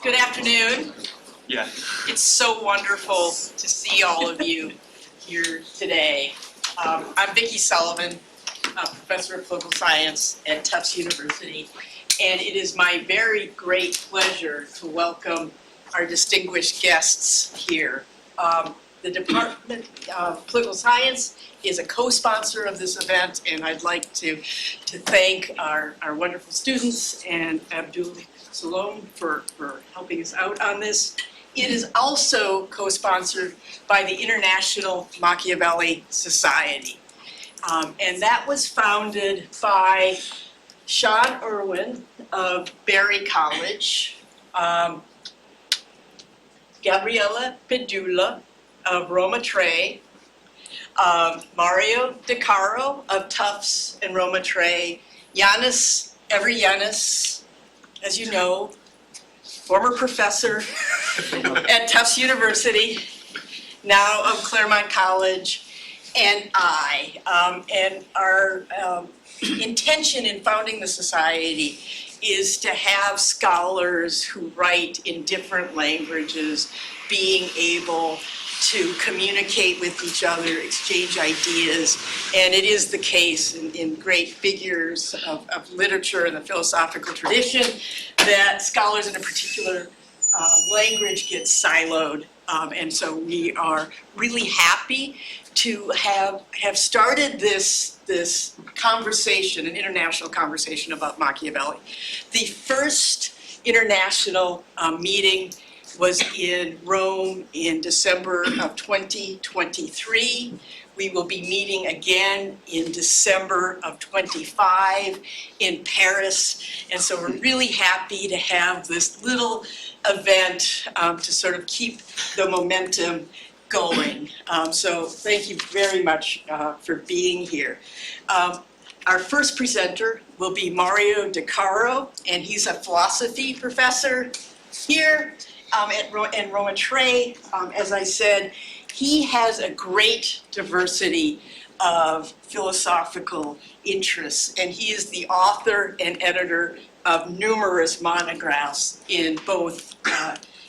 Good afternoon. Yeah. It's so wonderful to see all of you here today. I'm Vicki Sullivan, Professor of Political Science at Tufts University, and it is my very great pleasure to welcome our distinguished guests here. The Department of Political Science is a co-sponsor of this event, and I'd like to thank our wonderful students and Abdul Salom for helping us out on this. It is also co-sponsored by the International Machiavelli Society. And that was founded by Sean Irwin of Berry College, Gabriella Pedula of Roma Tre, Mario De Caro of Tufts and Roma Tre, Yanis Everianis, as you know, former professor at Tufts University, now of Claremont College, and I. And our intention in founding the society is to have scholars who write in different languages being able to communicate with each other, exchange ideas, and it is the case in great figures of literature and the philosophical tradition that scholars in a particular language get siloed. And so we are really happy to have started this conversation, an international conversation about Machiavelli. The first international meeting was in Rome in December of 2023. We will be meeting again in December of 25 in Paris. And so we're really happy to have this little event to sort of keep the momentum going. So thank you very much for being here. Our first presenter will be Mario De Caro, and he's a philosophy professor here in Roma Tre. As I said, he has a great diversity of philosophical interests, and he is the author and editor of numerous monographs in both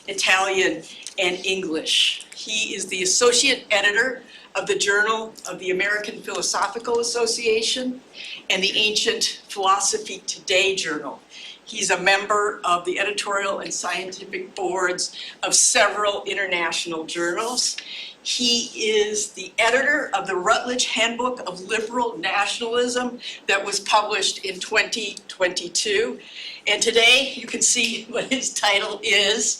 Italian and English. He is the associate editor of the Journal of the American Philosophical Association and the Ancient Philosophy Today Journal. He's a member of the editorial and scientific boards of several international journals. He is the editor of the Routledge Handbook of Liberal Nationalism that was published in 2022. And today you can see what his title is,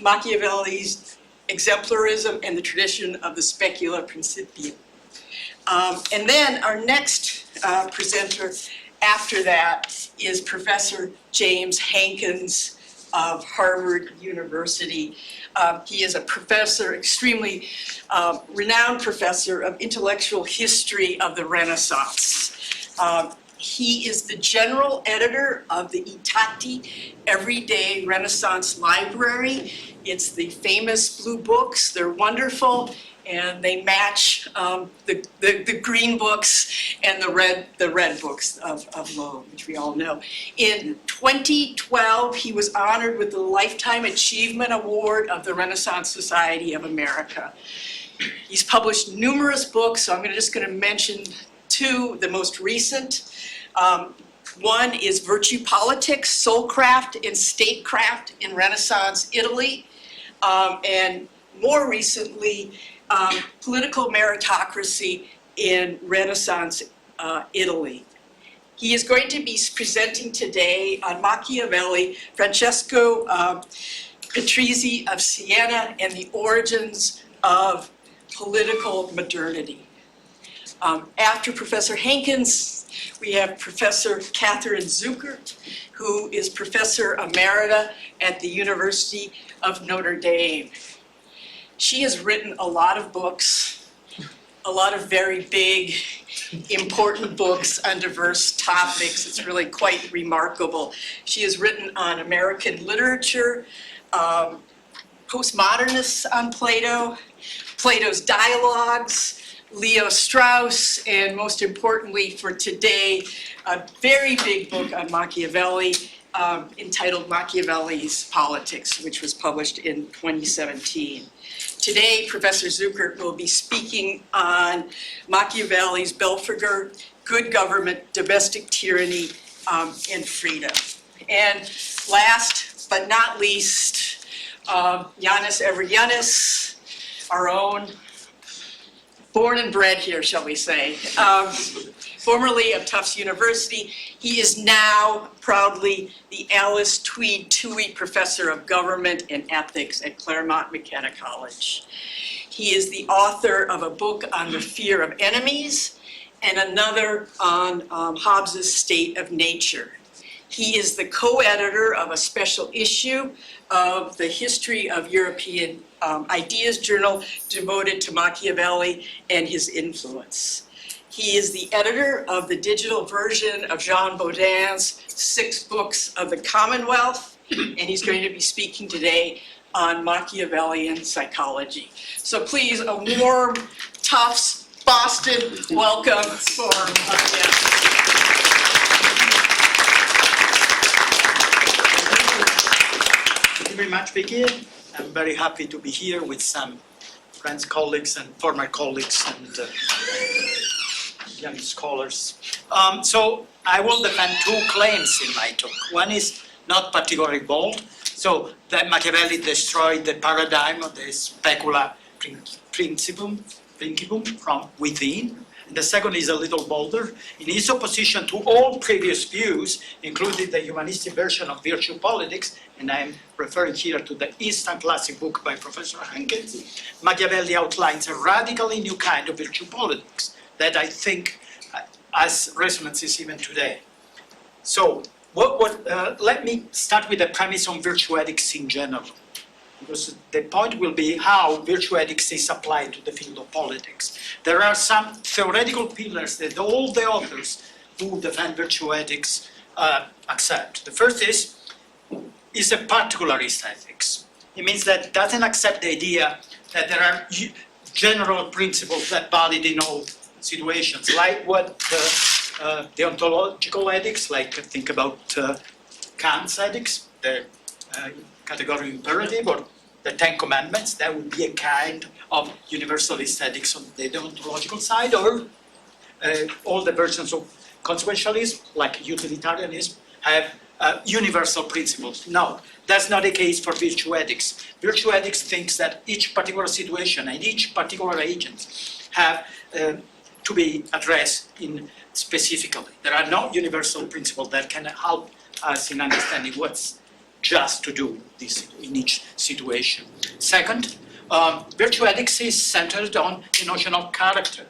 Machiavelli's Exemplarism and the Tradition of the Specula Principia. And then our next presenter after that is Professor James Hankins of Harvard University. He is a professor, extremely renowned professor of intellectual history of the Renaissance. He is the general editor of the Itati Everyday Renaissance Library. It's the famous blue books. They're wonderful, and they match the green books and the red books of Loeb, which we all know. In 2012, he was honored with the Lifetime Achievement Award of the Renaissance Society of America. He's published numerous books, so I'm just going to mention two, the most recent. One is Virtue Politics, Soulcraft and Statecraft in Renaissance Italy, and more recently, Political Meritocracy in Renaissance Italy. He is going to be presenting today on Machiavelli, Francesco Patrizzi of Siena, and the origins of political modernity. After Professor Hankins, we have Professor Catherine Zuckert, who is Professor Emerita at the University of Notre Dame. She has written a lot of books, a lot of very big, important books on diverse topics. It's really quite remarkable. She has written on American literature, postmodernists on Plato, Plato's dialogues, Leo Strauss, and most importantly for today, a very big book on Machiavelli, entitled Machiavelli's Politics, which was published in 2017. Today, Professor Zuckert will be speaking on Machiavelli's Belphegor, Good Government, Domestic Tyranny, and Freedom. And last but not least, Yanis Everianis, our own, born and bred here, shall we say, formerly of Tufts University. He is now proudly the Alice Tweed Toohey Professor of Government and Ethics at Claremont McKenna College. He is the author of a book on the fear of enemies and another on Hobbes's State of Nature. He is the co-editor of a special issue of the History of European Ideas journal devoted to Machiavelli and his influence. He is the editor of the digital version of Jean Baudin's 6 books of the Commonwealth, and he's going to be speaking today on Machiavellian psychology. So please, a warm Tufts Boston welcome for our guest. Thank you very much, Vicky. I'm very happy to be here with some friends, colleagues, and former colleagues and young scholars. So I will defend 2 claims in my talk. One is not particularly bold. So that Machiavelli destroyed the paradigm of the specula principum from within. And the second is a little bolder. In his opposition to all previous views, including the humanistic version of virtue politics, and I'm referring here to the instant classic book by Professor Hankins, Machiavelli outlines a radically new kind of virtue politics that I think has resonances even today. So let me start with the premise on virtue ethics in general, because the point will be how virtue ethics is applied to the field of politics. There are some theoretical pillars that all the authors who defend virtue ethics accept. The first is a particularist ethics. It means that it doesn't accept the idea that there are general principles that valid in all situations, like what the ontological ethics, like think about Kant's ethics, the categorical imperative, or the 10 Commandments. That would be a kind of universalist ethics on the ontological side, or all the versions of consequentialism, like utilitarianism, have universal principles. No, that's not the case for virtue ethics. Virtue ethics thinks that each particular situation and each particular agent have to be addressed specifically. There are no universal principles that can help us in understanding what's just to do in each situation. Second, virtue ethics is centered on the notion of character,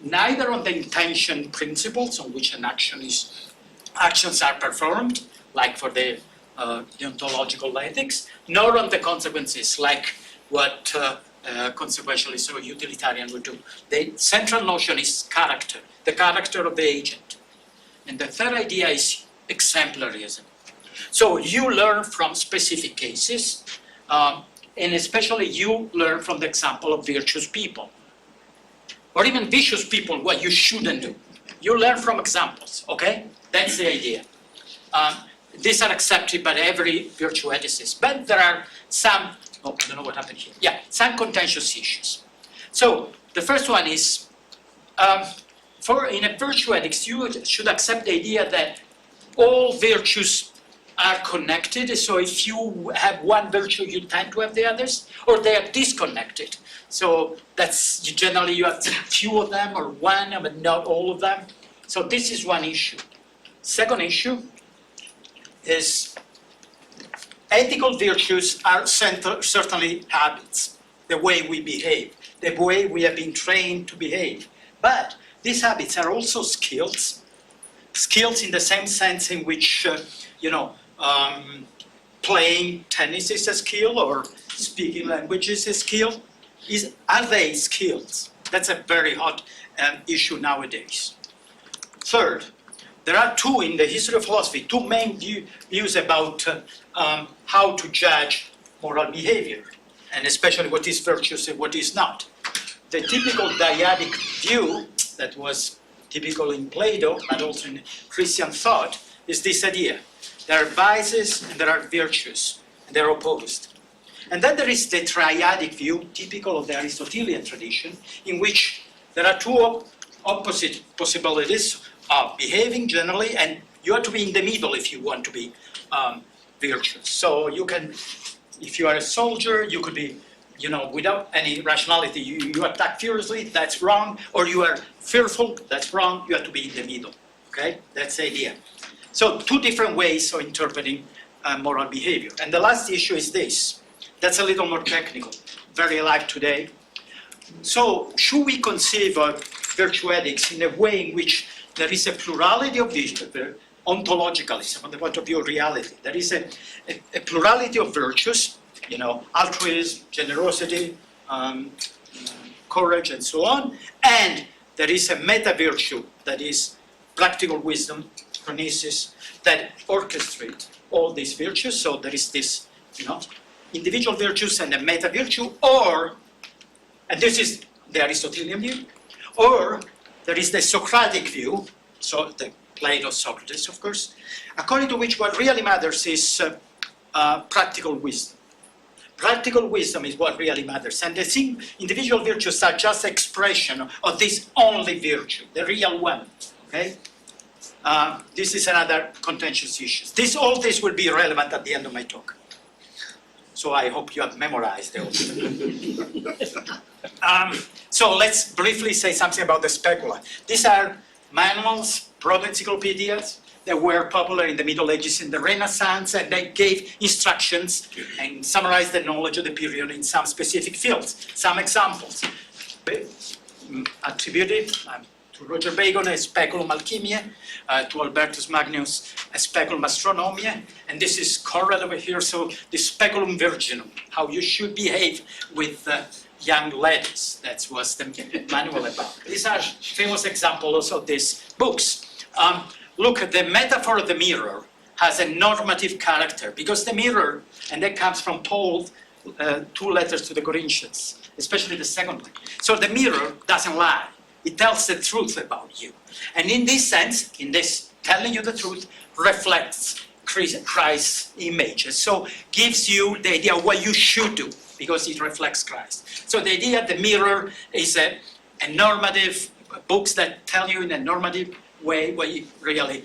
neither on the intention principles on which actions are performed, like for the ontological ethics, nor on the consequences, like what consequentialists or utilitarian would do. The central notion is character, the character of the agent. And the third idea is exemplarism. So you learn from specific cases, and especially you learn from the example of virtuous people, or even vicious people, what you shouldn't do. You learn from examples, okay? That's the idea. These are accepted by every virtue ethicist, but there are some, I don't know what happened here. Yeah, some contentious issues. So the first one is, in a virtue ethics, you should accept the idea that all virtues are connected. So if you have one virtue, you tend to have the others, or they are disconnected. So that's generally you have few of them or one, but not all of them. So this is one issue. Second issue is ethical virtues are certainly habits, the way we behave, the way we have been trained to behave. But these habits are also skills. Skills in the same sense in which, playing tennis is a skill or speaking languages is a skill. Are they skills? That's a very hot issue nowadays. Third, there are in the history of philosophy, two main views about how to judge moral behavior, and especially what is virtuous and what is not. The typical dyadic view that was typical in Plato, but also in Christian thought, is this idea there are vices, and there are virtues. And they're opposed. And then there is the triadic view, typical of the Aristotelian tradition, in which there are two opposite possibilities of behaving generally, and you have to be in the middle if you want to be virtuous. So you can, if you are a soldier, you could be, without any rationality, you attack furiously, that's wrong, or you are fearful, that's wrong, you have to be in the middle, okay? That's the idea. So two different ways of interpreting moral behavior. And the last issue is this. That's a little more technical, very alive today. So should we conceive of virtue ethics in a way in which there is a plurality of virtues, ontologically, from the point of view of reality? There is a plurality of virtues, altruism, generosity, courage, and so on. And there is a meta-virtue that is practical wisdom, phronesis, that orchestrate all these virtues. So there is this, individual virtues and a meta-virtue, or, and this is the Aristotelian view, or there is the Socratic view, so the Plato, Socrates, of course, according to which what really matters is practical wisdom. Practical wisdom is what really matters, and the individual virtues are just expression of this only virtue, the real one, okay? This is another contentious issue. All this will be relevant at the end of my talk. So I hope you have memorized all. So let's briefly say something about the specula. These are manuals, proto-encyclopedias that were popular in the Middle Ages and the Renaissance, and they gave instructions and summarized the knowledge of the period in some specific fields. Some examples. Attributed to Roger Bacon, a Speculum Alchemiae, to Albertus Magnus, a Speculum Astronomiae, and this is Conrad over here, so the Speculum Virginum, how you should behave with young ladies. That was the manual about. These are famous examples of these books. Look, the metaphor of the mirror has a normative character, because the mirror, and that comes from Paul, 2 letters to the Corinthians, especially the second one. So the mirror doesn't lie. It tells the truth about you. And in this sense, in this telling you the truth, reflects Christ's image. So gives you the idea of what you should do, because it reflects Christ. So the idea the mirror is a normative, books that tell you in a normative way, really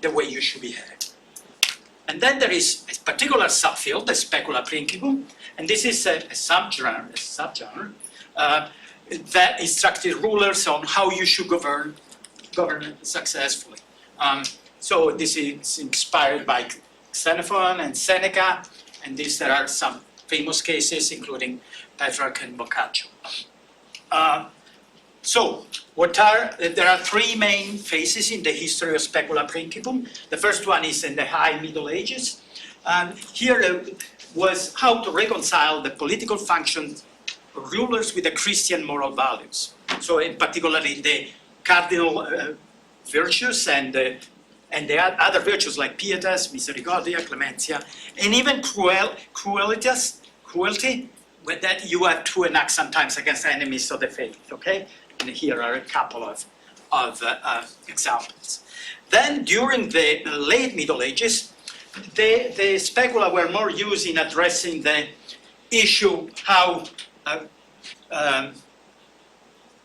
the way you should behave. And then there is a particular subfield, the specula principum, and this is a subgenre, that instructed rulers on how you should govern successfully. So this is inspired by Xenophon and Seneca, and there are some famous cases, including Petrarch and Boccaccio. So, there are 3 main phases in the history of specula principum. The first one is in the High Middle Ages. And here was how to reconcile the political functions of rulers with the Christian moral values. So, in particularly the cardinal virtues and the other virtues like pietas, misericordia, clementia, and even cruelty, with that you have to enact sometimes against enemies of the faith, okay? And here are a couple of examples. Then, during the late Middle Ages, the specula were more used in addressing the issue how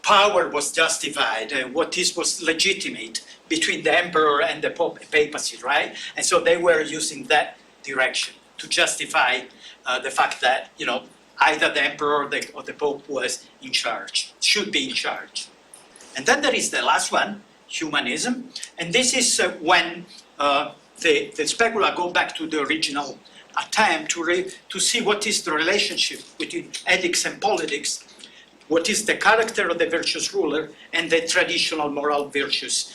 power was justified, what was legitimate between the emperor and the papacy, right? And so they were using that direction to justify the fact that, either the emperor or the pope was in charge, should be in charge. And then there is the last one, humanism, and this is when the specula go back to the original attempt to see what is the relationship between ethics and politics, what is the character of the virtuous ruler and the traditional moral virtues,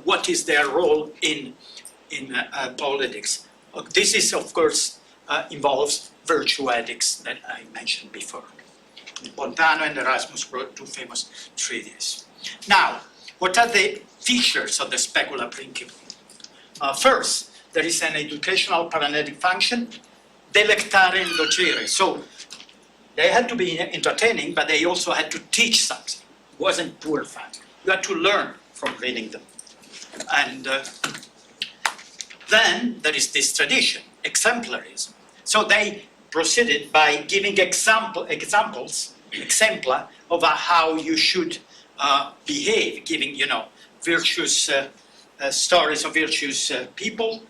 what is their role in politics. This is, of course, involves virtue ethics that I mentioned before. Pontano and Erasmus wrote 2 famous treatises. Now, what are the features of the specula principum? First, there is an educational paranetic function, delectare and docere. So they had to be entertaining, but they also had to teach something. It wasn't pure fun. You had to learn from reading them. And Then there is this tradition, exemplarism. So they proceeded by giving examples, exempla, of how you should behave, giving, virtuous stories of virtuous people.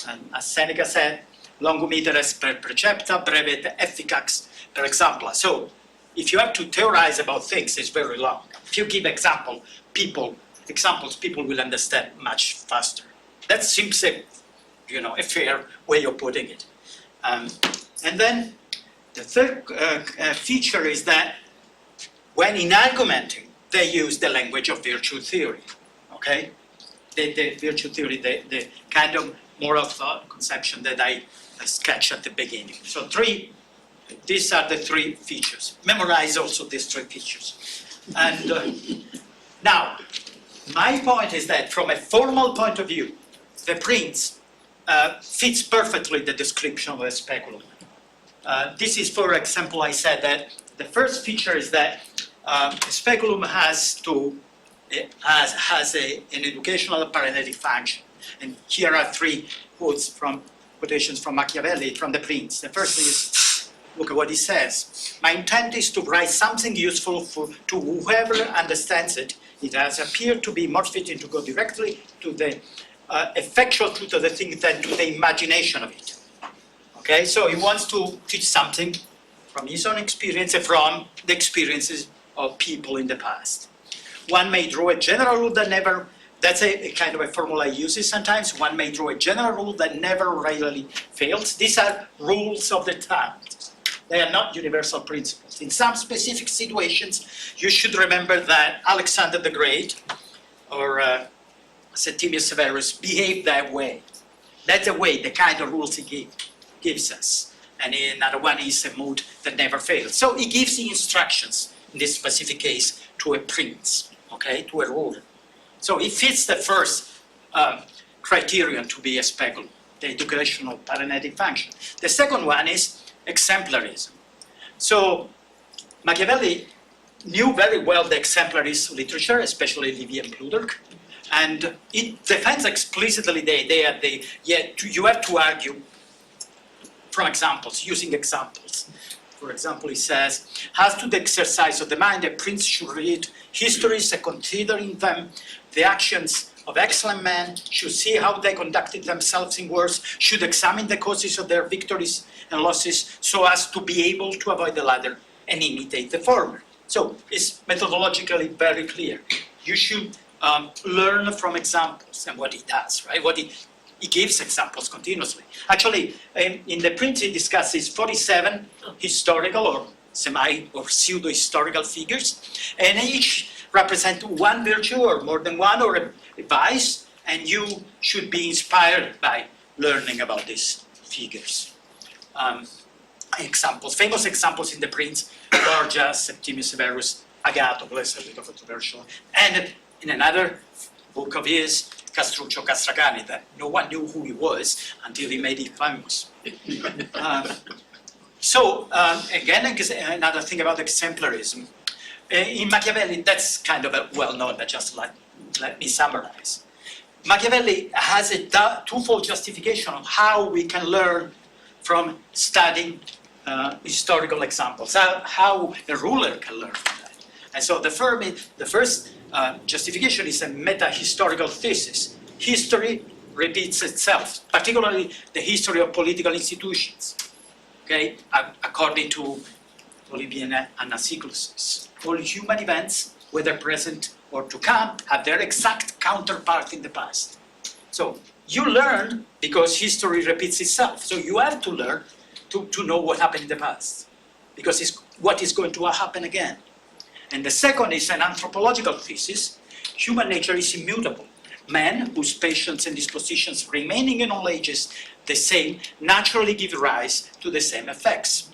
And as Seneca said, longum iter est per precepta, brevet efficax per exempla. So if you have to theorize about things, it's very long. If you give examples, people will understand much faster. That seems a fair way of putting it. And then the third feature is that when in argumenting, they use the language of virtue theory. Okay, the virtue theory, the kind of moral thought conception that I sketched at the beginning. So these are the three features. Memorize also these three features. And now, my point is that from a formal point of view, the Prince fits perfectly the description of a speculum. This is, for example, I said that the first feature is that a speculum has an educational parenetic function. And here are three quotations from Machiavelli, from the Prince. The first is, look at what he says. My intent is to write something useful to whoever understands it. It has appeared to be more fitting to go directly to the effectual truth of the thing than to the imagination of it. Okay, so he wants to teach something from his own experience and from the experiences of people in the past. One may draw a general rule that never, that's a kind of a formula I use sometimes, one may draw a general rule that never really fails. These are rules of the time. They are not universal principles. In some specific situations, you should remember that Alexander the Great or Septimius Severus behaved that way. That's the way, the kind of rules he gives us. And another one is a mood that never fails. So he gives the instructions, in this specific case, to a prince, okay, to a ruler. So it fits the first criterion to be a speculum, the educational parenetic function. The second one is exemplarism. So Machiavelli knew very well the exemplarist literature, especially Livy and Plutarch, and it defends explicitly the idea that you have to argue from examples, using examples. For example, he says, as to the exercise of the mind, a prince should read histories and considering them the actions of excellent men, should see how they conducted themselves in wars, should examine the causes of their victories and losses so as to be able to avoid the latter and imitate the former. So it's methodologically very clear. You should learn from examples, and what he does, right? He gives examples continuously. Actually, in the Prince he discusses 47 historical or semi or pseudo-historical figures, and each represent one virtue or more than one or a vice, and you should be inspired by learning about these figures. Famous examples in the Prince, Gorgias, Septimius Severus, Agathocles, a little controversial, and in another book of his, Castruccio Castracani, that no one knew who he was until he made it famous. Again, another thing about exemplarism. In Machiavelli, that's kind of well-known, but just let me summarize. Machiavelli has a twofold justification of how we can learn from studying historical examples, how a ruler can learn from that. And so the first justification is a meta-historical thesis. History repeats itself, particularly the history of political institutions. Okay, according to Polybian Anacyclosis, all human events, whether present or to come, have their exact counterpart in the past. So you learn because history repeats itself. So you have to learn to know what happened in the past, because it's what is going to happen again. And the second is an anthropological thesis. Human nature is immutable. Men, whose passions and dispositions remaining in all ages the same, naturally give rise to the same effects.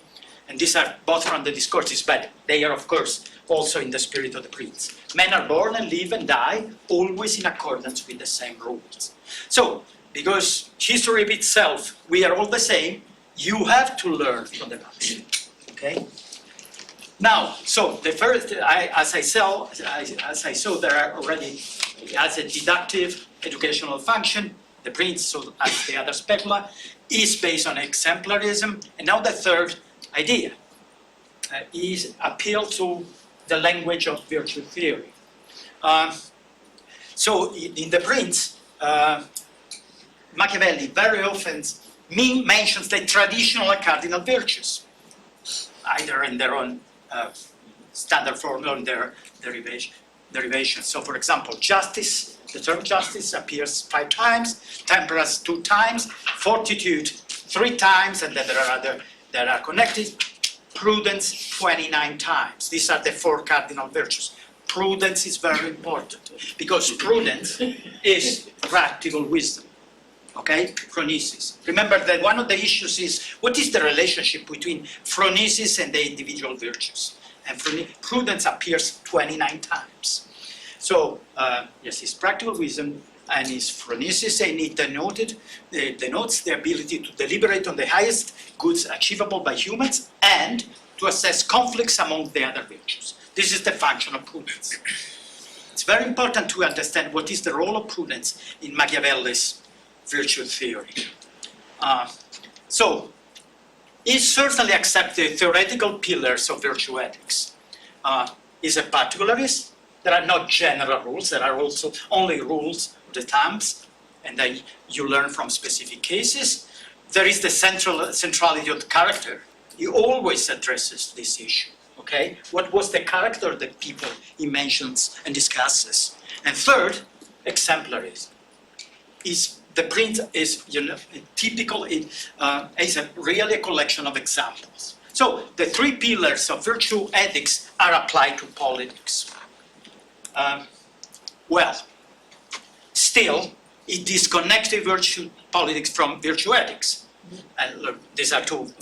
And these are both from the discourses, but they are, of course, also in the spirit of the Prince. Men are born and live and die, always in accordance with the same rules. So, because history itself, we are all the same, you have to learn from the past. Okay? Now, so the first, as I saw, there are already, as a deductive educational function, the prince, so as the other specula, is based on exemplarism. And now the third idea is appeal to the language of virtue theory. So in the prince, Machiavelli very often mentions the traditional cardinal virtues, either in their own standard form or in their derivation. So for example, justice, the term justice appears 5 times, temperance 2 times, fortitude 3 times, and then there are other that are connected. Prudence 29 times. These are the 4 cardinal virtues. Prudence is very important because prudence is practical wisdom. Okay, phronesis. Remember that one of the issues is what is the relationship between phronesis and the individual virtues? And prudence appears 29 times. So, yes, it's practical wisdom and it's phronesis, and it denotes the ability to deliberate on the highest goods achievable by humans and to assess conflicts among the other virtues. This is the function of prudence. It's very important to understand what is the role of prudence in Machiavelli's virtue theory. So, he certainly accepts the theoretical pillars of virtue ethics. He's a particularist. There are not general rules. There are also only rules, the thumbs, and then you learn from specific cases. There is the centrality of the character. He always addresses this issue. Okay, what was the character of the people he mentions and discusses? And third, exemplarism. The print is, typical. Is really a collection of examples. So the 3 pillars of virtue ethics are applied to politics. Well, still, it disconnected virtue politics from virtue ethics. And look, these are 2.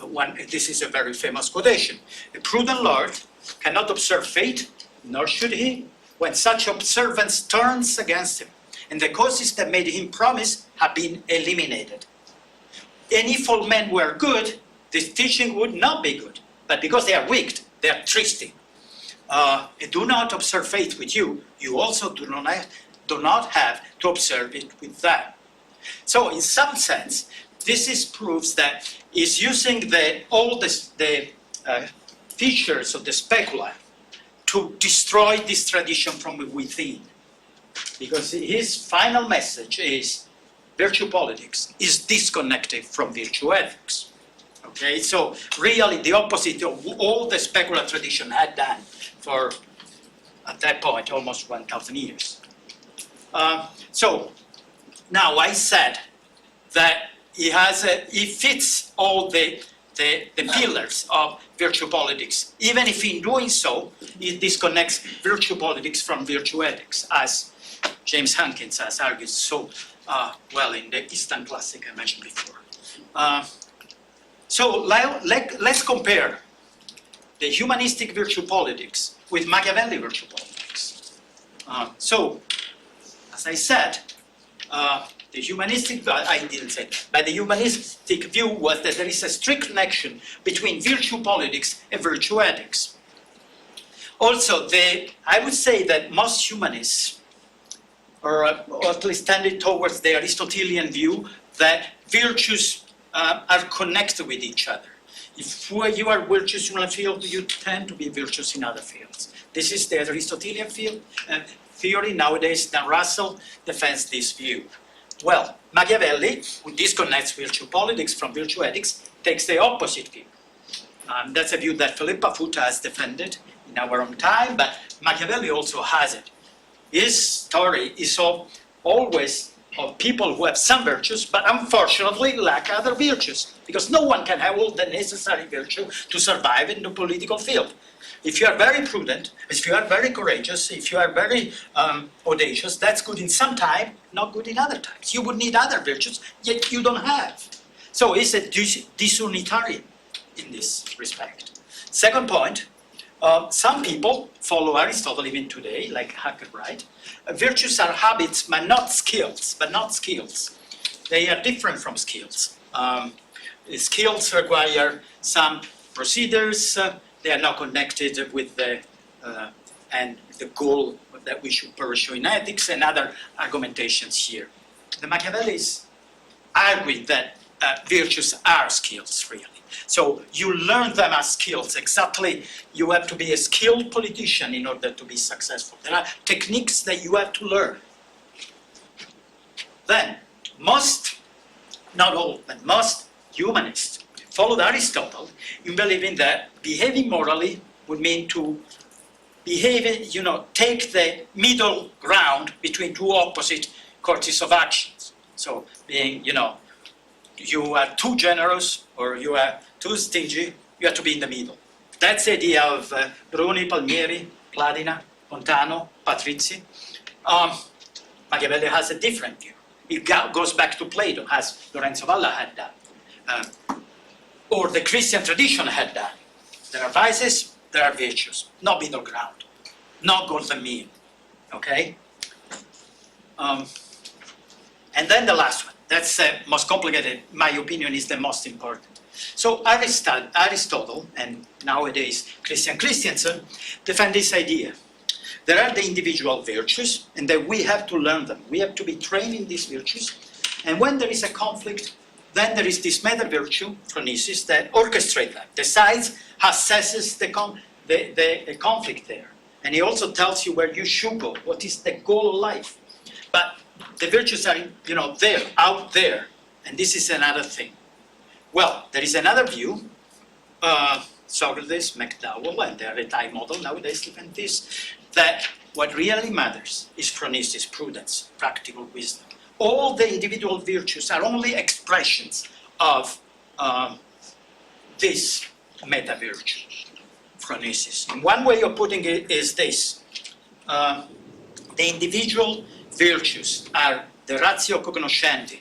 This is a very famous quotation. A prudent lord cannot observe fate, nor should he, when such observance turns against him, and the causes that made him promise have been eliminated. And if all men were good, this teaching would not be good. But because they are wicked, they are twisting. Do not observe faith with you. You also do not have to observe it with them. So, in some sense, this proves that he's using all the features of the specula to destroy this tradition from within. Because his final message is virtue politics is disconnected from virtue ethics. Okay, so really the opposite of all the specular tradition had done for, at that point, almost 1,000 years. So now I said that he fits all the pillars of virtue politics, even if in doing so, it disconnects virtue politics from virtue ethics, as James Hankins has argued so well in the Eastern Classic I mentioned before. So let's compare the humanistic virtue politics with Machiavelli virtue politics. So, as I said, the humanistic, I didn't say, but the humanistic view was that there is a strict connection between virtue politics and virtue ethics. Also, I would say that most humanists, or at least tended towards the Aristotelian view, that virtues are connected with each other. If you are virtuous in one field, you tend to be virtuous in other fields. This is the Aristotelian theory. Nowadays, now Russell defends this view. Well, Machiavelli, who disconnects virtue politics from virtue ethics, takes the opposite view. That's a view that Philippa Futa has defended in our own time, but Machiavelli also has it. His story is always of people who have some virtues, but unfortunately lack other virtues, because no one can have all the necessary virtue to survive in the political field. If you are very prudent, if you are very courageous, if you are very audacious, that's good in some time, not good in other times. You would need other virtues, yet you don't have. So it's a disunitarian in this respect. Second point, some people follow Aristotle even today, like Hacker-Wright. Virtues are habits, but not skills. They are different from skills. Skills require some procedures. They are not connected with the goal that we should pursue in ethics and other argumentations here. The Machiavellis arguing that virtues are skills, really. So you learn them as skills. Exactly, you have to be a skilled politician in order to be successful. There are techniques that you have to learn. Then, most, not all, but most humanists followed Aristotle in believing that behaving morally would mean to behave, take the middle ground between two opposite courses of actions. So being, you are too generous or you are too stingy, you have to be in the middle. That's the idea of Bruni, Palmieri, Pladina, Montano, Patrizi. Machiavelli has a different view. It goes back to Plato, as Lorenzo Valla had done, or the Christian tradition had done. There are vices, there are virtues, no middle ground, no golden mean, okay? And then the last one, that's most complicated, my opinion is the most important. So Aristotle, and nowadays Christian Christensen, defend this idea. There are the individual virtues, and that we have to learn them. We have to be trained in these virtues. And when there is a conflict, then there is this meta virtue, phronesis, that orchestrates that, decides, assesses the conflict there. And he also tells you where you should go, what is the goal of life. But the virtues are, there, out there. And this is another thing. Well, there is another view, Socrates, McDowell, and the Arete model nowadays defend this, that what really matters is phronesis, prudence, practical wisdom. All the individual virtues are only expressions of this meta-virtue, phronesis. And one way of putting it is this. The individual virtues are the ratio cognoscendi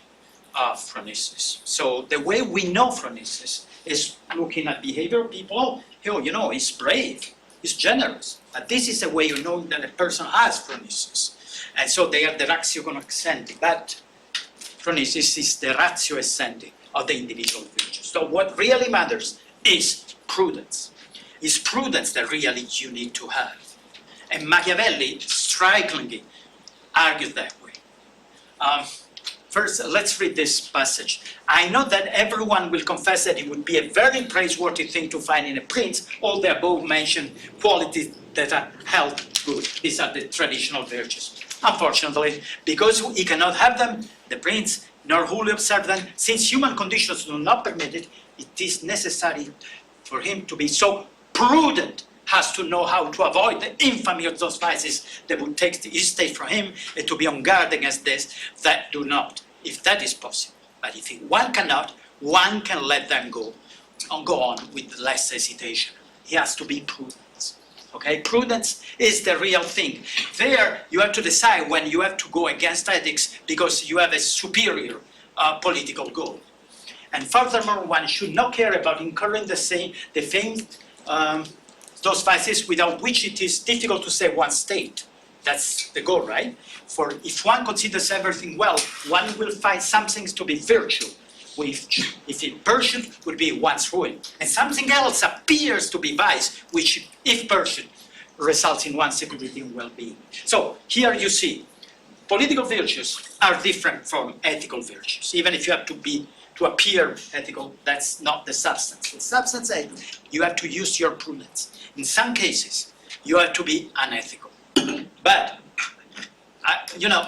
of phronesis. So the way we know phronesis is looking at behavior of people. Oh, he's brave, he's generous. But this is a way of knowing that a person has phronesis. And so they are the ratio cognoscendi. But phronesis is the ratio essendi of the individual virtues. So what really matters is prudence. It's prudence that really you need to have. And Machiavelli strikingly argued that way. First, let's read this passage. I know that everyone will confess that it would be a very praiseworthy thing to find in a prince all the above mentioned qualities that are held good. These are the traditional virtues. Unfortunately, because he cannot have them, the prince, nor wholly observe them, since human conditions do not permit it, it is necessary for him to be so prudent has to know how to avoid the infamy of those vices that would take his state from him, and to be on guard against this that do not, if that is possible. But if one cannot, one can let them go on with less hesitation. He has to be prudent. Okay, prudence is the real thing. There, you have to decide when you have to go against ethics because you have a superior political goal. And furthermore, one should not care about incurring the famed those vices without which it is difficult to save one's state. That's the goal, right? For if one considers everything well, one will find some things to be virtue, which, if it pursued, would be one's ruin. And something else appears to be vice, which, if pursued, results in one's security and well-being. So here you see, political virtues are different from ethical virtues. Even if you have to appear ethical, that's not the substance. The substance is you have to use your prudence. In some cases, you have to be unethical. But,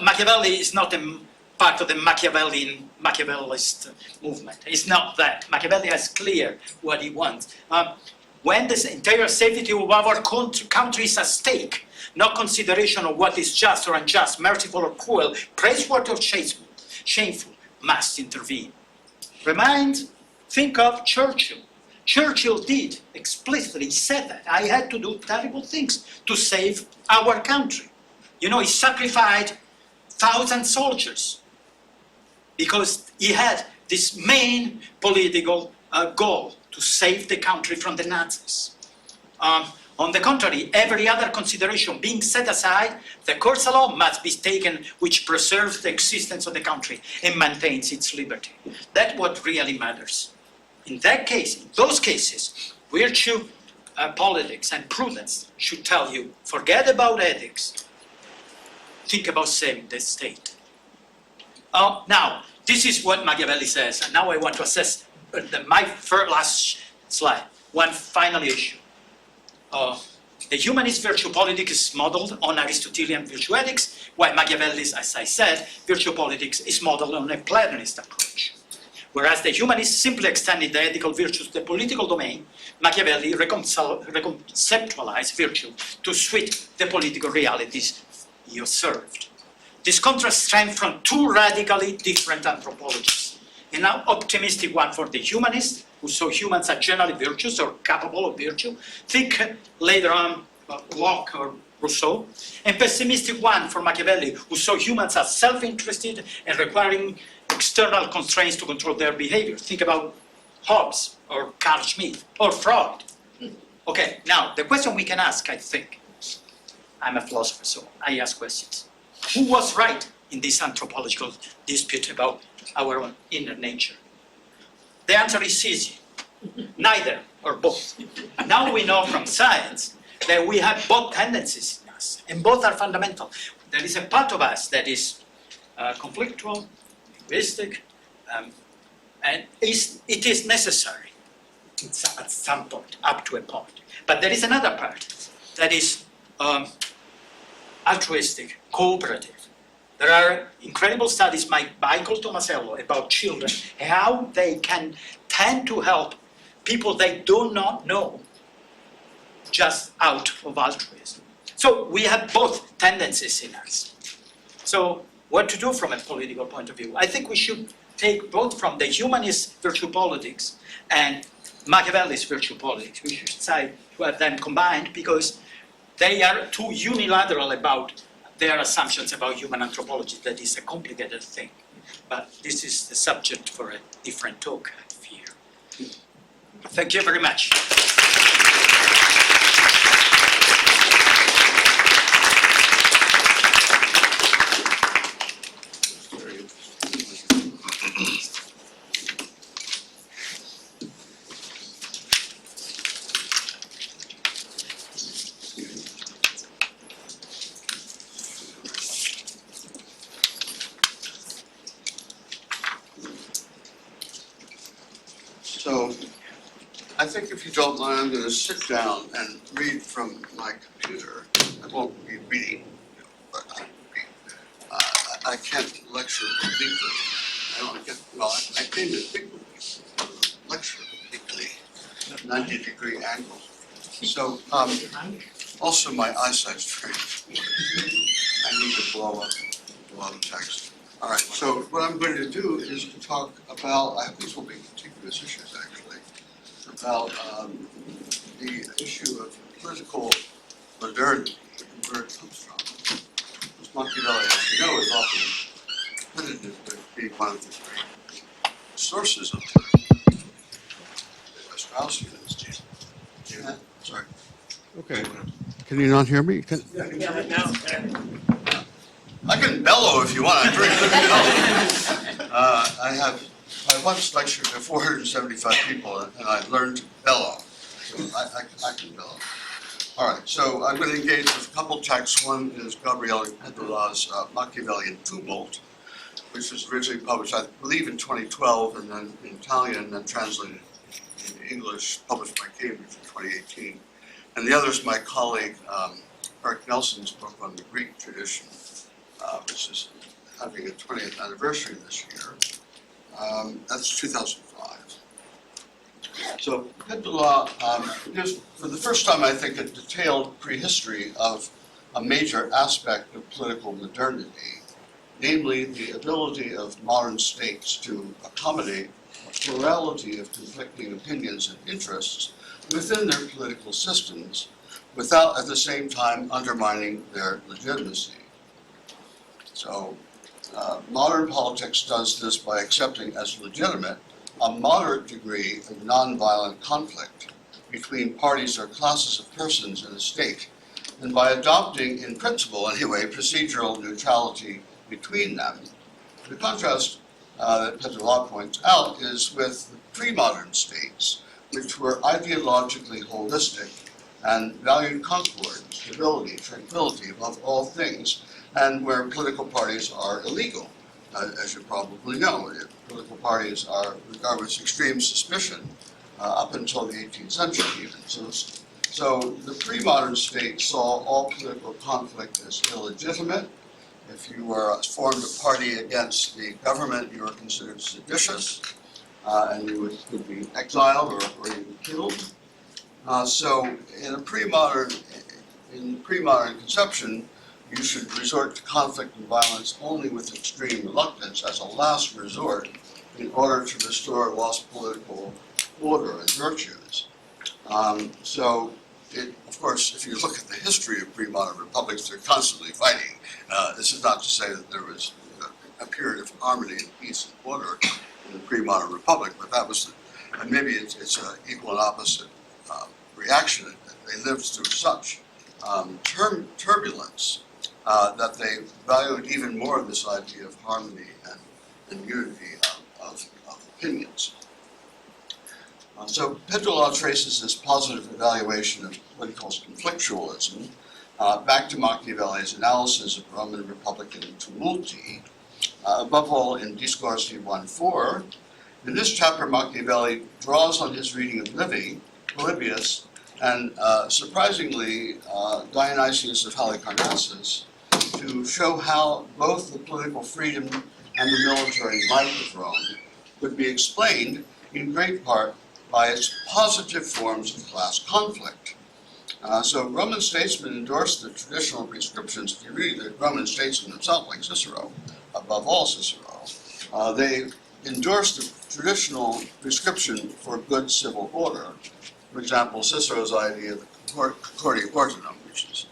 Machiavelli is not a part of the Machiavellist movement. It's not that. Machiavelli is clear what he wants. When the entire safety of our country is at stake, no consideration of what is just or unjust, merciful or cruel, praiseworthy or shameful, must intervene. Think of Churchill. Churchill did explicitly said that I had to do terrible things to save our country. He sacrificed 1,000 soldiers because he had this main political goal to save the country from the Nazis. On the contrary, every other consideration being set aside, the course of law must be taken which preserves the existence of the country and maintains its liberty. That's what really matters. In those cases, virtue, politics, and prudence should tell you, forget about ethics, think about saving the state. Now, This is what Machiavelli says, and now I want to assess my last slide, one final issue. The humanist virtue politics is modeled on Aristotelian virtue ethics, while Machiavelli's, as I said, virtue politics is modeled on a Platonist approach. Whereas the humanists simply extended the ethical virtues to the political domain, Machiavelli reconceptualized virtue to suit the political realities he observed. This contrast stems from two radically different anthropologies. An optimistic one for the humanists, who saw humans as generally virtuous or capable of virtue, think later on Locke or Rousseau, and pessimistic one for Machiavelli, who saw humans as self-interested and requiring external constraints to control their behavior. Think about Hobbes or Carl Schmitt or Freud. Okay, now the question we can ask, I think, I'm a philosopher, so I ask questions. Who was right in this anthropological dispute about our own inner nature? The answer is easy. Neither or both. Now we know from science that we have both tendencies in us, and both are fundamental. There is a part of us that is conflictual, egoistic, and it is necessary at some point, up to a point. But there is another part that is altruistic, cooperative. There are incredible studies by Michael Tomasello about children, how they can tend to help people they do not know just out of altruism. So we have both tendencies in us. So what to do from a political point of view? I think we should take both from the humanist virtue politics and Machiavelli's virtue politics. We should try to have them combined because they are too unilateral about their assumptions about human anthropology. That is a complicated thing. But this is the subject for a different talk, I fear. Thank you very much. So, I think if you don't mind, I'm going to sit down and read from my computer. I won't be reading, but I can't lecture weekly. I don't get, well, I came to weekly, lecture weekly, 90-degree angle. So, also my eyesight's strange. I need to blow up a lot of text. All right, so what I'm going to do is to talk about, these will be contiguous issues actually, about the issue of political modernity and where it comes from. Because Machiavelli, as you know, is often credited with being one of the great sources of political Straussianism. Yeah, sorry. Okay. Can you not hear me? I can bellow if you want. I'm very good at bellowing. I once lectured to 475 people, and I learned to bellow. So I can bellow. All right. So I'm going to engage with a couple texts. One is Gabriele Pedrola's Machiavellian Tumult, which was originally published, I believe, in 2012, and then in Italian, and then translated in English, published by Cambridge in 2018. And the other is my colleague Eric Nelson's book on the Greek tradition, which is having a 20th anniversary this year. That's 2005. So Pedrola gives, for the first time, I think, a detailed prehistory of a major aspect of political modernity, namely the ability of modern states to accommodate a plurality of conflicting opinions and interests within their political systems, without at the same time undermining their legitimacy. So modern politics does this by accepting as legitimate a moderate degree of nonviolent conflict between parties or classes of persons in a state, and by adopting, in principle anyway, procedural neutrality between them. The contrast that Pedrola points out is with the pre-modern states, which were ideologically holistic and valued concord, stability, tranquility above all things, and where political parties are illegal. as you probably know. Political parties are regarded with extreme suspicion up until the 18th century even. So the pre-modern state saw all political conflict as illegitimate. If you were formed a party against the government, you were considered seditious, and you could be exiled or even killed. So in pre-modern conception, you should resort to conflict and violence only with extreme reluctance as a last resort in order to restore lost political order and virtues. Of course, if you look at the history of pre-modern republics, they're constantly fighting. This is not to say that there was a period of harmony and peace and order in the pre-modern republic, but that was, and maybe it's an equal and opposite reaction. They lived through such turbulence that they valued even more this idea of harmony and unity of opinions. So Pedro traces this positive evaluation of what he calls conflictualism back to Machiavelli's analysis of Roman Republican tumulti, above all in Discorsi 1:4. In this chapter, Machiavelli draws on his reading of Livy, Polybius, and surprisingly, Dionysius of Halicarnassus, to show how both the political freedom and the military might of Rome could be explained in great part by its positive forms of class conflict. So Roman statesmen endorsed the traditional prescriptions. If you read the Roman statesmen themselves, like Cicero, above all Cicero, they endorsed the traditional prescription for good civil order. For example, Cicero's idea of the Concordia Ordinum, which is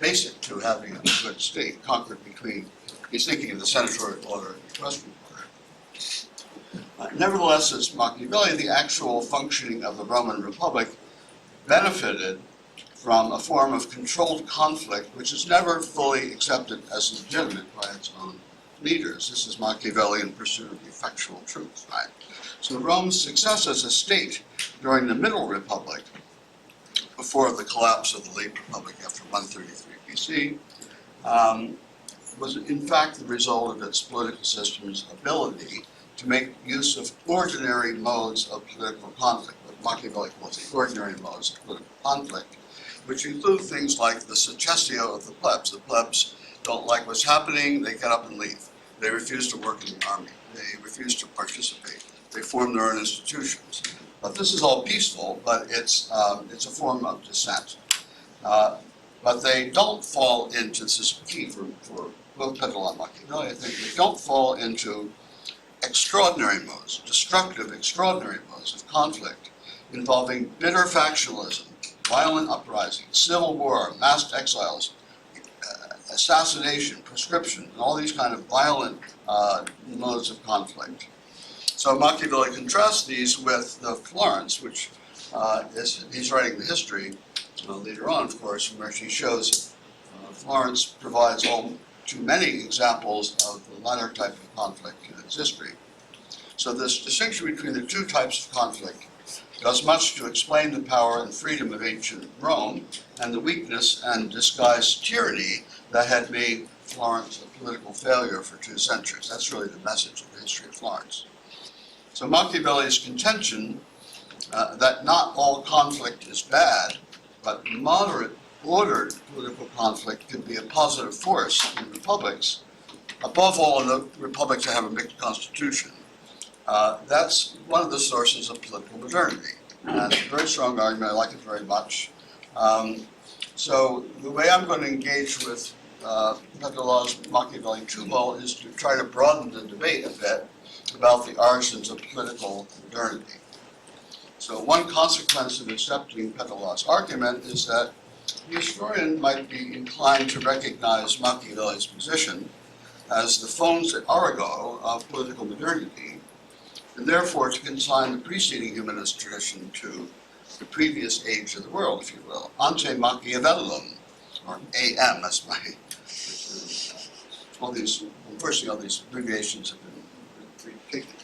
basic to having a good state, conquered between, he's thinking of the senatorial order and the equestrian order. Nevertheless, as Machiavelli, the actual functioning of the Roman Republic benefited from a form of controlled conflict which is never fully accepted as legitimate by its own leaders. This is Machiavellian pursuit of effectual truth, right? So Rome's success as a state during the Middle Republic, before the collapse of the late Republic after 133 BC, was in fact the result of its political system's ability to make use of ordinary modes of political conflict, what Machiavelli calls the ordinary modes of political conflict, which include things like the successio of the plebs. The plebs don't like what's happening, they get up and leave. They refuse to work in the army. They refuse to participate. They form their own institutions. But this is all peaceful, but it's a form of dissent. But they don't fall into, this is key for both Pedro and Machiavelli, I think, they don't fall into extraordinary modes, destructive extraordinary modes of conflict involving bitter factionalism, violent uprising, civil war, mass exiles, assassination, proscription, and all these kind of violent modes of conflict. So Machiavelli contrasts these with Florence, which he's writing the history later on, of course, where he shows Florence provides all too many examples of the latter type of conflict in its history. So this distinction between the two types of conflict does much to explain the power and freedom of ancient Rome and the weakness and disguised tyranny that had made Florence a political failure for 2 centuries. That's really the message of the history of Florence. So Machiavelli's contention that not all conflict is bad, but moderate, ordered political conflict can be a positive force in republics, above all in the republics that have a mixed constitution. That's one of the sources of political modernity. And it's a very strong argument, I like it very much. So the way I'm going to engage with Pedro's Machiavellian tumult is to try to broaden the debate a bit about the origins of political modernity. So one consequence of accepting Pedro's argument is that the historian might be inclined to recognize Machiavelli's position as the fons et origo of political modernity, and therefore to consign the preceding humanist tradition to the previous age of the world, if you will, ante Machiavellum, or AM, that's my, all these, unfortunately all these abbreviations have been taken.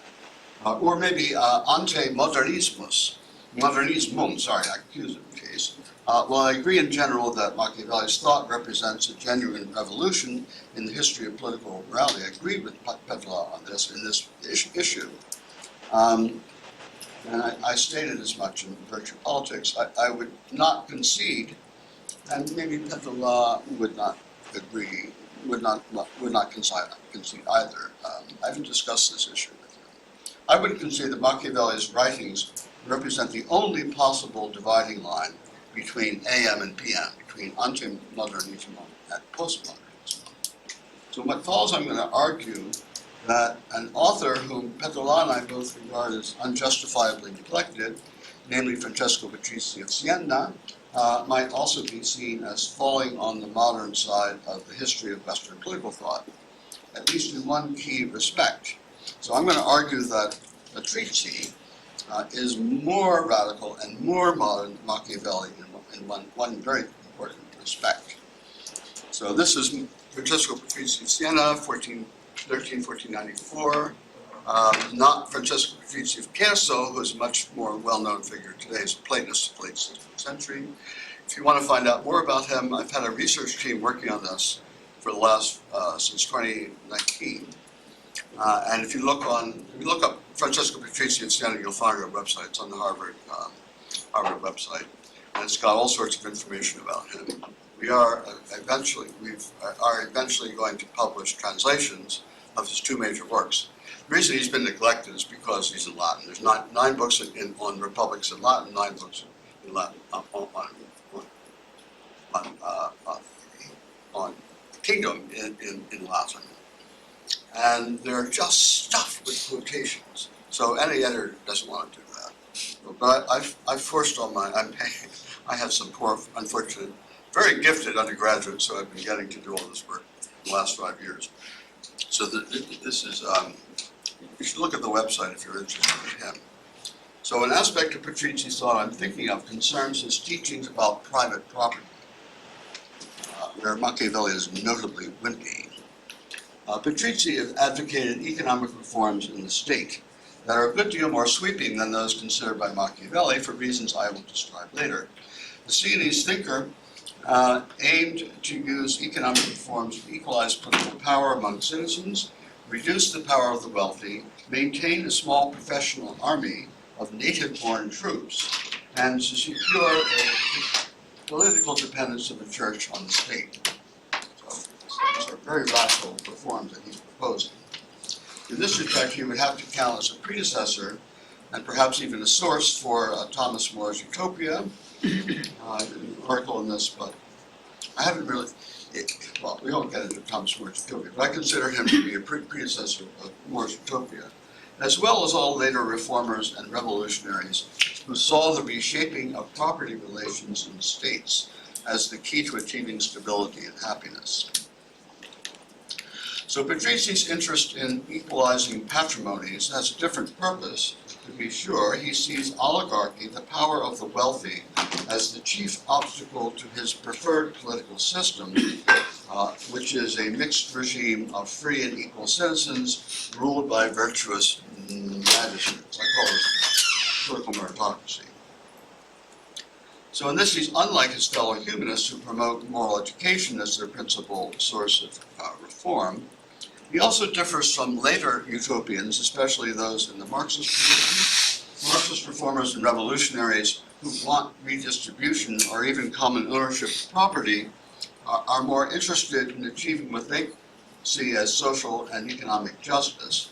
Or maybe ante modernismus, modernismum, sorry, accusative case, While I agree in general that Machiavelli's thought represents a genuine revolution in the history of political morality, I agree with Petula on this in this issue. And I stated as much in Virtue Politics. I would not concede, and maybe Petula would not agree, would not concede either. I haven't discussed this issue with him. I would concede that Machiavelli's writings represent the only possible dividing line between AM and PM, between ante-modernism and postmodernism. So what follows, I'm going to argue that an author whom Petula and I both regard as unjustifiably neglected, namely Francesco Patrizi of Siena, might also be seen as falling on the modern side of the history of Western political thought, at least in one key respect. So I'm going to argue that Patrizi is more radical and more modern than Machiavelli in one very important respect. So this is Francesco Patrizi of Siena, 1494. Not Francesco Patrizi of Cherso, who is a much more well-known figure today as a Platonist of the late 16th century. If you want to find out more about him, I've had a research team working on this for the last, since 2019. And if you look up Francesco Patrizi of Siena, you'll find our website. It's on the Harvard website, and it's got all sorts of information about him. We are eventually going to publish translations of his two major works. The reason he's been neglected is because he's in Latin. There's nine books on republics in Latin, 9 books in Latin on kingdom in Latin. And they're just stuffed with quotations. So any editor doesn't want to do that. But I've forced on I have some poor, unfortunate, very gifted undergraduates, so I've been getting to do all this work in the last 5 years. So this is, you should look at the website if you're interested in him. So an aspect of Patrizi's thought I'm thinking of concerns his teachings about private property, where Machiavelli is notably wimpy. Patrizi advocated economic reforms in the state that are a good deal more sweeping than those considered by Machiavelli for reasons I will describe later. The Sienese thinker aimed to use economic reforms to equalize political power among citizens, reduce the power of the wealthy, maintain a small professional army of native-born troops, and to secure a political dependence of the church on the state. So these are very radical reforms that he's proposing. In this respect, he would have to count as a predecessor and perhaps even a source for Thomas More's Utopia. I did an article on this, but I haven't really, well, we won't get into Thomas More's Utopia, but I consider him to be a predecessor of More's Utopia, as well as all later reformers and revolutionaries who saw the reshaping of property relations in states as the key to achieving stability and happiness. So Patrizi's interest in equalizing patrimonies has a different purpose. To be sure, he sees oligarchy, the power of the wealthy, as the chief obstacle to his preferred political system, which is a mixed regime of free and equal citizens ruled by virtuous magistrates. I call it political meritocracy. So in this, he's unlike his fellow humanists who promote moral education as their principal source of reform. He also differs from later utopians, especially those in the Marxist tradition. Marxist reformers and revolutionaries who want redistribution or even common ownership of property are more interested in achieving what they see as social and economic justice.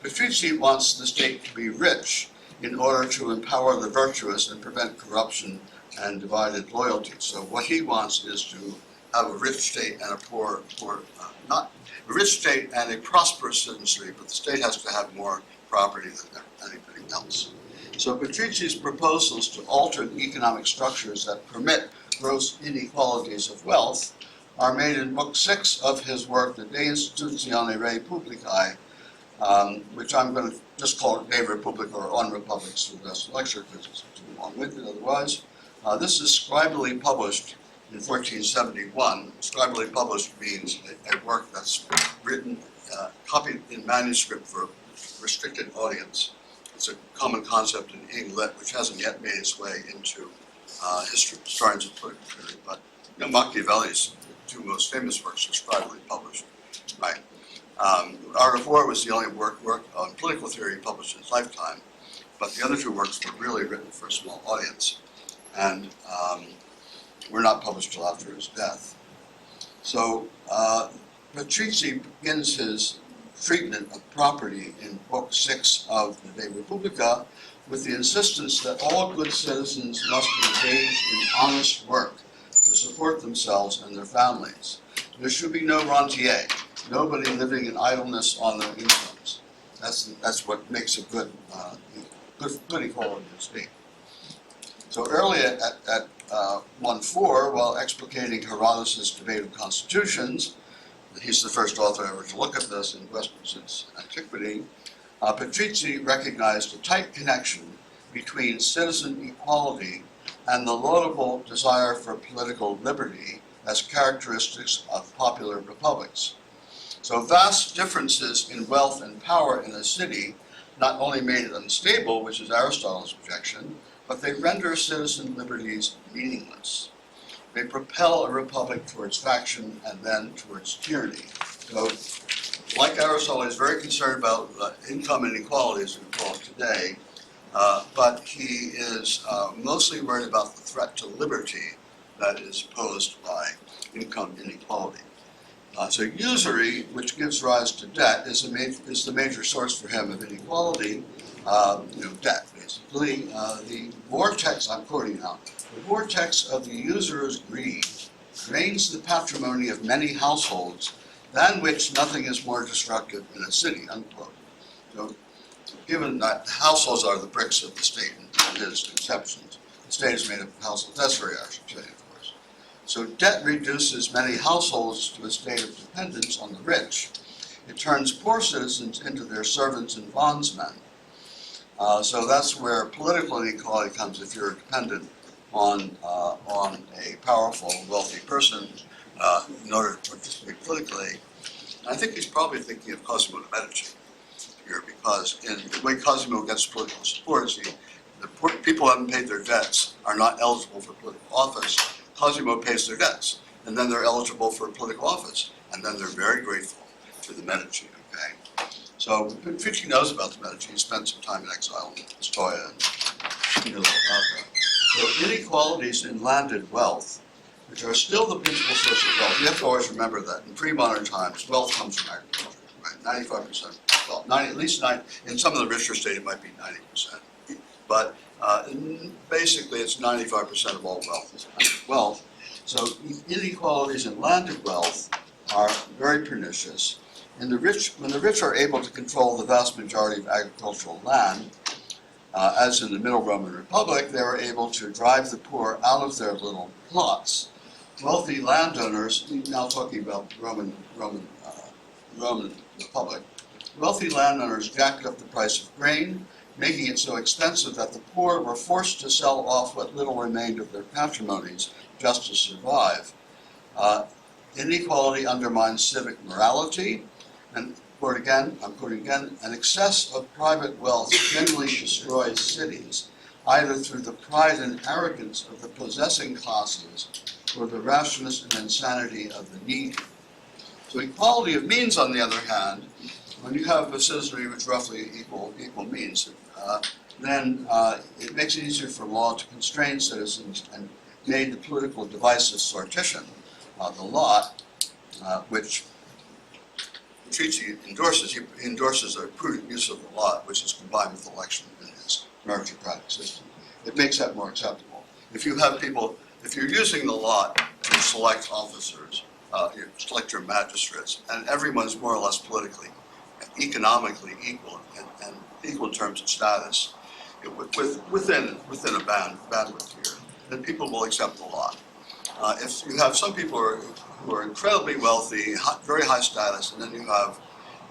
Patrizi wants the state to be rich in order to empower the virtuous and prevent corruption and divided loyalty. So what he wants is to have a rich state and a a rich state and a prosperous citizenry, but the state has to have more property than anybody else. So Patrizi's proposals to alter the economic structures that permit gross inequalities of wealth are made in Book 6 of his work, De Institutione Rei Publicae, which I'm going to just call it De Republica or On Republics for the rest of the lecture because it's too long-winded otherwise. This is scribally published in 1471. Scribally published means a work that's written, copied in manuscript for a restricted audience. It's a common concept in English which hasn't yet made its way into historians of political theory, but Machiavelli's two most famous works are privately published, right? Art of War was the only work on political theory published in his lifetime, but the other two works were really written for a small audience, and were not published till after his death. So Patrizzi begins his treatment of property in Book 6 of the De Republica with the insistence that all good citizens must engage in honest work to support themselves and their families. There should be no rentier, nobody living in idleness on their incomes. That's what makes a good equality of state. So early at 1.4, while explicating Herodotus' debate of constitutions, he's the first author ever to look at this in Western since antiquity, Patrizzi recognized a tight connection between citizen equality and the laudable desire for political liberty as characteristics of popular republics. So vast differences in wealth and power in a city not only made it unstable, which is Aristotle's objection, but they render citizen liberties meaningless. They propel a republic towards faction and then towards tyranny. So, like Aristotle, he's very concerned about income inequality, as we call it today, but he is mostly worried about the threat to liberty that is posed by income inequality. So usury, which gives rise to debt, is the major source for him of inequality, debt, basically. The vortex, I'm quoting now, the vortex of the usurer's greed drains the patrimony of many households, than which nothing is more destructive in a city, unquote. So, given that households are the bricks of the state in his conceptions, the state is made up of households. That's very Aristotelian, of course. So debt reduces many households to a state of dependence on the rich. It turns poor citizens into their servants and bondsmen. So that's where political inequality comes if you're dependent on a powerful, wealthy person in order to participate politically. And I think he's probably thinking of Cosimo de' Medici here, because in the way Cosimo gets political support is the people who haven't paid their debts are not eligible for political office. Cosimo pays their debts, and then they're eligible for political office, and then they're very grateful to the Medici, okay? So Patrizzi knows about the Medici. He spent some time in exile in Pistoia, and he knows about that. So inequalities in landed wealth, which are still the principal source of wealth. You have to always remember that in pre-modern times, wealth comes from agriculture, right? 95%, well, at least 9, in some of the richer states it might be 90%. But basically it's 95% of all wealth is landed wealth. So inequalities in landed wealth are very pernicious. When the rich are able to control the vast majority of agricultural land, as in the Middle Roman Republic, they were able to drive the poor out of their little plots. Wealthy landowners, now talking about Roman Republic, wealthy landowners jacked up the price of grain, making it so expensive that the poor were forced to sell off what little remained of their patrimonies just to survive. Inequality undermines civic morality, and I'm quoting again, an excess of private wealth generally destroys cities, either through the pride and arrogance of the possessing classes or the rashness and insanity of the needy. So equality of means, on the other hand, when you have a citizenry which roughly equal means, then it makes it easier for law to constrain citizens and made the political device of sortition, the lot, which Patrizzi endorses. He endorses a prudent use of the lot, which is combined with election in his meritocratic system. It makes that more acceptable. If you have people, if you're using the lot to select officers, you select your magistrates, and everyone's more or less politically, economically equal, and equal in terms of status, within a bandwidth here, then people will accept the lot. If you have some people who are incredibly wealthy, very high status, and then you have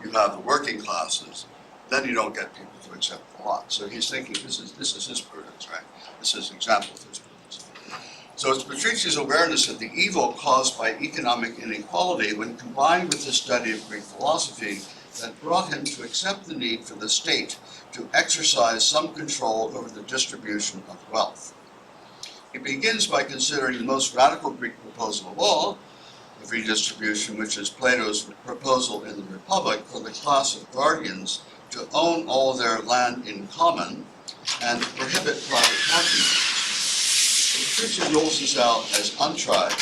the working classes, then you don't get people to accept the lot. So he's thinking this is his prudence, right? This is an example of his prudence. So it's Patrizzi's awareness of the evil caused by economic inequality, when combined with his study of Greek philosophy, that brought him to accept the need for the state to exercise some control over the distribution of wealth. He begins by considering the most radical Greek proposal of all, of redistribution, which is Plato's proposal in the Republic for the class of guardians to own all their land in common and prohibit private patronage. Patricia rules this out as untried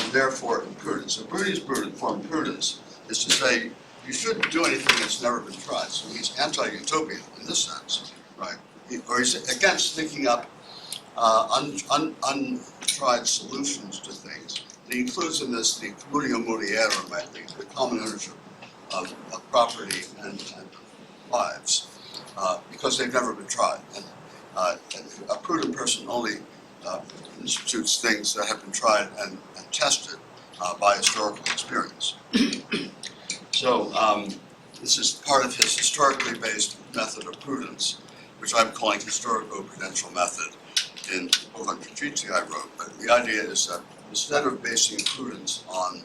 and therefore imprudent. So Bernie's form of prudence is to say you shouldn't do anything that's never been tried. So he's anti-utopian in this sense, right? Or he's against thinking up untried solutions to things. And he includes in this the communio muriero, right? The common ownership of property and lives, because they've never been tried. And a prudent person only institutes things that have been tried and tested by historical experience. So this is part of his historically based method of prudence, which I'm calling historico-prudential method in the book on Patrizi I wrote. But the idea is that instead of basing prudence on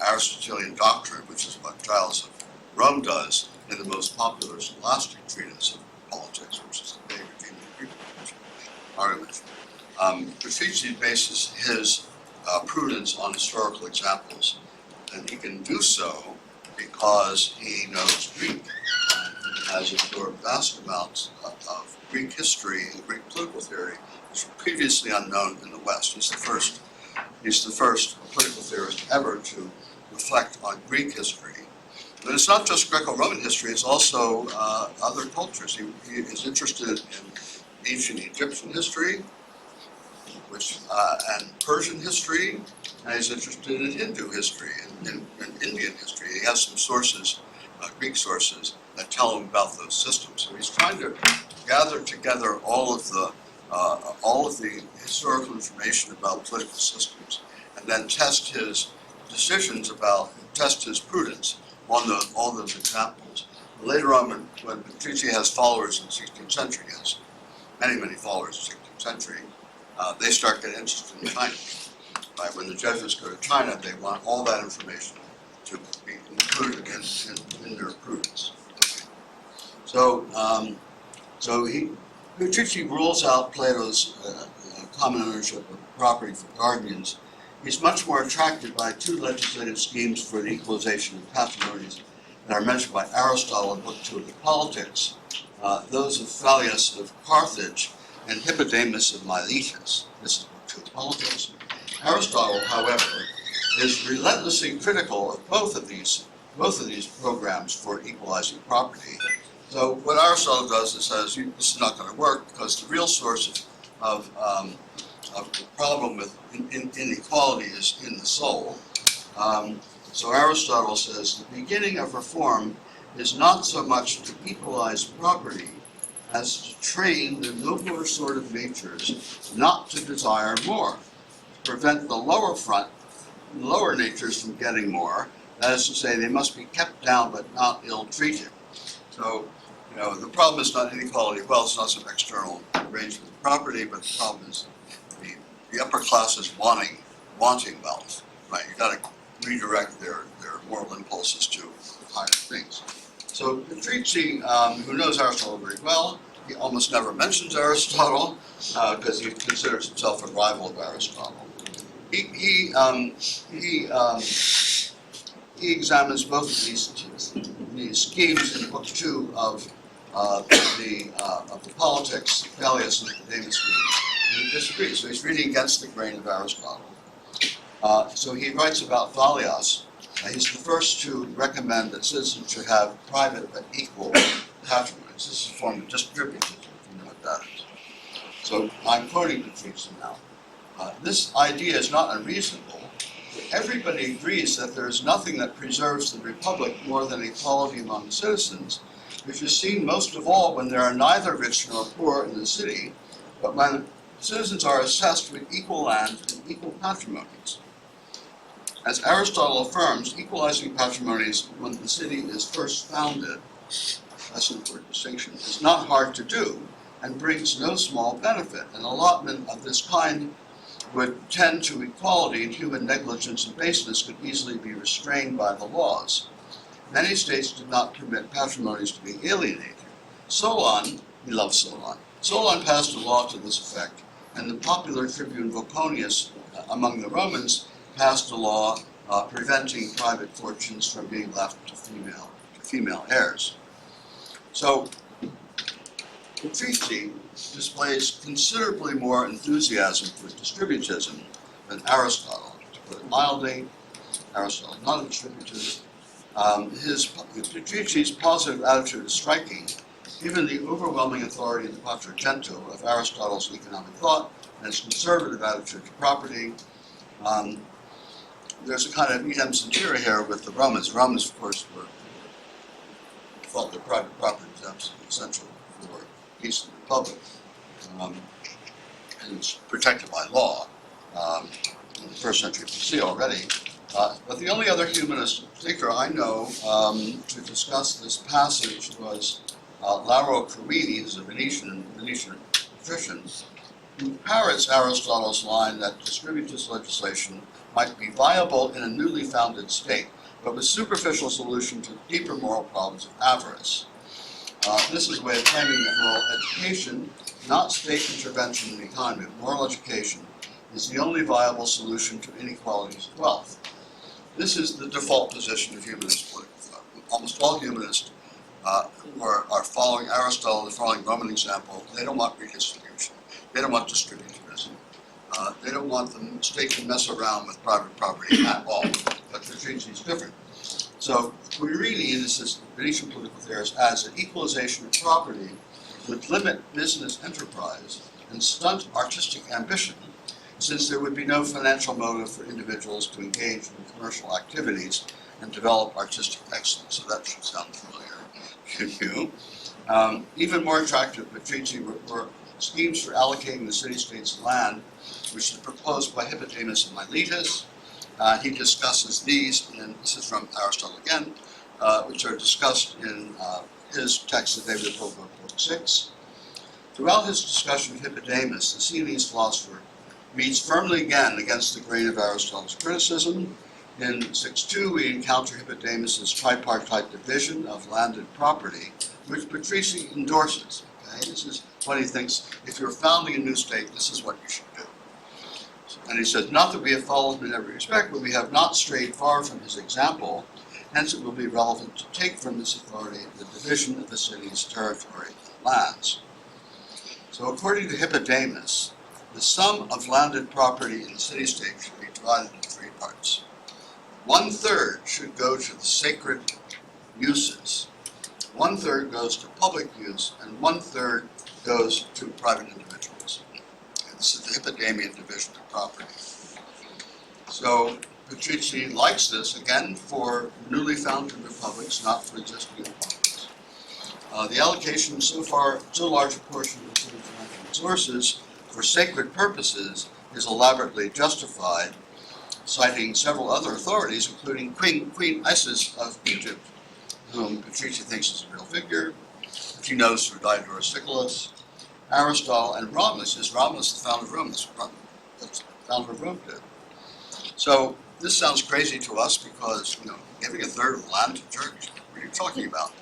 Aristotelian doctrine, which is what Giles of Rome does in the most popular scholastic treatise of politics, which is the De Regime Greek argument, Patrizi bases his prudence on historical examples, and he can do so because he knows Greek and has absorbed vast amounts of Greek history and Greek political theory, which were previously unknown in the West. He's the first political theorist ever to reflect on Greek history. But it's not just Greco-Roman history, it's also other cultures. He is interested in ancient Egyptian history, and Persian history, and he's interested in Hindu history and Indian history. He has some sources, Greek sources, that tell him about those systems. So he's trying to gather together all of the historical information about political systems, and then test his decisions test his prudence on all those examples. Later on, when Patrizi has followers in the 16th century, he has many followers in the 16th century, they start getting interested in China. Right? When the Jesuits go to China, they want all that information to be included in their prudence. Okay. So, Patrizi rules out Plato's common ownership of property for guardians. He's much more attracted by two legislative schemes for the equalization of patrimonies that are mentioned by Aristotle in Book 2 of the Politics, those of Phalius of Carthage and Hippodamus of Miletus. This is Book 2 of Politics. Aristotle, however, is relentlessly critical of both of these programs for equalizing property. So what Aristotle does is says this is not going to work because the real source of the problem with inequality is in the soul. So Aristotle says the beginning of reform is not so much to equalize property as to train the nobler sort of natures not to desire more, to prevent the lower natures from getting more. That is to say, they must be kept down but not ill-treated. So, the problem is not inequality of wealth, it's not some external arrangement of property, but the problem is the upper classes wanting wealth, right? You got to redirect their moral impulses to higher things. So Patrizi, who knows Aristotle very well, he almost never mentions Aristotle because he considers himself a rival of Aristotle. He examines both of these schemes in Book 2 of the Politics, Phalius and Hippodamus schemes. He disagrees, so he's really against the grain of Aristotle. So he writes about Phalius. He's the first to recommend that citizens should have private but equal patrimony. This is a form of distributism, if you know what that is. So I'm quoting Patrizi now. This idea is not unreasonable. Everybody agrees that there is nothing that preserves the Republic more than equality among citizens, which is seen most of all when there are neither rich nor poor in the city, but when citizens are assessed with equal land and equal patrimonies. As Aristotle affirms, equalizing patrimonies when the city is first founded, that's an important distinction, is not hard to do and brings no small benefit. An allotment of this kind would tend to equality, and human negligence and baseness could easily be restrained by the laws. Many states did not permit patrimonies to be alienated. Solon, we love Solon. Solon passed a law to this effect and the popular tribune Voconius among the Romans passed a law preventing private fortunes from being left to female heirs. So Patrizi displays considerably more enthusiasm for distributism than Aristotle. To put it mildly, Aristotle is not a distributivist. Patrizi's positive attitude is striking, given the overwhelming authority in the Quattrocento of Aristotle's economic thought and his conservative attitude to property. There's a kind of idem satira here with the Romans. The Romans, of course, thought that private property was absolutely essential for peace in the republic, and it's protected by law in the first century BC already. But the only other humanist thinker I know to discuss this passage was Lauro Carini, who's a Venetian patrician, who parrots Aristotle's line that distributist legislation might be viable in a newly founded state, but with superficial solution to deeper moral problems of avarice. This is a way of claiming that moral education, not state intervention in the economy, but moral education, is the only viable solution to inequalities of wealth. This is the default position of humanist political thought. Almost all humanists who are following Aristotle, following Roman example, they don't want redistribution. They don't want distributivism. They don't want the state to mess around with private property at all. But Patrizi is different. So Guirini, this is Venetian political theorist, adds that equalization of property would limit business enterprise and stunt artistic ambition, since there would be no financial motive for individuals to engage in commercial activities and develop artistic excellence. So that should sound familiar to you. Even more attractive, Patrizi were schemes for allocating the city-state's land, which is proposed by Hippodamus and Miletus. He discusses these, and this is from Aristotle again, which are discussed in his text that David Book 6. Throughout his discussion of Hippodamus, the Sienese philosopher reads firmly again against the grain of Aristotle's criticism. In 6.2, we encounter Hippodamus' tripartite division of landed property, which Patrizi endorses. Okay? This is what he thinks, if you're founding a new state, this is what you should do. And he says, not that we have followed him in every respect, but we have not strayed far from his example, hence it will be relevant to take from this authority the division of the city's territory and lands. So according to Hippodamus, the sum of landed property in the city-state should be divided into 3 parts. 1/3 should go to the sacred uses, 1/3 goes to public use, and 1/3 goes to private individuals. And this is the Hippodamian division of property. So Patrizi likes this, again, for newly founded republics, not for existing republics. The allocation of so large a portion of the city's financial resources for sacred purposes is elaborately justified, citing several other authorities, including Queen Isis of Egypt, whom Patrizi thinks is a real figure. She knows through Diodorus Siculus, Aristotle, and Romulus. Is Romulus the founder of Rome? That's what the founder of Rome did. So this sounds crazy to us because, giving 1/3 of the land to church, what are you talking about?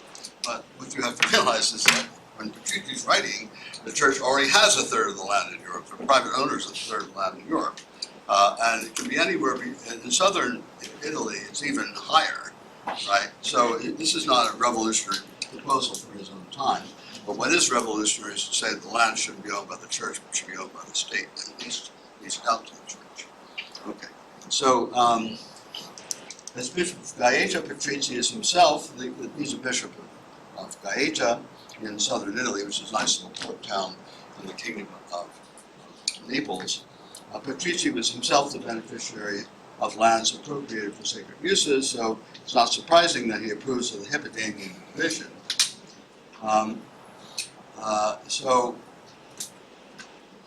But what you have to realize is that when Patrizi's writing, the church already has 1/3 of the land in Europe. The private owners of 1/3 of the land in Europe. And it can be anywhere, in southern Italy, it's even higher, right? So this is not a revolutionary proposal for his own time. But what is revolutionary is to say that the land shouldn't be owned by the church, but should be owned by the state, at least out to the church. Okay, so as Bishop of Gaeta, Patrizi is himself, he's a bishop of Gaeta in southern Italy, which is a nice little port town in the kingdom of Naples. Patrizi was himself the beneficiary of lands appropriated for sacred uses, so it's not surprising that he approves of the Hippodamian division. So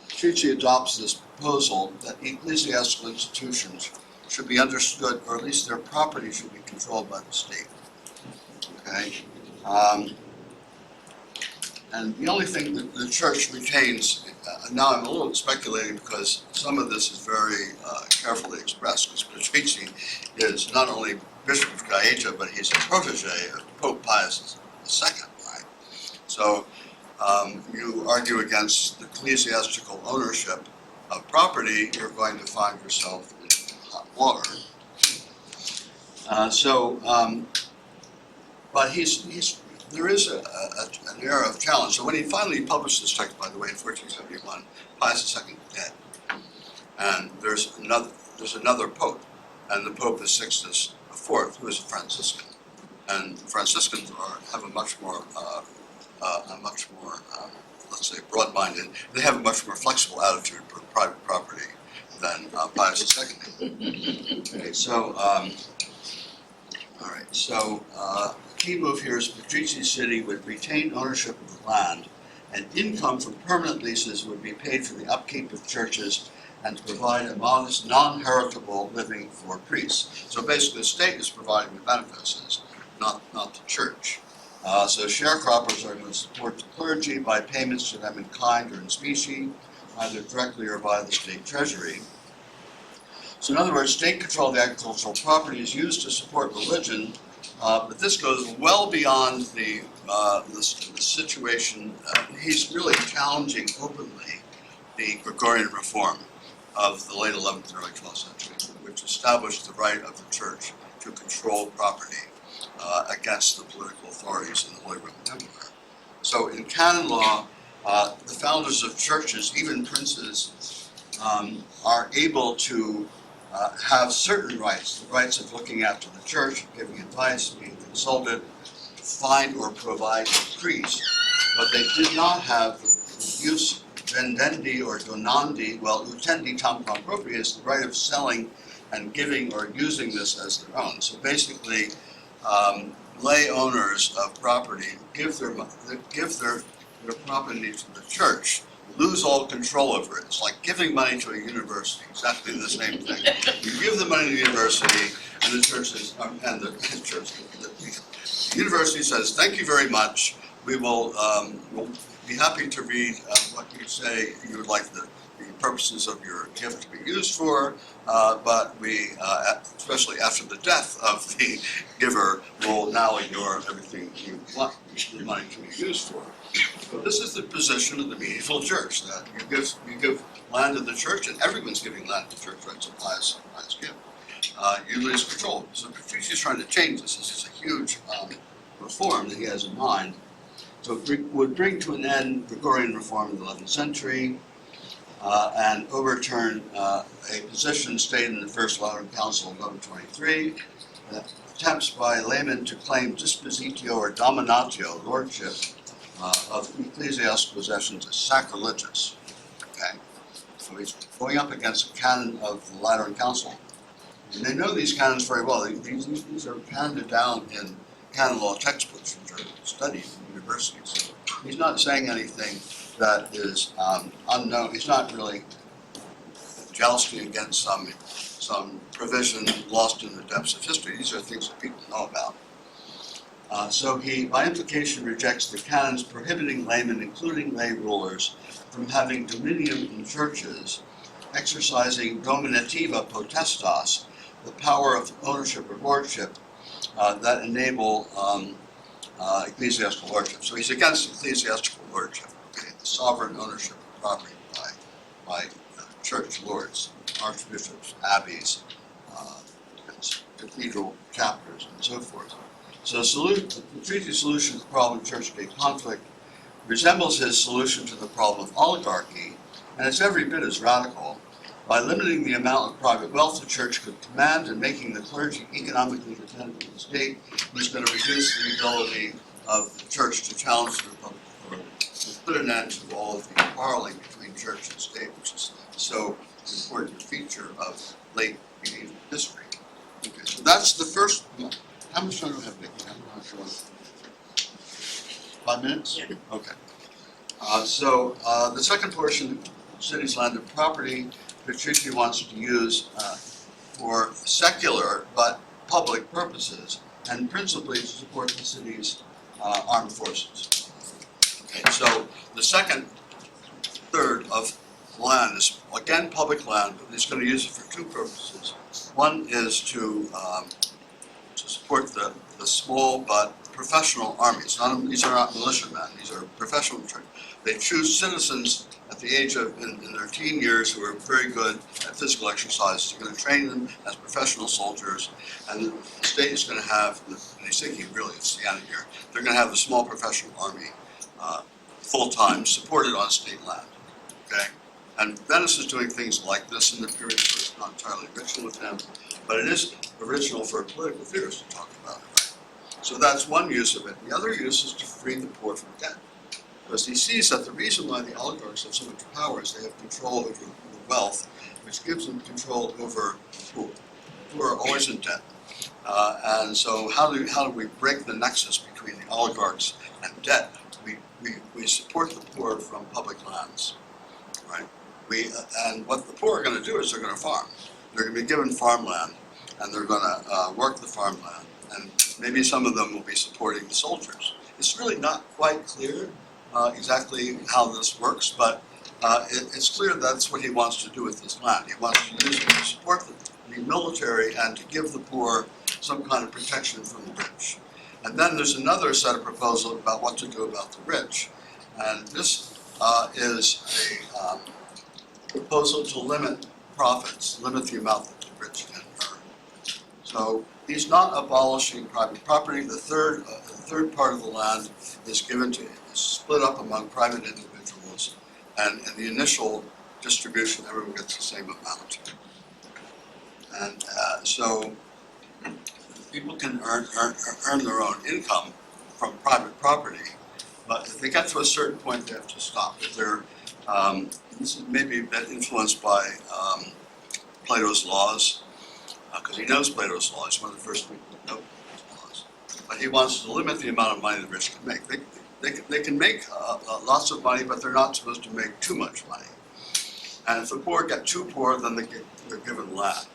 Patrizi adopts this proposal that ecclesiastical institutions should be understood, or at least their property should be controlled by the state. Okay? And the only thing that the church retains, now I'm a little speculating because some of this is very carefully expressed, because Patrizi is not only Bishop of Gaeta, but he's a protege of Pope Pius II, right? So you argue against the ecclesiastical ownership of property, you're going to find yourself in hot water. But there is an era of challenge. So when he finally published this text, by the way, in 1471, Pius II is dead, and there's another pope, and the pope is Sixtus IV, who is a Franciscan, and Franciscans have a much more, let's say, broad-minded. They have a much more flexible attitude toward private property than Pius II. Okay, so. All right, so key move here is Patrici City would retain ownership of the land, and income from permanent leases would be paid for the upkeep of churches and to provide a modest, non-heritable living for priests. So basically, the state is providing the benefits, not the church. So sharecroppers are going to support the clergy by payments to them in kind or in specie, either directly or via the state treasury. So in other words, state control of the agricultural property is used to support religion, but this goes well beyond the situation. He's really challenging openly the Gregorian reform of the late 11th and early 12th century, which established the right of the church to control property against the political authorities in the Holy Roman Empire. So in canon law, the founders of churches, even princes, are able to have certain rights, the rights of looking after the church, giving advice, being consulted, to find or provide a priest, but they did not have the use vendendi or donandi, well, utendi tam quam propria is the right of selling and giving or using this as their own. So basically, lay owners of property give their property to the church, lose all control over it. It's like giving money to a university, exactly the same thing. You give the money to the university, and the church says, the university says, thank you very much. We will we'll be happy to read what you say you would like the purposes of your gift to be used for, but we, especially after the death of the giver, will now ignore everything you want the money to be used for. So this is the position of the medieval church, that you give land to the church, and everyone's giving land to the church, right? So Pius give. You lose control. So Patricius is trying to change this. This is a huge reform that he has in mind. So it would bring to an end Gregorian reform in the 11th century and overturn a position stated in the First Lateran Council of 1123, attempts by laymen to claim dispositio or dominatio, lordship, of ecclesiastical possessions as sacrilegious. Okay, so he's going up against a canon of the Lateran Council, and they know these canons very well. These are handed down in canon law textbooks, which are studied in universities. So he's not saying anything that is unknown. He's not really jousting against some provision lost in the depths of history. These are things that people know about. So he, by implication, rejects the canons prohibiting laymen, including lay rulers, from having dominion in churches, exercising dominativa potestas, the power of ownership or lordship that enable ecclesiastical lordship. So he's against ecclesiastical lordship, okay, the sovereign ownership of property by church lords, archbishops, abbeys, cathedral chapters, and so forth. So the Patrici's solution to the problem of church-state conflict resembles his solution to the problem of oligarchy, and it's every bit as radical. By limiting the amount of private wealth the church could command and making the clergy economically dependent on the state, he's going to reduce the ability of the church to challenge the public authority, and put an end to all of the quarreling between church and state, which is so important feature of late medieval history. Okay, so that's the first one. How much time do we have, Nikki? I'm not sure. 5 minutes? Yeah. Okay. So the second portion, city's landed property, Patrici wants to use for secular but public purposes, and principally to support the city's armed forces. Okay, so the second third of land is, again, public land, but he's going to use it for two purposes. One is to support the small but professional armies. These are not militiamen, these are professional troops. They choose citizens at the age of, in their teen years, who are very good at physical exercise. He's going to train them as professional soldiers, and the state is going to have, and he's thinking really of Siena here, they're going to have a small professional army, full-time, supported on state land, okay? And Venice is doing things like this in the period, so it's not entirely original with him, but it is original for a political theorist to talk about it, right? So that's one use of it. The other use is to free the poor from debt. Because he sees that the reason why the oligarchs have so much power is they have control over the wealth, which gives them control over the poor. The poor are always in debt. And so how do we break the nexus between the oligarchs and debt? We support the poor from public lands, right? And what the poor are going to do is they're going to farm. They're going to be given farmland, and they're going to work the farmland. And maybe some of them will be supporting the soldiers. It's really not quite clear exactly how this works, but it's clear that's what he wants to do with this land. He wants to use it to support the military and to give the poor some kind of protection from the rich. And then there's another set of proposals about what to do about the rich. And this is a proposal to limit profits, limit the amount that the rich can earn. So he's not abolishing private property. The third part of the land is split up among private individuals, and in the initial distribution, everyone gets the same amount. And so people can earn their own income from private property, but if they get to a certain point, they have to stop. If they're, this is maybe a bit influenced by Plato's laws, because he knows Plato's laws. He's one of the first people to know Plato's laws. But he wants to limit the amount of money the rich can make. They can make lots of money, but they're not supposed to make too much money. And if the poor get too poor, then they're given land.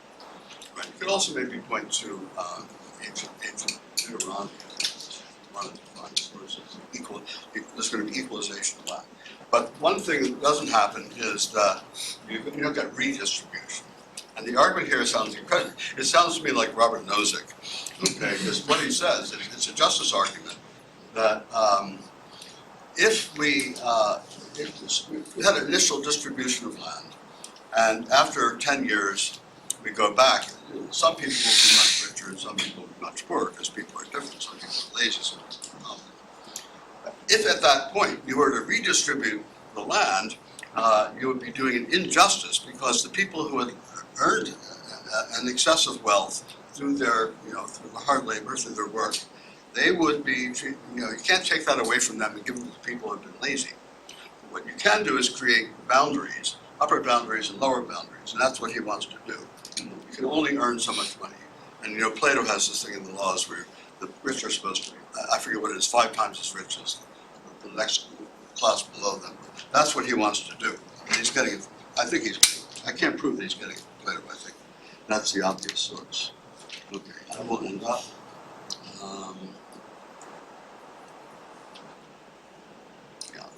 Right? You could also maybe point to ancient Deuteronomy, one of the defined sources. There's going to be equalization of land. But one thing that doesn't happen is that you don't get redistribution. And the argument here sounds incredible. It sounds to me like Robert Nozick, okay? Because what he says, it's a justice argument, that if we had an initial distribution of land, and after 10 years we go back, some people will be much richer and some people will be much poorer, because people are different. Some people are lazy, some people are confident. If at that point you were to redistribute the land, you would be doing an injustice, because the people who had earned an excessive wealth through their, through hard labor, through their work, they would be, you can't take that away from them and give them to people who have been lazy. What you can do is create boundaries, upper boundaries and lower boundaries, and that's what he wants to do. You can only earn so much money. And Plato has this thing in the laws where the rich are supposed to be, I forget what it is, 5 times as rich as the next class below them. That's what he wants to do. And he's getting it, I can't prove that he's getting it from Plato, I think. That's the obvious source. Okay, I will end up.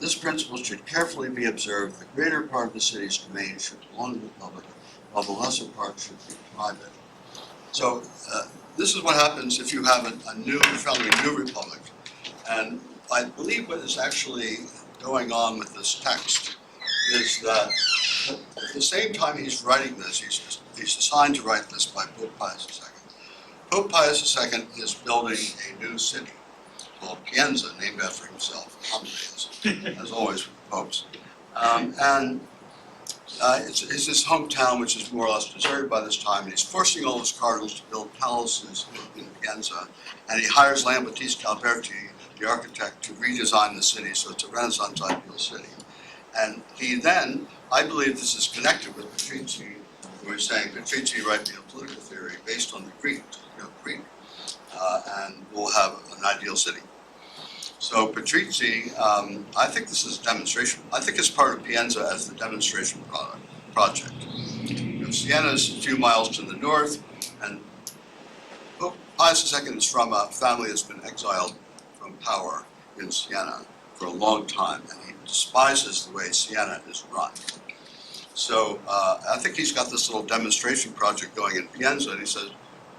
This principle should carefully be observed. The greater part of the city's domain should belong to the public, while the lesser part should be private. So this is what happens if you have founding a new republic. And I believe what is actually going on with this text is that at the same time he's writing this, he's assigned to write this by Pope Pius II. Pope Pius II is building a new city called Pienza, named after himself, as always with the popes. It's his hometown, which is more or less deserted by this time, and he's forcing all his cardinals to build palaces in Pienza, and he hires Lambattista Alberti, the architect, to redesign the city so it's a Renaissance ideal city. And he then, I believe this is connected with Patrizzi, who is saying, Patrizzi write me a political theory based on the Greek, and we'll have an ideal city. So Patrizzi, I think this is a demonstration. I think it's part of Pienza as the demonstration project. Siena is a few miles to the north, and Pope Pius II is from a family that's been exiled from power in Siena for a long time, and he despises the way Siena is run. So I think he's got this little demonstration project going in Pienza, and he says,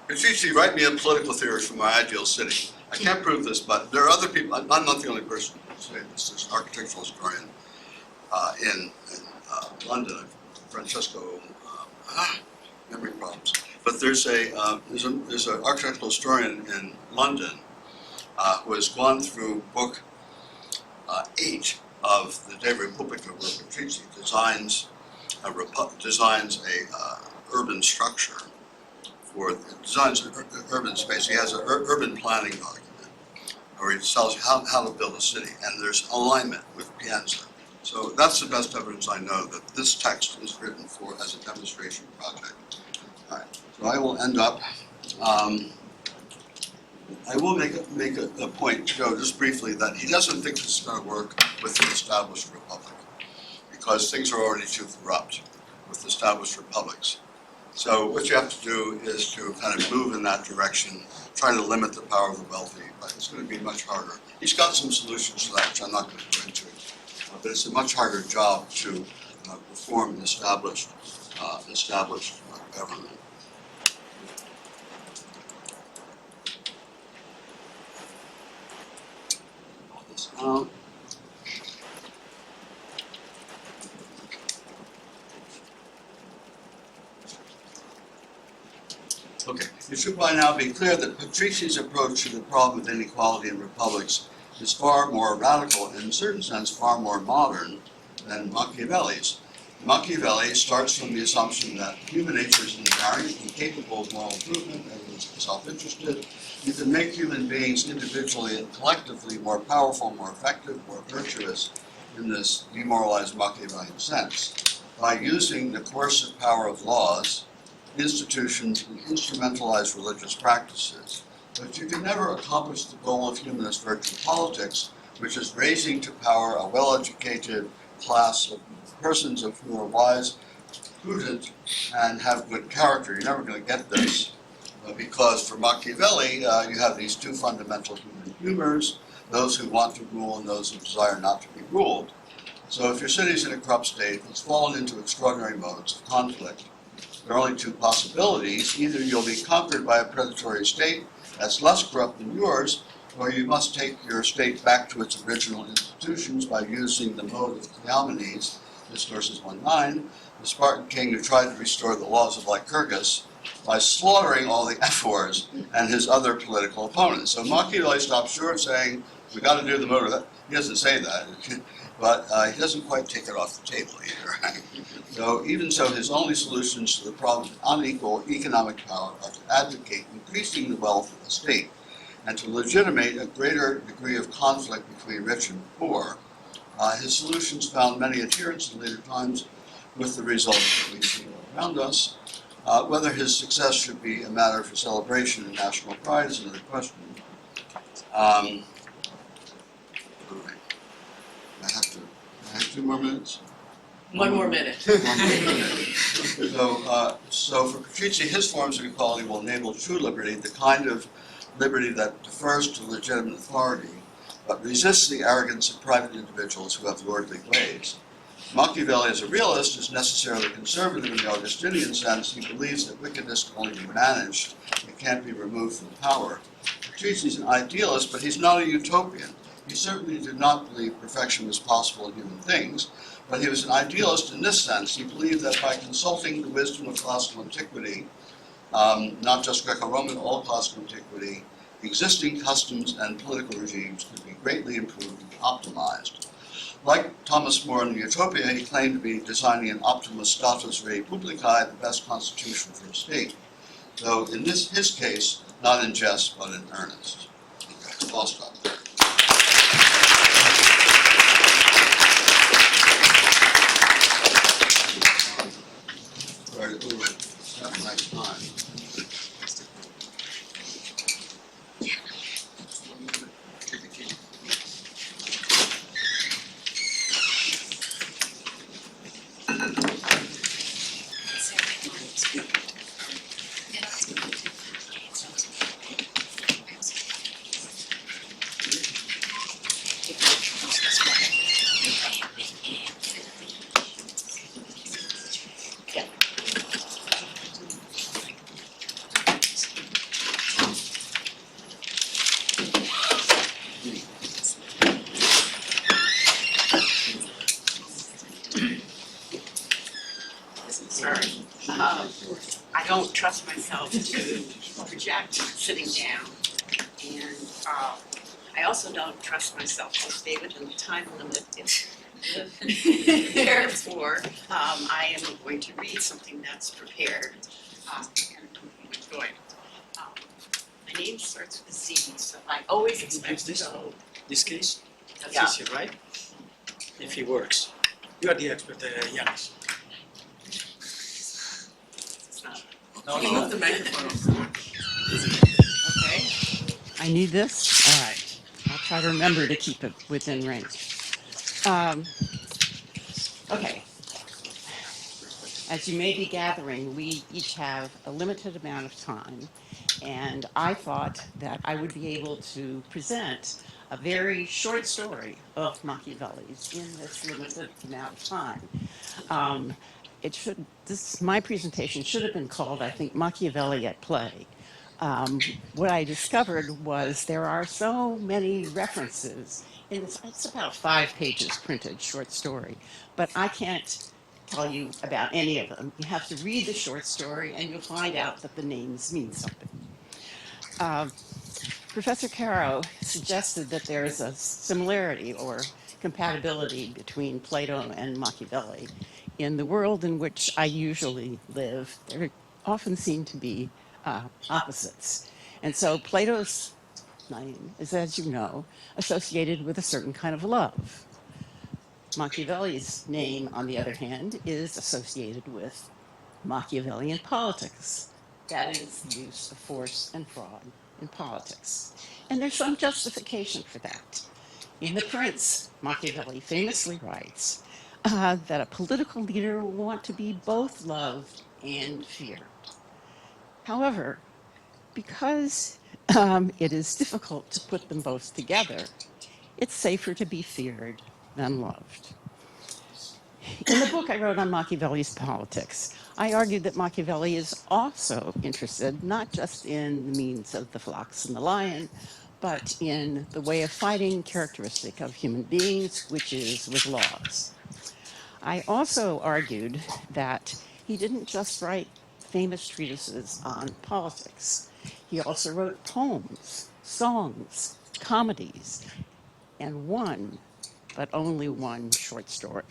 Patrizzi, write me a political theory for my ideal city. I can't prove this, but there are other people, I'm not the only person who say this, there's an architectural historian. in London, Francesco, memory problems. But there's an architectural historian in London who has gone through book 8 of the De Republica, where Patrizi designs a urban structure designs an urban space. He has an urban planning document where he tells you how to build a city, and there's alignment with Pienza. So that's the best evidence I know that this text is written for as a demonstration project. All right, so I will end up. I will make a point, Joe, just briefly, that he doesn't think this is going to work with the established republic because things are already too corrupt with established republics. So what you have to do is to kind of move in that direction, try to limit the power of the wealthy, but it's going to be much harder. He's got some solutions to that, which I'm not going to go into, but it's a much harder job to reform an established government. Okay, it should by now be clear that Patrici's approach to the problem of inequality in republics is far more radical, and in a certain sense far more modern than Machiavelli's. Machiavelli starts from the assumption that human nature is invariant and capable of moral improvement, and is self-interested. You can make human beings individually and collectively more powerful, more effective, more virtuous in this demoralized Machiavellian sense by using the coercive power of laws, institutions, and instrumentalized religious practices. But you can never accomplish the goal of humanist virtue politics, which is raising to power a well-educated class of persons of who are wise, prudent, and have good character. You're never going to get this because for Machiavelli, you have these two fundamental human humors, those who want to rule and those who desire not to be ruled. So if your city's in a corrupt state, it's fallen into extraordinary modes of conflict. There are only two possibilities. Either you'll be conquered by a predatory state that's less corrupt than yours, or you must take your state back to its original institutions by using the mode of Cleomenes, this verses 1:9, the Spartan king who tried to restore the laws of Lycurgus by slaughtering all the ephors and his other political opponents. So Machiavelli stops short saying, we got to do the mode of that. He doesn't say that, but he doesn't quite take it off the table either. So even so, his only solutions to the problem of unequal economic power are to advocate increasing the wealth of the state and to legitimate a greater degree of conflict between rich and poor. His solutions found many adherents in later times with the results that we see around us. Whether his success should be a matter for celebration and national pride is another question. I have 2 more minutes? One more minute. So for Patrizi, his forms of equality will enable true liberty, the kind of liberty that defers to legitimate authority, but resists the arrogance of private individuals who have lordly ways. Machiavelli, as a realist, is necessarily conservative in the Augustinian sense. He believes that wickedness can only be managed, it can't be removed from power. Patrizi is an idealist, but he's not a utopian. He certainly did not believe perfection was possible in human things, but he was an idealist in this sense. He believed that by consulting the wisdom of classical antiquity, not just Greco-Roman, all classical antiquity, existing customs and political regimes could be greatly improved and optimized. Like Thomas More in the Utopia, he claimed to be designing an optimus status rei publicae, the best constitution for a state. Though in his case, not in jest, but in earnest. Okay, I'll stop there. Right, we'll have next time. don't trust myself to project sitting down. And I also don't trust myself to stay within the time limit. Therefore, I am going to read something that's prepared and enjoy. My name starts with a Z, so I always expect to go. This case, that's Yeah. easy, right? If it works. You are the expert, Yanis. It's not. No, Can you no. move the microphone? Okay. I need this? All right. I'll try to remember to keep it within range. Okay. As you may be gathering, we each have a limited amount of time, and I thought that I would be able to present a very short story of Machiavelli's in this limited amount of time. Um, my presentation should have been called, I think, Machiavelli at Play. What I discovered was there are so many references. It's about 5 pages printed short story, but I can't tell you about any of them. You have to read the short story and you'll find out that the names mean something. Professor Caro suggested that there is a similarity or compatibility between Plato and Machiavelli. In the world in which I usually live, there often seem to be opposites. And so Plato's name is, as you know, associated with a certain kind of love. Machiavelli's name, on the other hand, is associated with Machiavellian politics. That is the use of force and fraud in politics. And there's some justification for that. In The Prince, Machiavelli famously writes that a political leader will want to be both loved and feared. However, because it is difficult to put them both together, it's safer to be feared than loved. In the book I wrote on Machiavelli's politics, I argued that Machiavelli is also interested not just in the means of the fox and the lion, but in the way of fighting characteristic of human beings, which is with laws. I also argued that he didn't just write famous treatises on politics. He also wrote poems, songs, comedies, and one, but only one short story.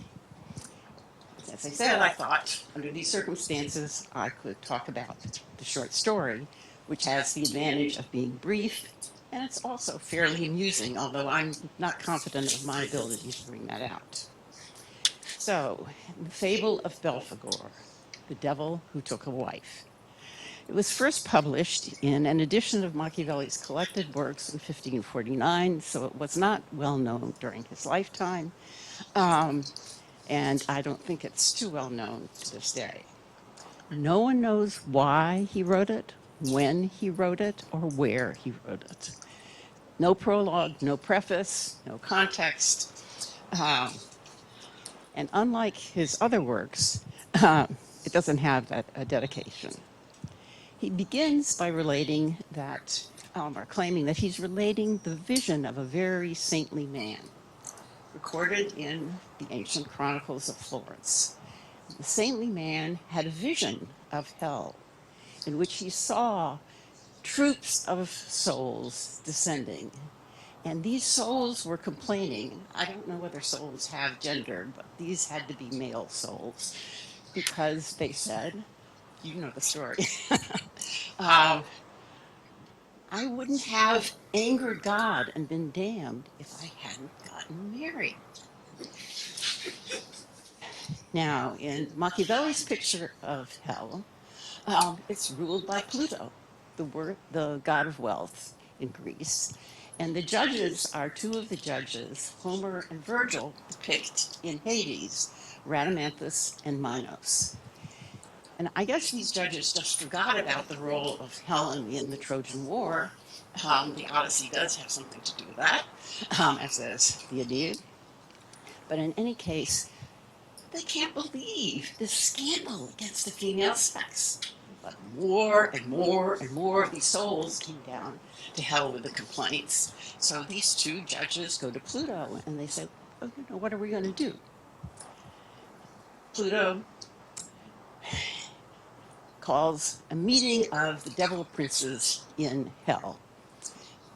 As I said, I thought under these circumstances, I could talk about the short story, which has the advantage of being brief, and it's also fairly amusing, although I'm not confident of my ability to bring that out. So, the fable of Belphegor, the devil who took a wife. It was first published in an edition of Machiavelli's collected works in 1549, so it was not well known during his lifetime. And I don't think it's too well known to this day. No one knows why he wrote it, when he wrote it, or where he wrote it. No prologue, no preface, no context. And unlike his other works, it doesn't have a dedication. He begins by relating that, or claiming that he's relating the vision of a very saintly man, recorded in the ancient chronicles of Florence. The saintly man had a vision of hell in which he saw troops of souls descending. And these souls were complaining. I don't know whether souls have gender, but these had to be male souls because they said, you know the story, I wouldn't have angered God and been damned if I hadn't gotten married. Now, in Machiavelli's picture of hell, it's ruled by Pluto, the god of wealth in Greece. And the judges are 2 of the judges, Homer and Virgil, depict in Hades, Rhadamanthus and Minos. And I guess these judges just forgot about the role of Helen in the Trojan War. The Odyssey does have something to do with that, as does the Aeneid. But in any case, they can't believe this scandal against the female sex. But more and more and more of these souls came down to hell with the complaints. So these 2 judges go to Pluto and they say, oh, what are we going to do? Pluto calls a meeting of the devil princes in hell.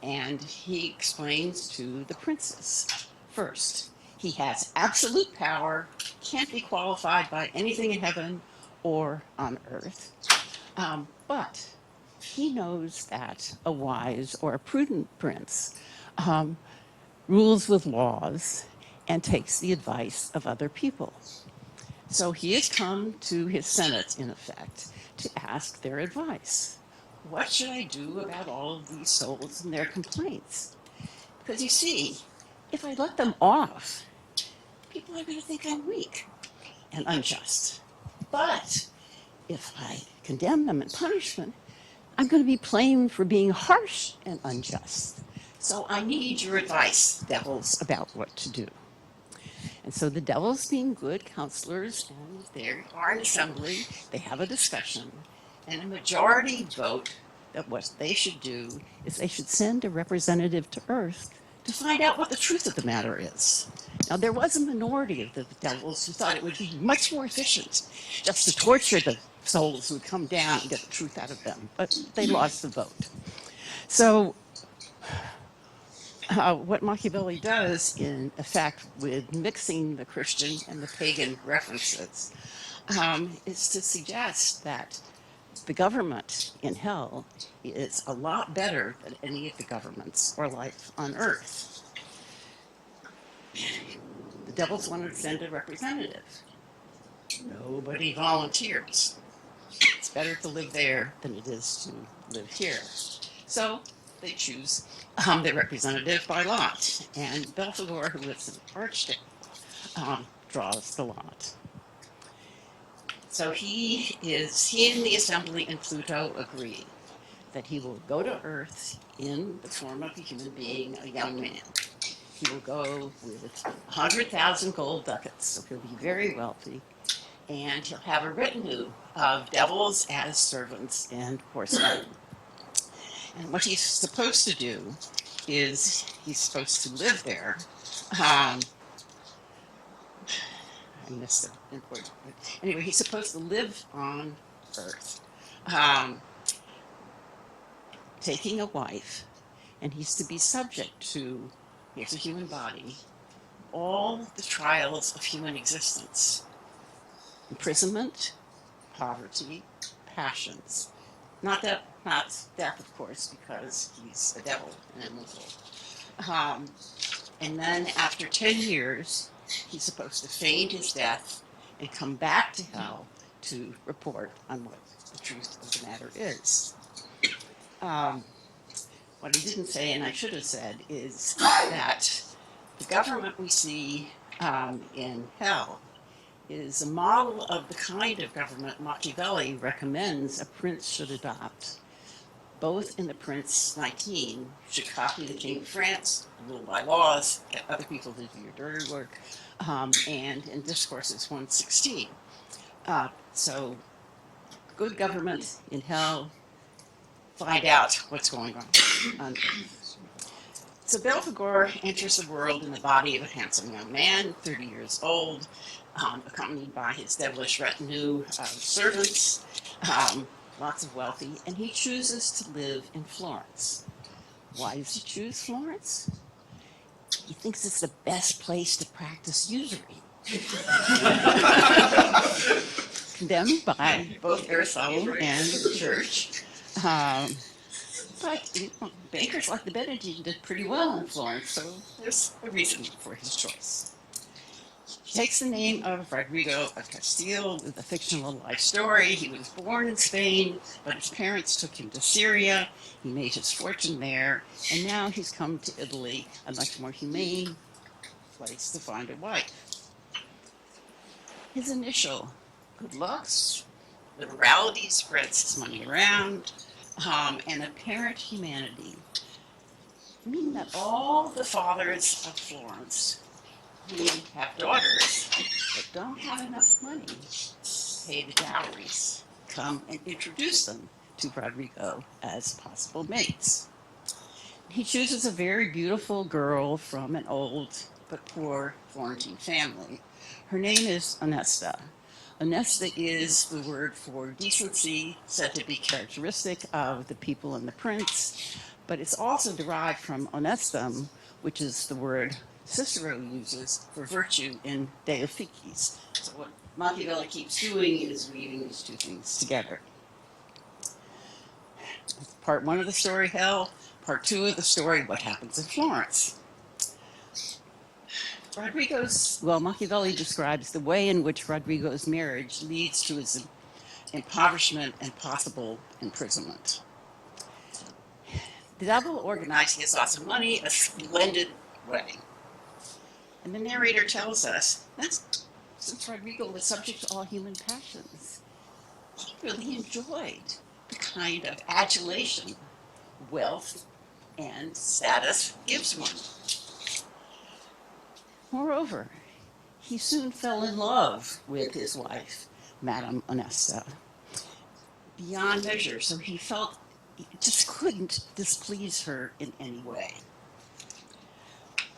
And he explains to the princes first, he has absolute power, can't be qualified by anything in heaven or on earth. But he knows that a wise or a prudent prince rules with laws and takes the advice of other people. So he has come to his Senate, in effect, to ask their advice. What should I do about all of these souls and their complaints? Because you see, if I let them off, people are going to think I'm weak and unjust. But if I condemn them and punish them, I'm going to be blamed for being harsh and unjust. So I need your advice, devils, about what to do. And so the devils, being good counselors, and they are an assembly, they have a discussion, and a majority vote that what they should do is they should send a representative to Earth to find out what the truth of the matter is. Now, there was a minority of the devils who thought it would be much more efficient just to torture the souls who would come down and get the truth out of them, but they lost the vote. So what Machiavelli does, in effect, with mixing the Christian and the pagan references, is to suggest that the government in hell is a lot better than any of the governments or life on earth. The devils want to send a representative. Nobody volunteers. It's better to live there than it is to live here. So they choose their representative by lot. And Belphegor, who lives in Archdale, draws the lot. So he and the assembly and Pluto agree that he will go to Earth in the form of a human being, a young man. He will go with 100,000 gold ducats, so he'll be very wealthy, and he'll have a retinue of devils as servants and horsemen. And what he's supposed to do is he's supposed to live there. I missed the important point. Anyway, he's supposed to live on Earth, taking a wife, and he's to be subject to, here's a human body, all the trials of human existence. Imprisonment, poverty, passions. Not death, of course, because he's a devil and immortal. And then after 10 years, he's supposed to feign his death and come back to hell to report on what the truth of the matter is. What he didn't say, and I should have said, is that the government we see in hell is a model of the kind of government Machiavelli recommends a prince should adopt. Both in The Prince 19, you should copy the King of France, rule by laws, get other people to do your dirty work, and in Discourses 116. So, good government in hell, find out what's going on Earth. So Belphegor enters the world in the body of a handsome young man, 30 years old, accompanied by his devilish retinue of servants, lots of wealthy, and he chooses to live in Florence. Why does he choose Florence? He thinks it's the best place to practice usury. Condemned by both Aristotle and the church. But bankers like the Benedictine did pretty well in Florence, so there's a reason for his choice. He takes the name of Rodrigo of Castile with a fictional life story. He was born in Spain, but his parents took him to Syria. He made his fortune there, and now he's come to Italy, a much more humane place to find a wife. His initial good looks, liberality, spreads his money around, and apparent humanity mean that all the fathers of Florence who have daughters but don't have enough money to pay the dowries come and introduce them to Rodrigo as possible mates. He chooses a very beautiful girl from an old but poor Florentine family. Her name is Onesta. Onesta is the word for decency, said to be characteristic of the people in the prince, but it's also derived from honestum, which is the word Cicero uses for virtue in De Officiis. So what Machiavelli keeps doing is weaving these two things together. Part one of the story, hell. Part two of the story, what happens in Florence. Machiavelli describes the way in which Rodrigo's marriage leads to his impoverishment and possible imprisonment. The devil organized, he has lots of money, a splendid wedding. And the narrator tells us that's since Rodrigo was subject to all human passions. He really enjoyed the kind of adulation wealth and status gives one. Moreover, he soon fell in love with his wife, Madame Onesta, beyond measure, so he felt he just couldn't displease her in any way.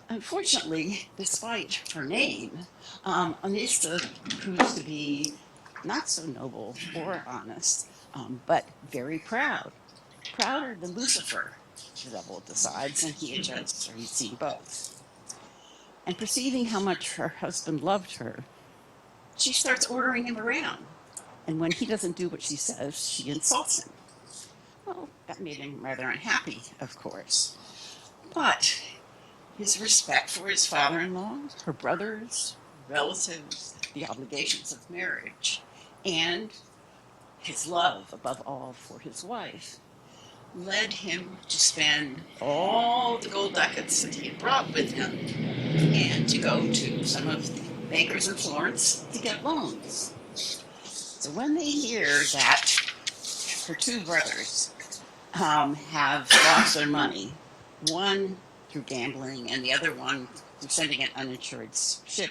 Unfortunately, despite her name, Onesta proves to be not so noble or honest, but very proud, prouder than Lucifer, the devil decides, and he adjusts, or he's seen both. And perceiving how much her husband loved her, she starts ordering him around. And when he doesn't do what she says, she insults him. Well, that made him rather unhappy, of course. But his respect for his father-in-law, her brothers, relatives, the obligations of marriage, and his love, above all, for his wife, led him to spend all the gold ducats that he had brought with him and to go to some of the bankers in Florence to get loans. So when they hear that her two brothers have lost their money, one through gambling and the other one through sending an uninsured ship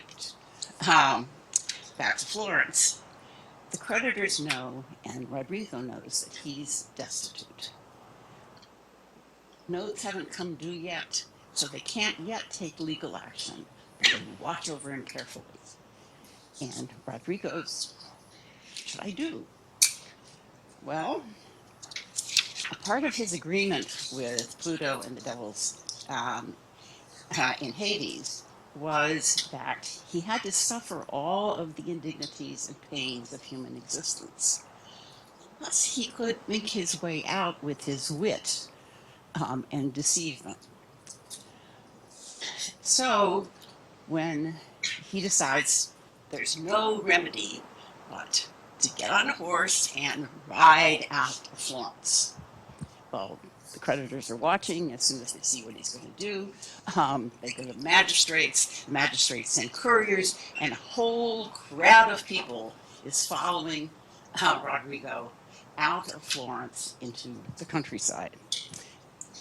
back to Florence, the creditors know, and Rodrigo knows, that he's destitute. Notes haven't come due yet, so they can't yet take legal action, but they watch over him carefully. And Rodrigo's, what should I do? Well, a part of his agreement with Pluto and the devils in Hades was that he had to suffer all of the indignities and pains of human existence. Thus, he could make his way out with his wit and deceive them. So, when he decides there's no remedy but to get on a horse and ride out of Florence. Well, the creditors are watching. As soon as they see what he's going to do, they go to the magistrates send couriers, and a whole crowd of people is following Rodrigo out of Florence into the countryside.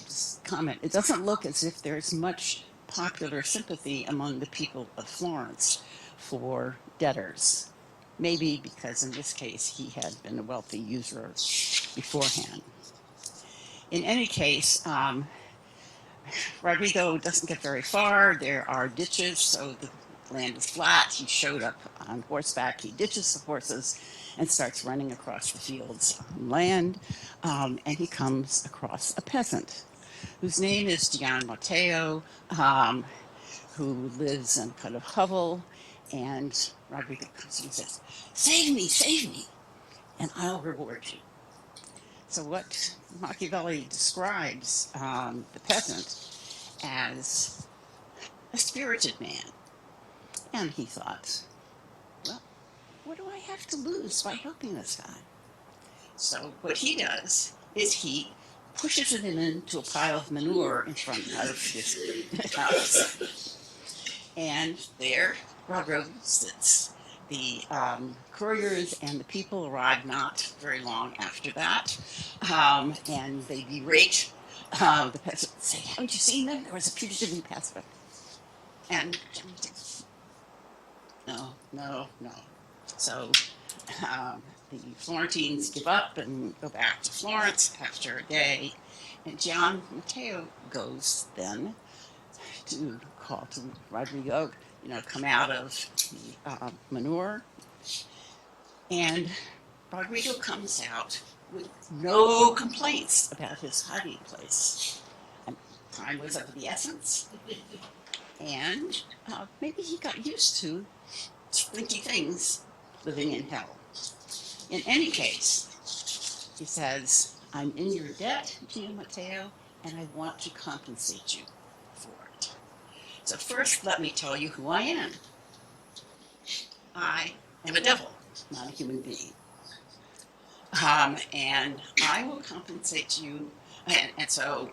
Just comment, it doesn't look as if there's much popular sympathy among the people of Florence for debtors. Maybe because in this case he had been a wealthy usurer beforehand. In any case, Rodrigo doesn't get very far. There are ditches, so the land is flat. He showed up on horseback. He ditches the horses and starts running across the fields on land, and he comes across a peasant whose name is Gian Matteo, who lives in a kind of hovel, and Rodrigo comes and says, save me, and I'll reward you. So what Machiavelli describes the peasant as a spirited man. And he thought, well, what do I have to lose by helping this guy? So what he does is he pushes it into a pile of manure in front of his house. And there Rodrigo sits. The couriers and the people arrive not very long after that, and they berate the peasant, say, haven't you seen them? There was a fugitive who passed by. And Johnny says, no. So the Florentines give up and go back to Florence after a day, and Gian Matteo goes then to call to Rodrigo, come out of the manure. And Rodrigo comes out with no complaints about his hiding place. And time was of the essence. And maybe he got used to slinky things living in hell. In any case, he says, I'm in your debt, Gian Matteo, and I want to compensate you for it. So first, let me tell you who I am. I am a devil, not a human being. And I will compensate you. And so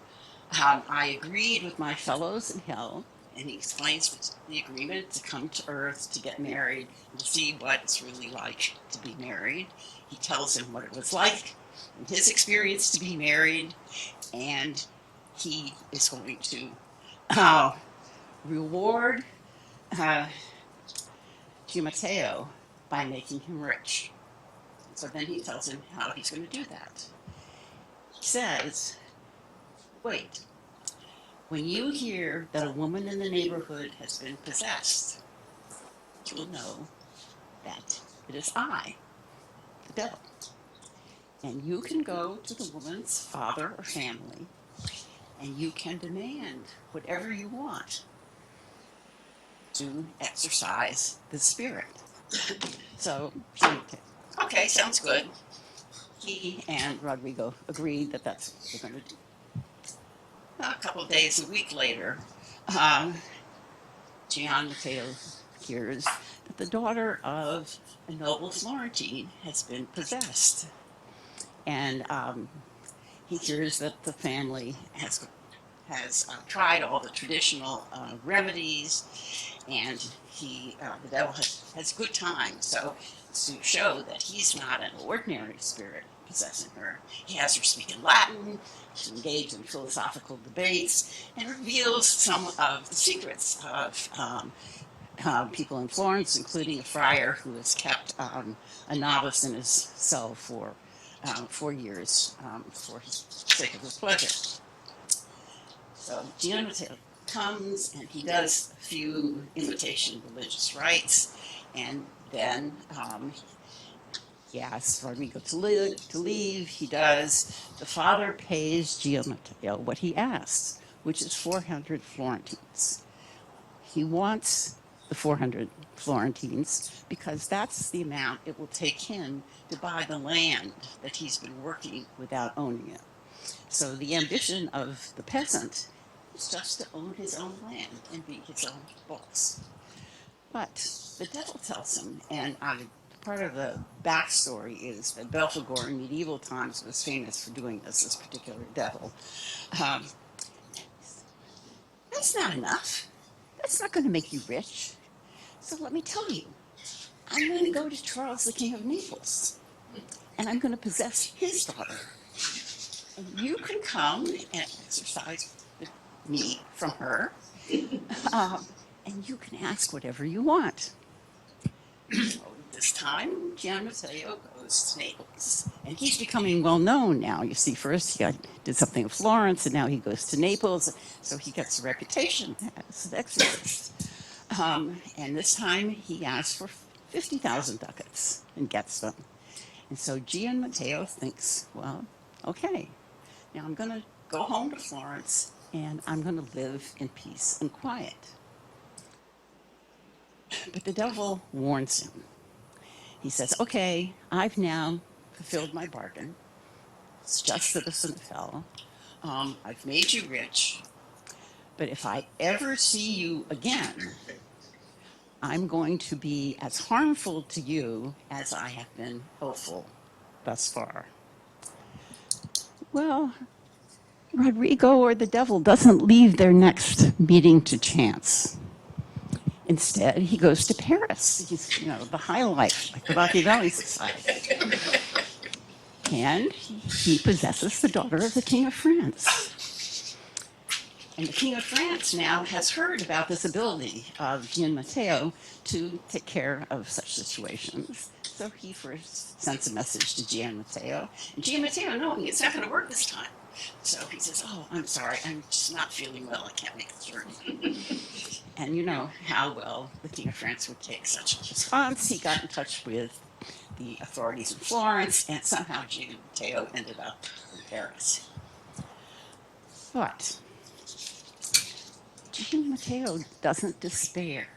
I agreed with my fellows in hell, and he explains the agreement to come to Earth to get married and to see what it's really like to be married. He tells him what it was like in his experience to be married, and he is going to reward Giamateo by making him rich. So then he tells him how he's going to do that. He says, wait, when you hear that a woman in the neighborhood has been possessed, you'll know that it is I, the devil. And you can go to the woman's father or family, and you can demand whatever you want to exorcise the spirit. So, okay, sounds good. He and Rodrigo agreed that that's what they're going to do. A couple of days, a week later, Gian Matteo hears that the daughter of a noble Florentine has been possessed. And he hears that the family has tried all the traditional remedies, and the devil has a good time. So to show that he's not an ordinary spirit possessing her, he has her speak in Latin, to engage in philosophical debates, and reveals some of the secrets of people in Florence, including a friar who has kept a novice in his cell for 4 years for his sake of his pleasure. So Gian Matteo comes and he does a few imitation religious rites, and then he asks Rodrigo to leave. He does. The father pays Gian Matteo what he asks, which is 400 florentines. He wants the 400 florentines because that's the amount it will take him to buy the land that he's been working without owning it. So the ambition of the peasant is just to own his own land and be his own boss. But the devil tells him, and part of the backstory is that Belphegor in medieval times was famous for doing this particular devil. That's not enough. That's not going to make you rich. So let me tell you, I'm going to go to Charles, the King of Naples, and I'm going to possess his daughter. And you can come and exercise with me from her, and you can ask whatever you want. So this time, Gian Matteo goes to Naples, and he's becoming well known now. You see, first he did something in Florence, and now he goes to Naples, so he gets a reputation as an exorcist. And this time he asks for 50,000 ducats and gets them. And so Gian Matteo thinks, well, okay, now I'm going to go home to Florence and I'm going to live in peace and quiet. But the devil warns him. He says, okay, I've now fulfilled my bargain. It's just citizen of hell. I've made you rich. But if I ever see you again, I'm going to be as harmful to you as I have been helpful thus far. Well, Rodrigo or the devil doesn't leave their next meeting to chance. Instead, he goes to Paris. He's, the high life, like the Machiavelli society. And he possesses the daughter of the King of France. And the King of France now has heard about this ability of Gian Matteo to take care of such situations. So he first sends a message to Gian Matteo. And Gian Matteo, knowing it's not going to work this time. So he says, oh, I'm sorry, I'm just not feeling well. I can't make the journey. And you know how well the King of France would take such a response. He got in touch with the authorities in Florence, and somehow Gino Matteo ended up in Paris. But Gino Matteo doesn't despair.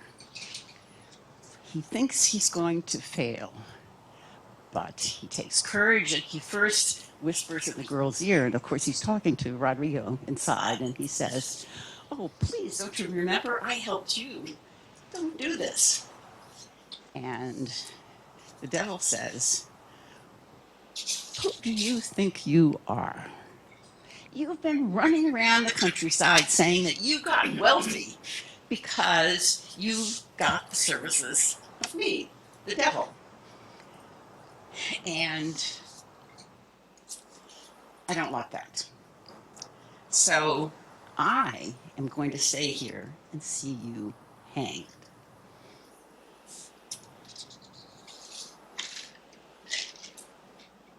He thinks he's going to fail, but he takes courage and he first whispers in the girl's ear. And of course, he's talking to Rodrigo inside, and he says, "Oh, please, don't you remember I helped you? Don't do this." And the devil says, "Who do you think you are? You've been running around the countryside saying that you got wealthy because you got the services of me, the devil. And I don't like that. So I am going to stay here and see you hanged."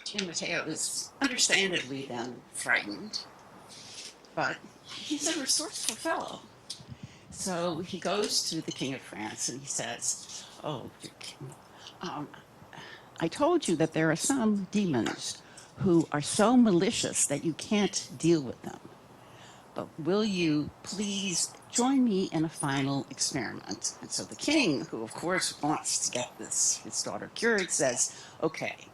Gino Matteo is understandably then frightened, but he's a resourceful fellow. So he goes to the King of France and he says, "Oh, dear King, I told you that there are some demons who are so malicious that you can't deal with them. But will you please join me in a final experiment?" And so the king, who of course wants to get his daughter cured, says, "Okay."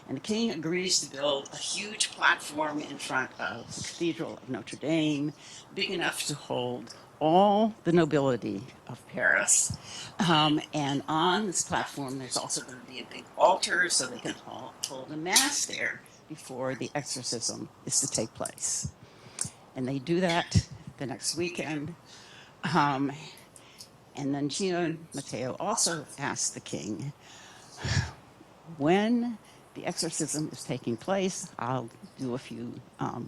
And the king agrees to build a huge platform in front of the Cathedral of Notre Dame, big enough to hold all the nobility of Paris. And on this platform, there's also going to be a big altar so they can hold a mass there before the exorcism is to take place. And they do that the next weekend. And then Gino Matteo also asked the king, when the exorcism is taking place, I'll do a few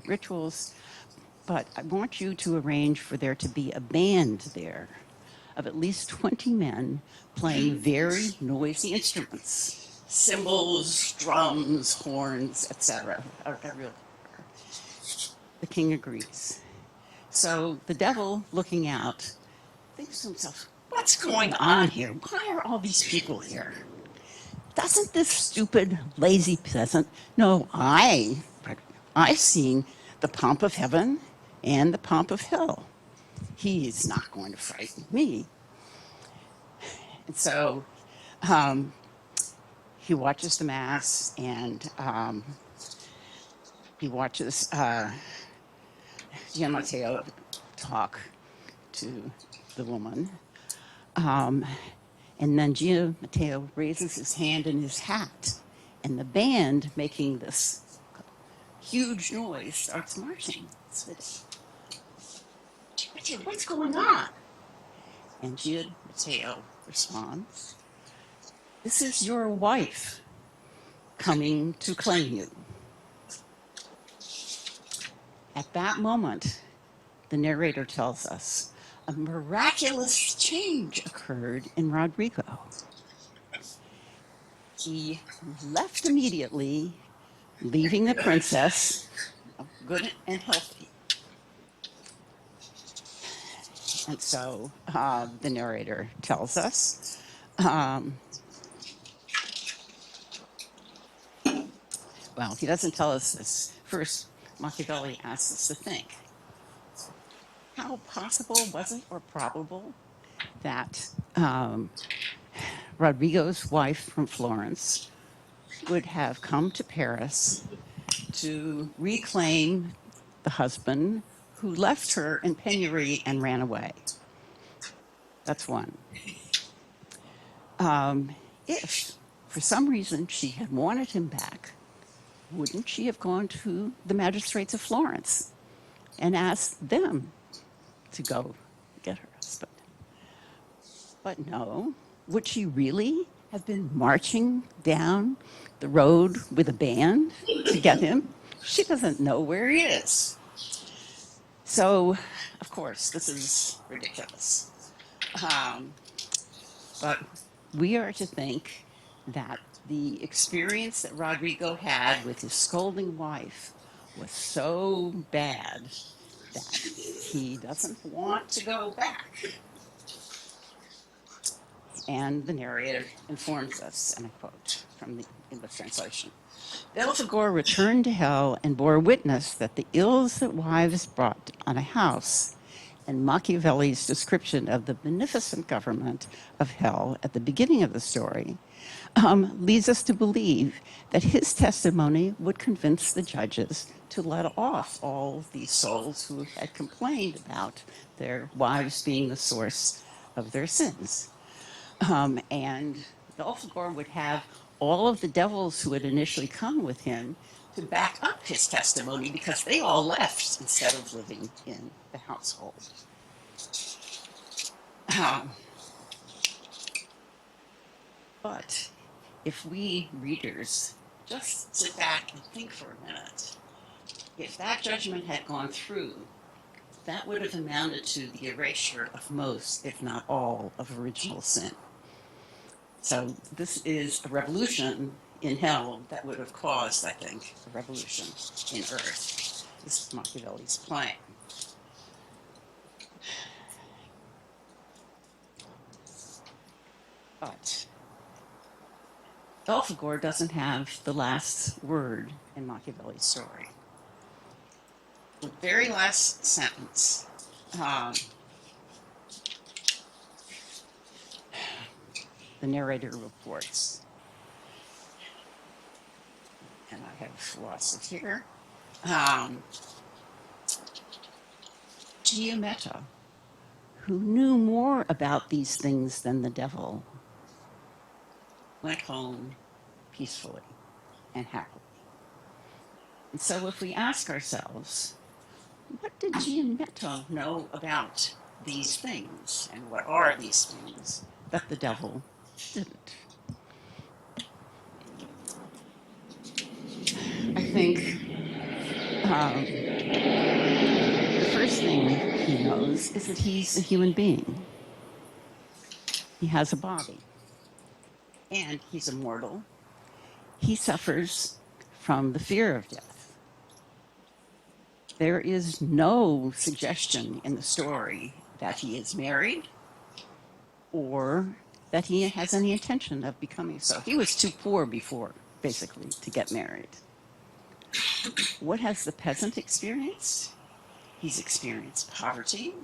rituals, but I want you to arrange for there to be a band there of at least 20 men playing very noisy instruments, cymbals, drums, horns, etc. The king agrees. So the devil, looking out, thinks to himself, "What's going on here? Why are all these people here? Doesn't this stupid, lazy peasant know I've seen the pomp of heaven and the pomp of hell. He's not going to frighten me." And so he watches the mass, and he watches Gian Matteo talk to the woman. And then Gino Matteo raises his hand in his hat, and the band, making this huge noise, starts marching. So Gino Matteo, what's going on? And Gino Matteo responds, "This is your wife coming to claim you." At that moment, the narrator tells us, a miraculous change occurred in Rodrigo. He left immediately, leaving the princess good and healthy. And so the narrator tells us, well, he doesn't tell us this. First, Machiavelli asks us to think. How possible was it, or probable, that Rodrigo's wife from Florence would have come to Paris to reclaim the husband who left her in penury and ran away? That's one. If, for some reason, she had wanted him back, wouldn't she have gone to the magistrates of Florence and asked them to go get her husband? But no. Would she really have been marching down the road with a band to get him? She doesn't know where he is. So, of course, this is ridiculous. But we are to think that the experience that Rodrigo had with his scolding wife was so bad that he doesn't want to go back. And the narrator informs us, and I quote, from the English translation. Belphegor returned to hell and bore witness that the ills that wives brought on a house, and Machiavelli's description of the beneficent government of hell at the beginning of the story leads us to believe that his testimony would convince the judges to let off all these souls who had complained about their wives being the source of their sins. And Belphegor would have all of the devils who had initially come with him to back up his testimony because they all left instead of living in the household. But if we readers just sit back and think for a minute, if that judgment had gone through, that would have amounted to the erasure of most, if not all, of original sin. So this is a revolution in hell that would have caused, I think, a revolution in earth. This is Machiavelli's plan. But Belphegor doesn't have the last word in Machiavelli's story. The very last sentence, the narrator reports, and I have lost it here, Giametta, who knew more about these things than the devil, went home peacefully and happily. And so if we ask ourselves, what did Giametta know about these things, and what are these things that the devil didn't? I think the first thing he knows is that he's a human being. He has a body, and he's immortal. He suffers from the fear of death. There is no suggestion in the story that he is married or that he has any intention of becoming so. He was too poor before, basically, to get married. What has the peasant experienced? He's experienced poverty.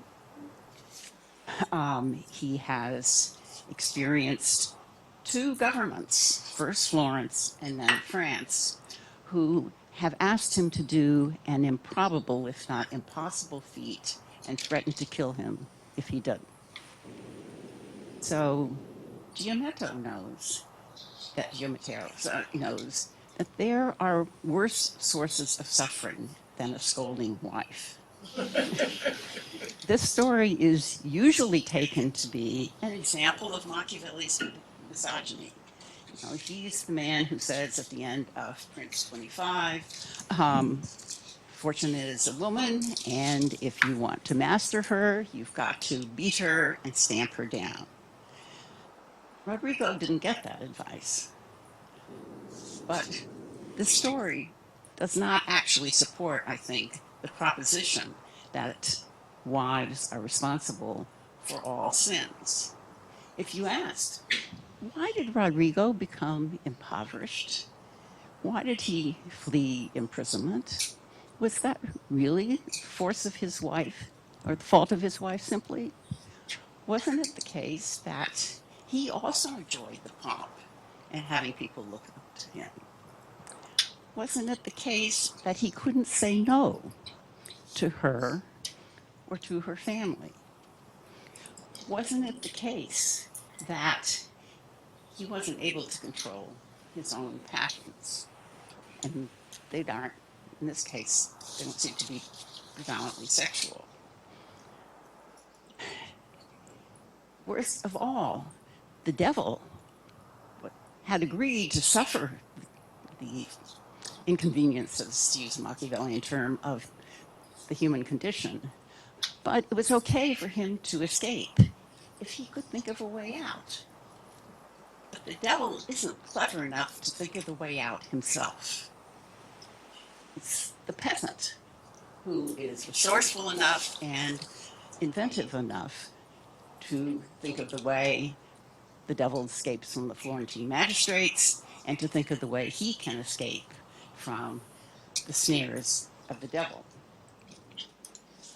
He has experienced two governments, first Florence and then France, who have asked him to do an improbable, if not impossible, feat and threatened to kill him if he didn't. So Giametta knows that there are worse sources of suffering than a scolding wife. This story is usually taken to be an example of Machiavelli's misogyny. He's the man who says at the end of Prince 25, fortune is a woman, and if you want to master her, you've got to beat her and stamp her down. Rodrigo didn't get that advice. But this story does not actually support, I think, the proposition that wives are responsible for all sins. If you asked, why did Rodrigo become impoverished? Why did he flee imprisonment? Was that really the force of his wife, or the fault of his wife simply? Wasn't it the case that he also enjoyed the pomp and having people look up to him? Wasn't it the case that he couldn't say no to her or to her family? Wasn't it the case that he wasn't able to control his own passions? And they aren't, in this case, they don't seem to be predominantly sexual. Worst of all, the devil had agreed to suffer the inconveniences, to use a Machiavellian term, of the human condition. But it was okay for him to escape if he could think of a way out. But the devil isn't clever enough to think of the way out himself. It's the peasant who is resourceful enough and inventive enough to think of the way the devil escapes from the Florentine magistrates and to think of the way he can escape from the snares of the devil.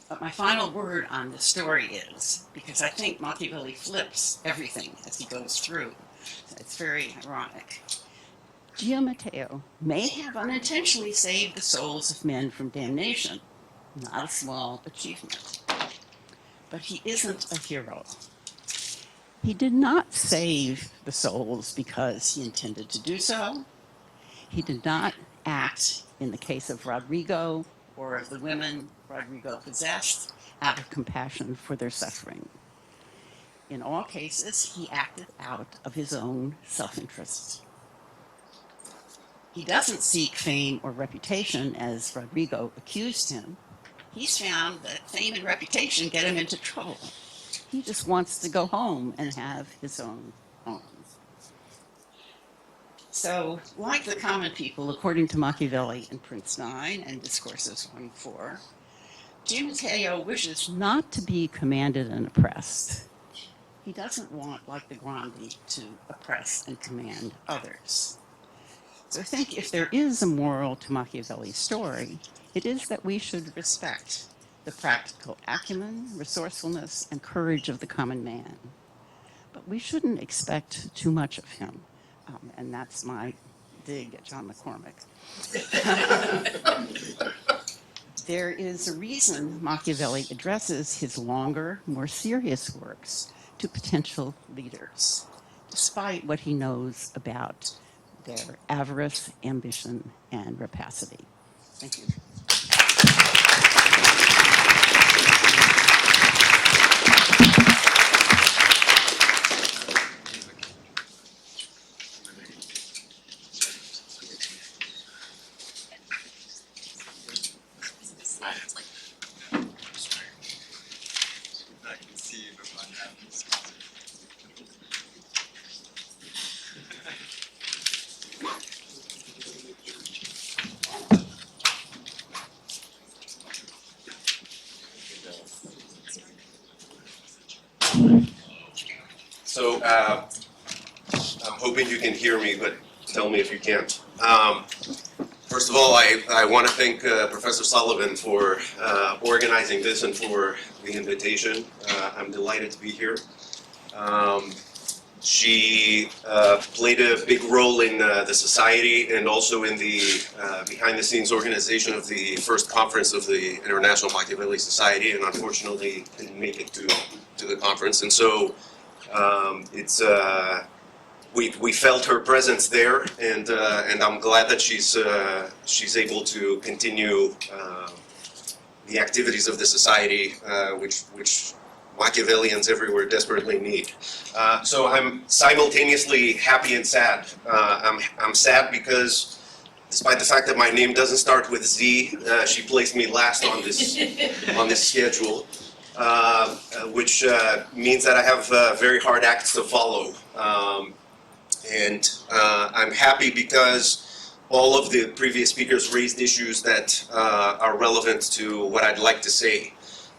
But my final word on this story is, because I think Machiavelli flips everything as he goes through, it's very ironic. Gio Matteo may have unintentionally saved the souls of men from damnation, not a small achievement. But he isn't a hero. He did not save the souls because he intended to do so. He did not act, in the case of Rodrigo or of the women Rodrigo possessed, out of compassion for their suffering. In all cases, he acted out of his own self-interest. He doesn't seek fame or reputation, as Rodrigo accused him. He's found that fame and reputation get him into trouble. He just wants to go home and have his own home. So, like the common people, according to Machiavelli in Prince 9 and Discourses 1-4, Gio Matteo wishes not to be commanded and oppressed. He doesn't want, like the Grandi, to oppress and command others. So I think if there is a moral to Machiavelli's story, it is that we should respect the practical acumen, resourcefulness, and courage of the common man. But we shouldn't expect too much of him. And that's my dig at John McCormack. There is a reason Machiavelli addresses his longer, more serious works to potential leaders, despite what he knows about their avarice, ambition, and rapacity. Thank you. So I'm hoping you can hear me, but tell me if you can't. First of all, I want to thank Professor Sullivan for organizing this and for the invitation. I'm delighted to be here. She played a big role in the society and also in the behind-the-scenes organization of the first conference of the International Machiavelli Society, and unfortunately didn't make it to the conference. And so we felt her presence there, and I'm glad that she's able to continue the activities of the society, which Machiavellians everywhere desperately need. So I'm simultaneously happy and sad. I'm sad because, despite the fact that my name doesn't start with Z, she placed me last on this schedule, which means that I have very hard acts to follow. And I'm happy because all of the previous speakers raised issues that are relevant to what I'd like to say.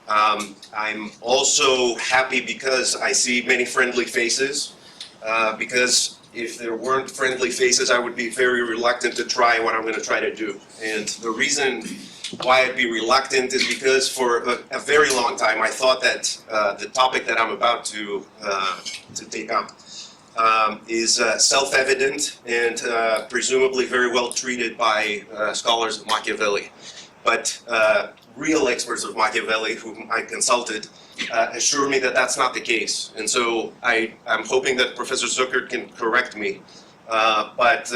I'm also happy because I see many friendly faces, because if there weren't friendly faces, I would be very reluctant to try what I'm going to try to do. And the reason why I'd be reluctant is because for a very long time I thought that the topic that I'm about to take up is self-evident and presumably very well treated by scholars of Machiavelli. But real experts of Machiavelli, whom I consulted, assure me that that's not the case. And so I'm hoping that Professor Zucker can correct me. But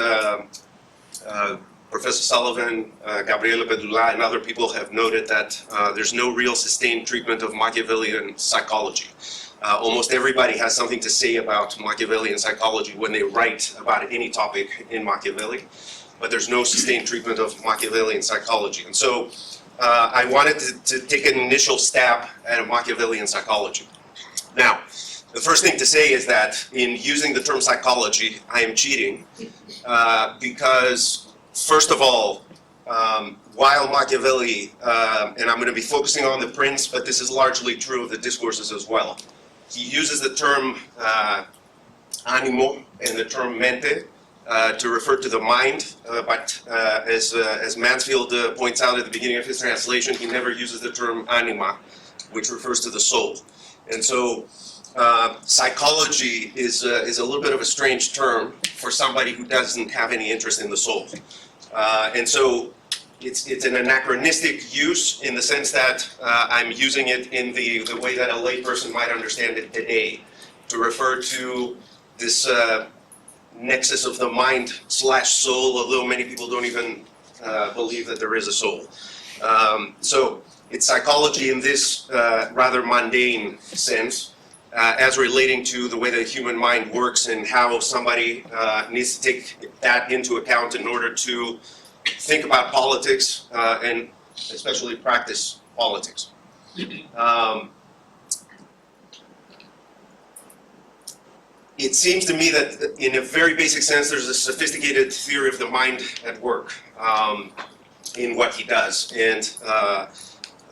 Professor Sullivan, Gabriele Bedula, and other people have noted that there's no real sustained treatment of Machiavellian psychology. Almost everybody has something to say about Machiavellian psychology when they write about any topic in Machiavelli, but there's no sustained treatment of Machiavellian psychology. And so I wanted to take an initial stab at Machiavellian psychology. Now, the first thing to say is that in using the term psychology, I am cheating because, first of all, while Machiavelli, and I'm going to be focusing on the Prince, but this is largely true of the discourses as well, he uses the term animo and the term mente to refer to the mind, but as Mansfield points out at the beginning of his translation, he never uses the term anima, which refers to the soul. And so psychology is a little bit of a strange term for somebody who doesn't have any interest in the soul. And so it's an anachronistic use in the sense that I'm using it in the way that a layperson might understand it today, to refer to this nexus of the mind/soul, although many people don't even believe that there is a soul. So it's psychology in this rather mundane sense, as relating to the way the human mind works and how somebody needs to take that into account in order to think about politics and especially practice politics. It seems to me that in a very basic sense, there's a sophisticated theory of the mind at work in what he does. And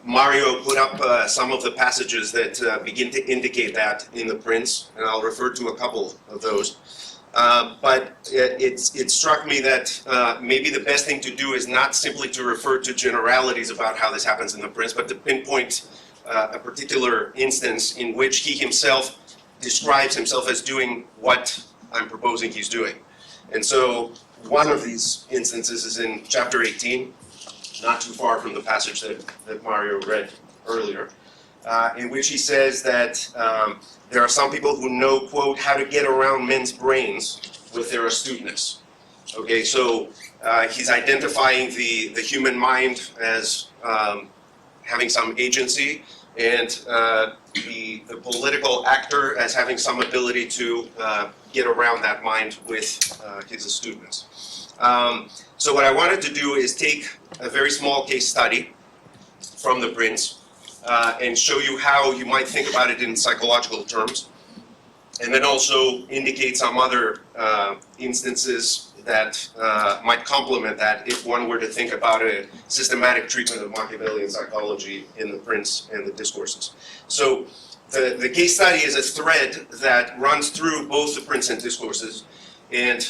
Mario put up some of the passages that begin to indicate that in The Prince, and I'll refer to a couple of those. But it struck me that maybe the best thing to do is not simply to refer to generalities about how this happens in The Prince, but to pinpoint a particular instance in which he himself describes himself as doing what I'm proposing he's doing. And so one of these instances is in chapter 18, not too far from the passage that Mario read earlier, in which he says that there are some people who know, quote, how to get around men's brains with their astuteness. Okay, so he's identifying the human mind as having some agency, and the political actor as having some ability to get around that mind with his astuteness. So what I wanted to do is take a very small case study from The Prince and show you how you might think about it in psychological terms, and then also indicate some other instances that might complement that if one were to think about a systematic treatment of Machiavellian psychology in The Prince and the discourses. So the case study is a thread that runs through both The Prince and discourses, and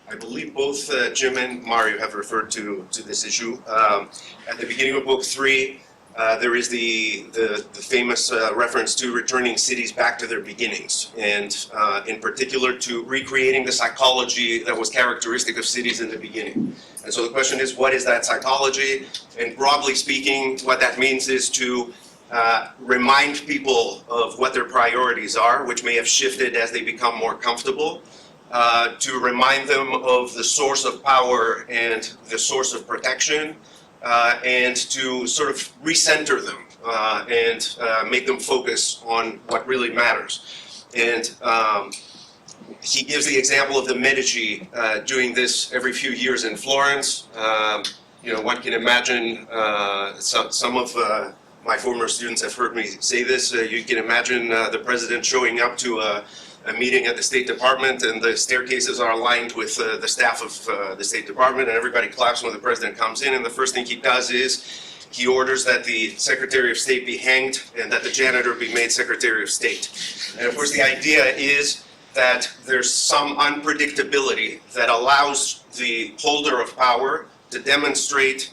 I believe both Jim and Mario have referred to this issue. At the beginning of book 3, there is the famous reference to returning cities back to their beginnings, and in particular to recreating the psychology that was characteristic of cities in the beginning. And so the question is, what is that psychology? And broadly speaking, what that means is to remind people of what their priorities are, which may have shifted as they become more comfortable, to remind them of the source of power and the source of protection, and to sort of recenter them and make them focus on what really matters. And he gives the example of the Medici doing this every few years in Florence. You know, one can imagine, some of my former students have heard me say this, you can imagine the president showing up to a meeting at the State Department, and the staircases are aligned with the staff of the State Department, and everybody claps when the president comes in, and the first thing he does is he orders that the Secretary of State be hanged and that the janitor be made Secretary of State. And of course the idea is that there's some unpredictability that allows the holder of power to demonstrate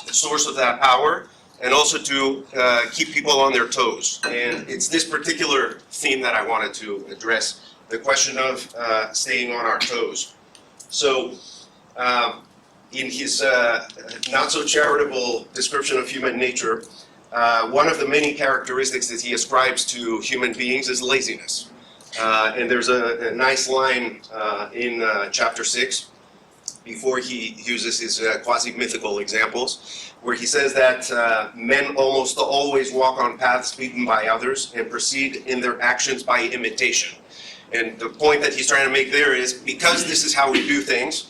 the source of that power, and also to keep people on their toes. And it's this particular theme that I wanted to address, the question of staying on our toes. So in his not so charitable description of human nature, one of the many characteristics that he ascribes to human beings is laziness. And there's a nice line in chapter 6, before he uses his quasi-mythical examples, where he says that men almost always walk on paths beaten by others and proceed in their actions by imitation. And the point that he's trying to make there is, because this is how we do things,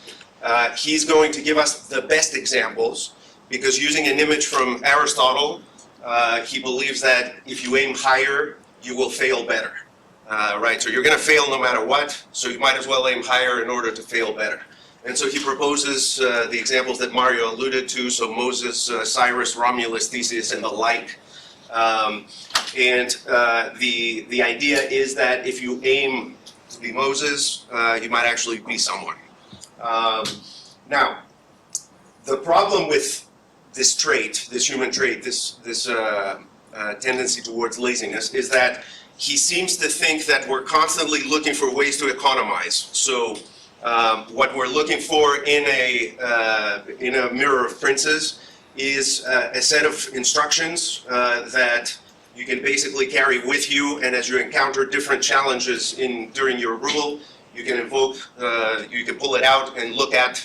he's going to give us the best examples, because using an image from Aristotle, he believes that if you aim higher, you will fail better. Right, so you're going to fail no matter what, so you might as well aim higher in order to fail better. And so he proposes the examples that Mario alluded to, so Moses, Cyrus, Romulus, Theseus, and the like. And the idea is that if you aim be Moses, you might actually be someone. Now, the problem with this trait, this human trait, this tendency towards laziness, is that he seems to think that we're constantly looking for ways to economize. So what we're looking for in a mirror of princes is a set of instructions that you can basically carry with you, and as you encounter different challenges during your rule, you can you can pull it out and look at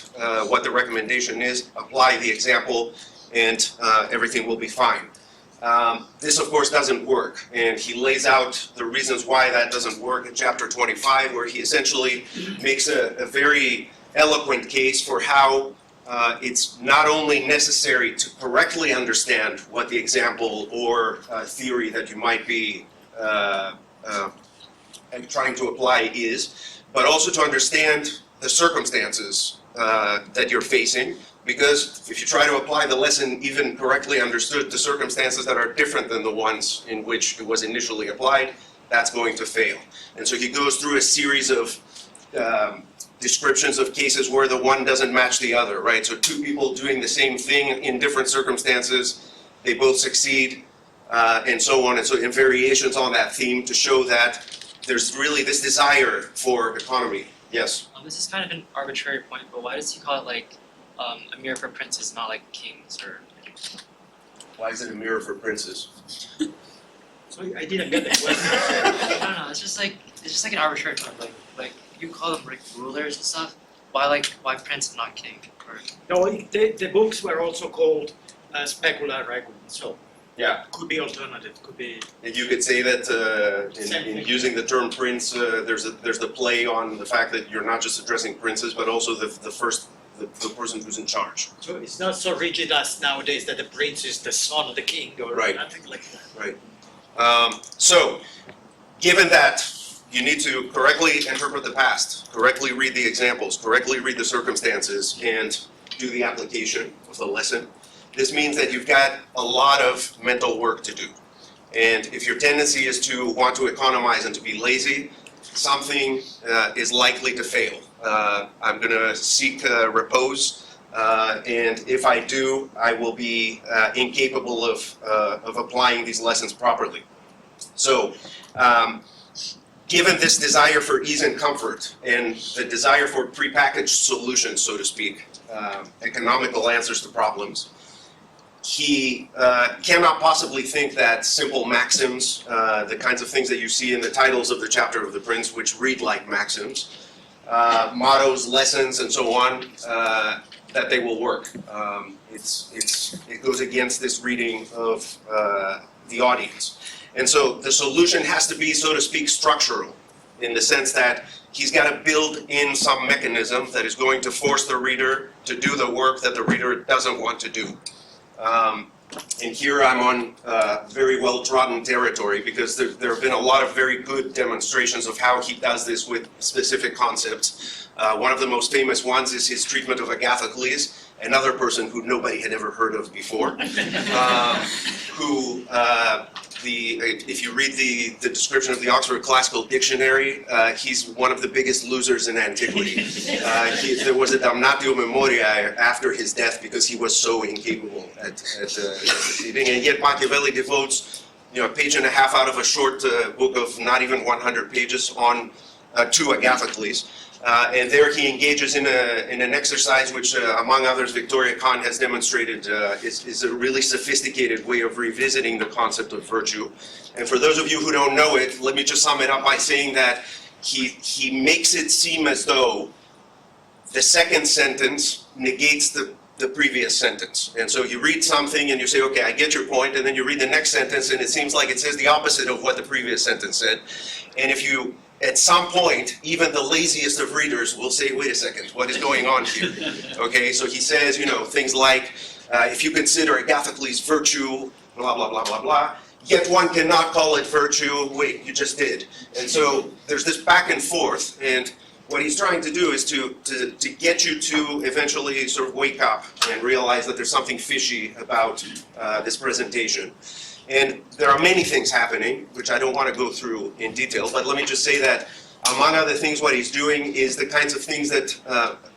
what the recommendation is, apply the example, and everything will be fine. This, of course, doesn't work, and he lays out the reasons why that doesn't work in chapter 25, where he essentially makes a very eloquent case for how it's not only necessary to correctly understand what the example or theory that you might be trying to apply is, but also to understand the circumstances that you're facing. Because if you try to apply the lesson even correctly understood to circumstances that are different than the ones in which it was initially applied, that's going to fail. And so he goes through a series of descriptions of cases where the one doesn't match the other, right? So two people doing the same thing in different circumstances, they both succeed, and so on. And so in variations on that theme to show that there's really this desire for economy. Yes? This is kind of an arbitrary point, but why does he call it like a mirror for princes, not like kings or? Why is it a mirror for princes? So I didn't get the question. I don't know. It's just like an arbitrary term. Like you call them like rulers and stuff. Why prince and not king? Or No, the books were also called specular regum, so Yeah. could be alternative, could be. And you could say that Same in thing. using the term prince, there's the play on the fact that you're not just addressing princes, but also the person who's in charge. So it's not so rigid as nowadays that the prince is the son of the king or Right. nothing like that. Right. So, given that you need to correctly interpret the past, correctly read the examples, correctly read the circumstances, and do the application of the lesson, this means that you've got a lot of mental work to do. And if your tendency is to want to economize and to be lazy, something is likely to fail. I'm going to seek repose, and if I do, I will be incapable of applying these lessons properly. So, given this desire for ease and comfort, and the desire for prepackaged solutions, so to speak, economical answers to problems, he cannot possibly think that simple maxims, the kinds of things that you see in the titles of the chapter of the Prince, which read like maxims, mottos, lessons, and so on, that they will work. It goes against this reading of the audience. And so the solution has to be, so to speak, structural, in the sense that he's got to build in some mechanism that is going to force the reader to do the work that the reader doesn't want to do. And here I'm on very well-trodden territory, because there have been a lot of very good demonstrations of how he does this with specific concepts. One of the most famous ones is his treatment of Agathocles, another person who nobody had ever heard of before, if you read the description of the Oxford Classical Dictionary, he's one of the biggest losers in antiquity. There was a damnatio memoriae after his death because he was so incapable at receiving, and yet Machiavelli devotes a page and a half out of a short book of not even 100 pages on to Agathocles. And there he engages in an exercise which, among others, Victoria Kahn has demonstrated is a really sophisticated way of revisiting the concept of virtue. And for those of you who don't know it, let me just sum it up by saying that he makes it seem as though the second sentence negates the previous sentence. And so you read something and you say, okay, I get your point, and then you read the next sentence and it seems like it says the opposite of what the previous sentence said. And if you at some point, even the laziest of readers will say, wait a second, what is going on here? Okay, so he says, things like, if you consider Agathocles virtue, blah, blah, blah, blah, blah, yet one cannot call it virtue, wait, you just did. And so there's this back and forth, and what he's trying to do is to get you to eventually sort of wake up and realize that there's something fishy about this presentation. And there are many things happening, which I don't want to go through in detail, but let me just say that Among other things, what he's doing is the kinds of things that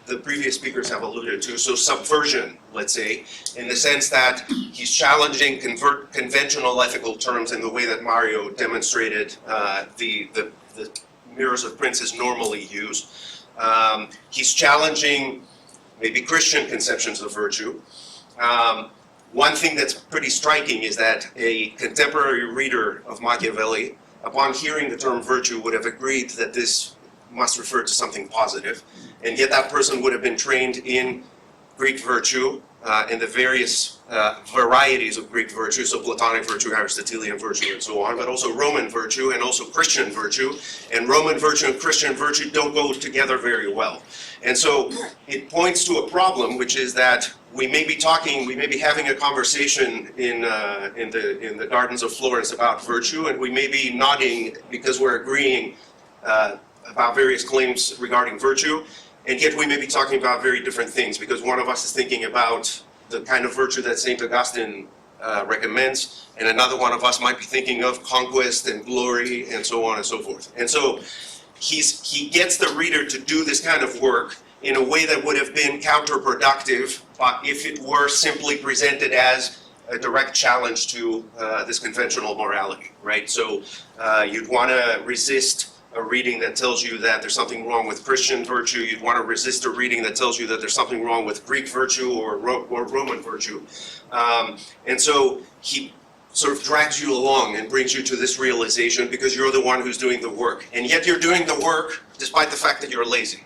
the previous speakers have alluded to. So subversion, let's say, in the sense that he's challenging conventional ethical terms in the way that Mario demonstrated the mirrors of princes normally use. He's challenging maybe Christian conceptions of virtue. One thing that's pretty striking is that a contemporary reader of Machiavelli, upon hearing the term virtue, would have agreed that this must refer to something positive, and yet that person would have been trained in Greek virtue, in the various varieties of Greek virtue, so Platonic virtue, Aristotelian virtue, and so on, but also Roman virtue and also Christian virtue, and Roman virtue and Christian virtue don't go together very well. And so it points to a problem, which is that we may be having a conversation in the gardens of Florence about virtue, and we may be nodding because we're agreeing about various claims regarding virtue, and yet we may be talking about very different things, because one of us is thinking about the kind of virtue that St. Augustine recommends, and another one of us might be thinking of conquest and glory and so on and so forth. And so he gets the reader to do this kind of work in a way that would have been counterproductive if it were simply presented as a direct challenge to this conventional morality, right? So you'd want to resist a reading that tells you that there's something wrong with Christian virtue. You'd want to resist a reading that tells you that there's something wrong with Greek virtue or Roman virtue. And so he sort of drags you along and brings you to this realization because you're the one who's doing the work. And yet you're doing the work despite the fact that you're lazy.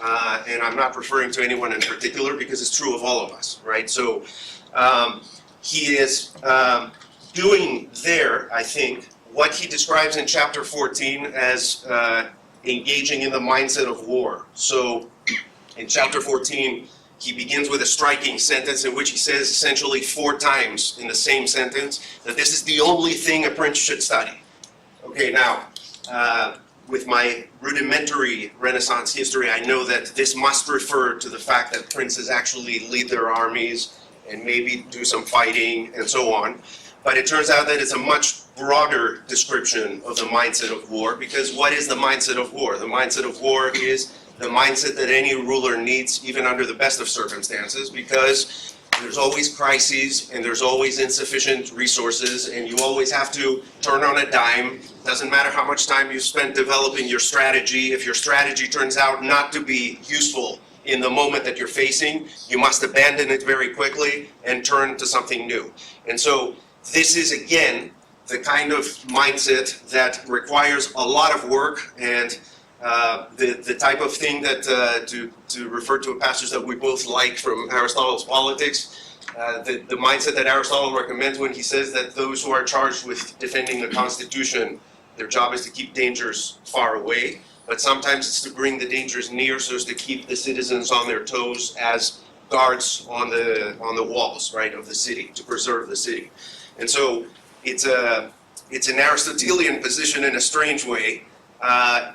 And I'm not referring to anyone in particular because it's true of all of us, right? So he is doing there, I think, what he describes in chapter 14 as engaging in the mindset of war. So in chapter 14, he begins with a striking sentence in which he says essentially 4 times in the same sentence that this is the only thing a prince should study. Okay, now, with my rudimentary Renaissance history, I know that this must refer to the fact that princes actually lead their armies and maybe do some fighting and so on. But it turns out that it's a much broader description of the mindset of war, because what is the mindset of war? The mindset of war is the mindset that any ruler needs, even under the best of circumstances, because there's always crises and there's always insufficient resources, and you always have to turn on a dime. Doesn't matter how much time you spend developing your strategy. If your strategy turns out not to be useful in the moment that you're facing, you must abandon it very quickly and turn to something new. And so this is, again, the kind of mindset that requires a lot of work, and the type of thing that, to refer to a passage that we both like from Aristotle's Politics, the mindset that Aristotle recommends when he says that those who are charged with defending the Constitution, their job is to keep dangers far away, but sometimes it's to bring the dangers near so as to keep the citizens on their toes as guards on the walls, right, of the city, to preserve the city. And so it's an Aristotelian position in a strange way,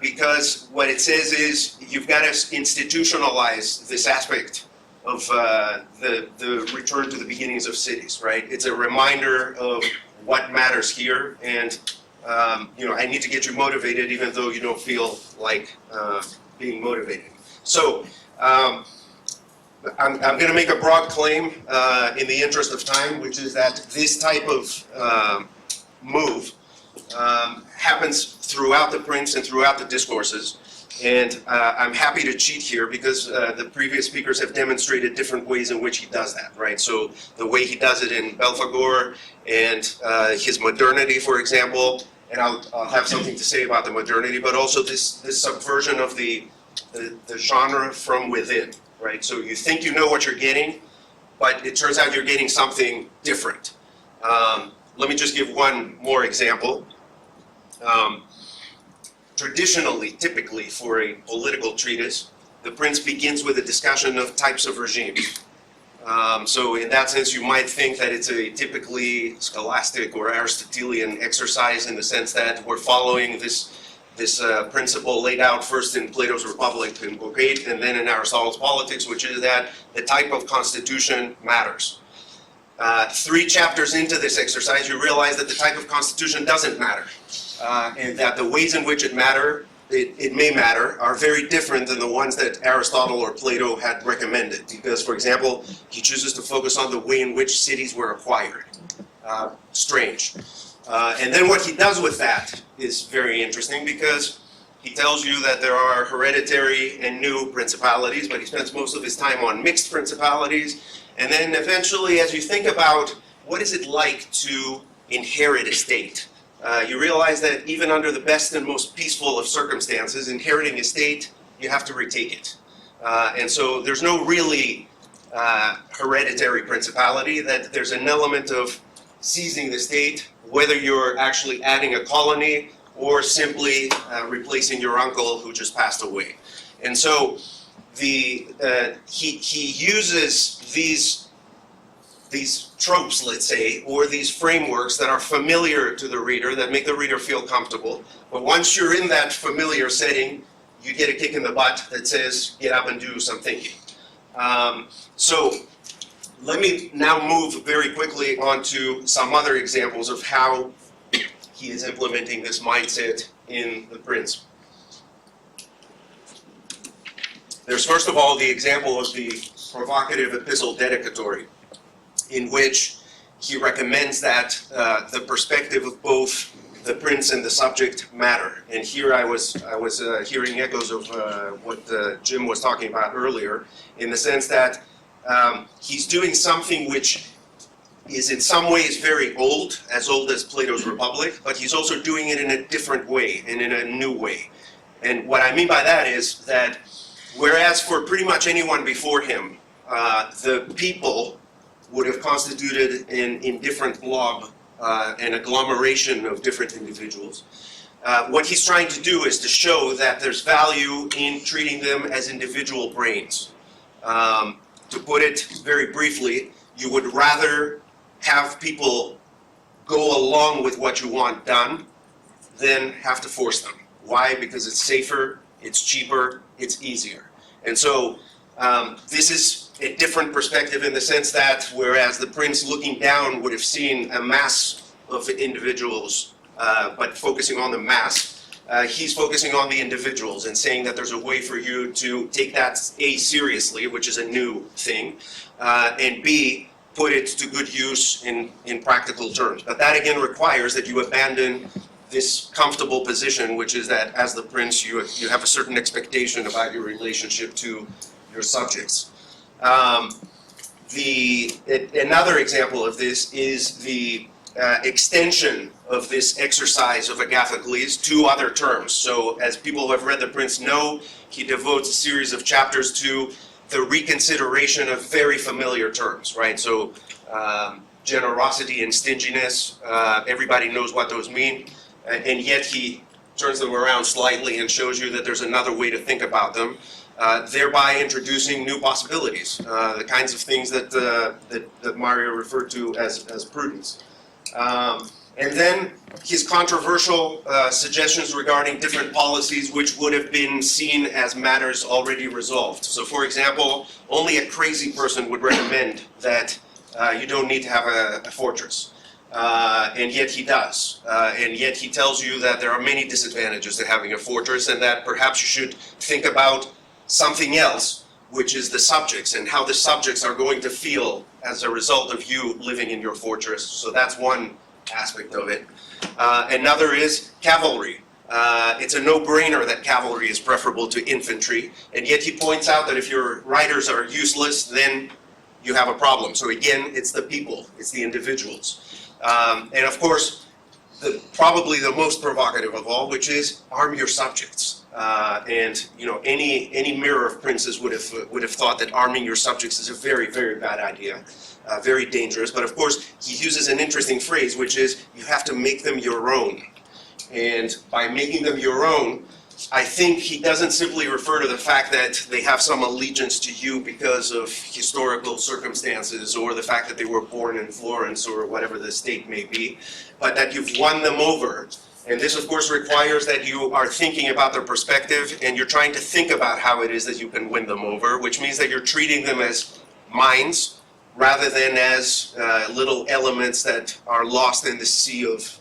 because what it says is you've got to institutionalize this aspect of the return to the beginnings of cities, right? It's a reminder of what matters here, and I need to get you motivated even though you don't feel like being motivated. So I'm going to make a broad claim in the interest of time, which is that this type of move happens throughout the prince and throughout the discourses. And I'm happy to cheat here because the previous speakers have demonstrated different ways in which he does that, right? So the way he does it in Belphegor and his modernity, for example, and I'll have something to say about the modernity, but also this subversion of the genre from within, right? So you think you know what you're getting, but it turns out you're getting something different. Let me just give one more example. Traditionally, typically for a political treatise, the prince begins with a discussion of types of regimes. So in that sense, you might think that it's a typically scholastic or Aristotelian exercise in the sense that we're following this principle laid out first in Plato's Republic in Book 8 and then in Aristotle's Politics, which is that the type of constitution matters. 3 chapters into this exercise, you realize that the type of constitution doesn't matter, and that the ways in which it matters it may matter, are very different than the ones that Aristotle or Plato had recommended. Because, for example, he chooses to focus on the way in which cities were acquired. Strange. And then what he does with that is very interesting, because he tells you that there are hereditary and new principalities, but he spends most of his time on mixed principalities. And then eventually, as you think about what is it like to inherit a state, you realize that even under the best and most peaceful of circumstances, inheriting a state, you have to retake it. And so there's no really hereditary principality, that there's an element of seizing the state, whether you're actually adding a colony or simply replacing your uncle who just passed away. And so he uses these tropes, let's say, or these frameworks that are familiar to the reader, that make the reader feel comfortable. But once you're in that familiar setting, you get a kick in the butt that says, get up and do some thinking. So let me now move very quickly on to some other examples of how he is implementing this mindset in The Prince. There's first of all the example of the provocative epistle dedicatory, in which he recommends that the perspective of both the prince and the subject matter. And here I was hearing echoes of what Jim was talking about earlier, in the sense that he's doing something which is in some ways very old as Plato's Republic, but he's also doing it in a different way and in a new way. And what I mean by that is that whereas for pretty much anyone before him, the people would have constituted an indifferent blob, an agglomeration of different individuals. What he's trying to do is to show that there's value in treating them as individual brains. To put it very briefly, you would rather have people go along with what you want done than have to force them. Why? Because it's safer, it's cheaper, it's easier. And so this is a different perspective in the sense that whereas the prince looking down would have seen a mass of individuals, but focusing on the mass, he's focusing on the individuals and saying that there's a way for you to take that A, seriously, which is a new thing, and B, put it to good use in practical terms. But that again requires that you abandon this comfortable position, which is that as the prince, you have a certain expectation about your relationship to your subjects. Another example of this is the extension of this exercise of Agathocles to other terms. So as people who have read The Prince know, he devotes a series of chapters to the reconsideration of very familiar terms, right? So generosity and stinginess, everybody knows what those mean, and yet he turns them around slightly and shows you that there's another way to think about them, thereby introducing new possibilities, the kinds of things that Mario referred to as prudence. And then his controversial suggestions regarding different policies which would have been seen as matters already resolved. So for example, only a crazy person would recommend that you don't need to have a fortress. And yet he does. And yet he tells you that there are many disadvantages to having a fortress, and that perhaps you should think about something else, which is the subjects and how the subjects are going to feel as a result of you living in your fortress. So that's one aspect of it. Another is cavalry. It's a no-brainer that cavalry is preferable to infantry, and yet he points out that if your riders are useless, then you have a problem. So again, it's the people, it's the individuals. And of course, probably the most provocative of all, which is arm your subjects. And you know, any mirror of princes would have thought that arming your subjects is a very, very bad idea, very dangerous. But of course, he uses an interesting phrase, which is you have to make them your own. And by making them your own, I think he doesn't simply refer to the fact that they have some allegiance to you because of historical circumstances or the fact that they were born in Florence or whatever the state may be, but that you've won them over. And this, of course, requires that you are thinking about their perspective and you're trying to think about how it is that you can win them over, which means that you're treating them as minds rather than as little elements that are lost in the sea of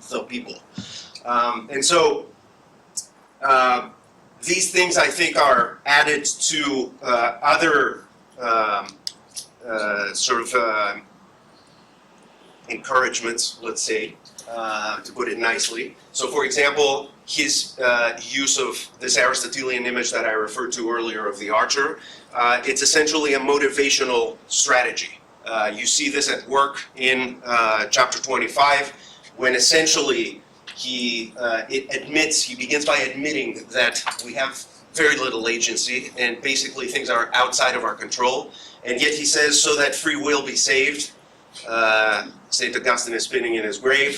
the people. And so These things, I think, are added to other encouragements, let's say, to put it nicely. So, for example, his use of this Aristotelian image that I referred to earlier of the archer, it's essentially a motivational strategy. You see this at work in chapter 25, when essentially he begins by admitting that we have very little agency and basically things are outside of our control, and yet he says, so that free will be saved. St. Augustine is spinning in his grave.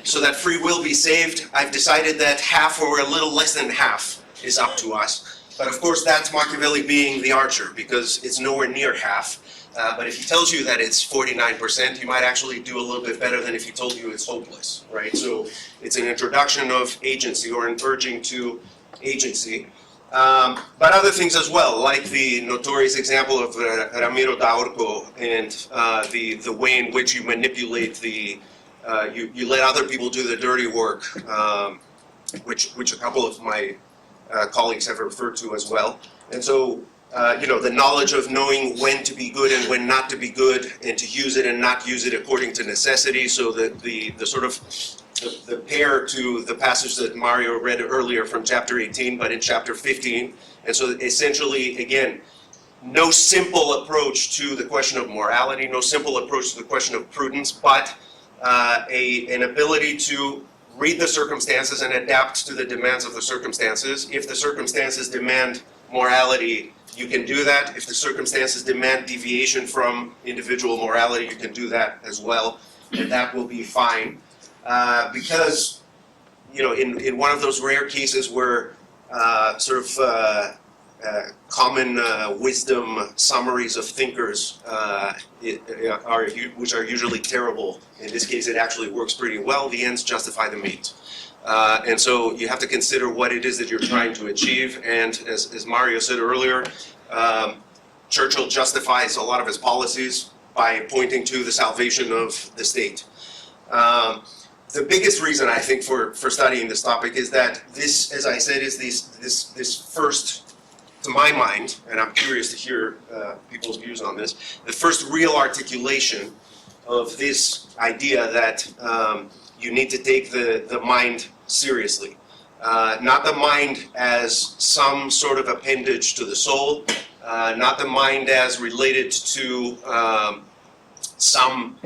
So that free will be saved, I've decided that half or a little less than half is up to us. But of course that's Machiavelli being the archer, because it's nowhere near half. But if he tells you that it's 49%, you might actually do a little bit better than if he told you it's hopeless, right? So it's an introduction of agency or an urging to agency. But other things as well, like the notorious example of Ramiro Daurco and the way in which you manipulate you let other people do the dirty work, which a couple of my colleagues have referred to as well. And so, the knowledge of knowing when to be good and when not to be good, and to use it and not use it according to necessity, so that the sort of the pair to the passage that Mario read earlier from chapter 18, but in chapter 15. And so essentially, again, no simple approach to the question of morality, no simple approach to the question of prudence, but an ability to read the circumstances and adapt to the demands of the circumstances. If the circumstances demand morality, you can do that. If the circumstances demand deviation from individual morality, you can do that as well, and that will be fine. Because, in one of those rare cases where common wisdom summaries of thinkers which are usually terrible, in this case it actually works pretty well, the ends justify the means. And so you have to consider what it is that you're trying to achieve, and as Mario said earlier, Churchill justifies a lot of his policies by pointing to the salvation of the state. The biggest reason, I think, for studying this topic is that this, as I said, is this first, to my mind, and I'm curious to hear people's views on this, the first real articulation of this idea that you need to take the mind seriously. Not the mind as some sort of appendage to the soul, not the mind as related to some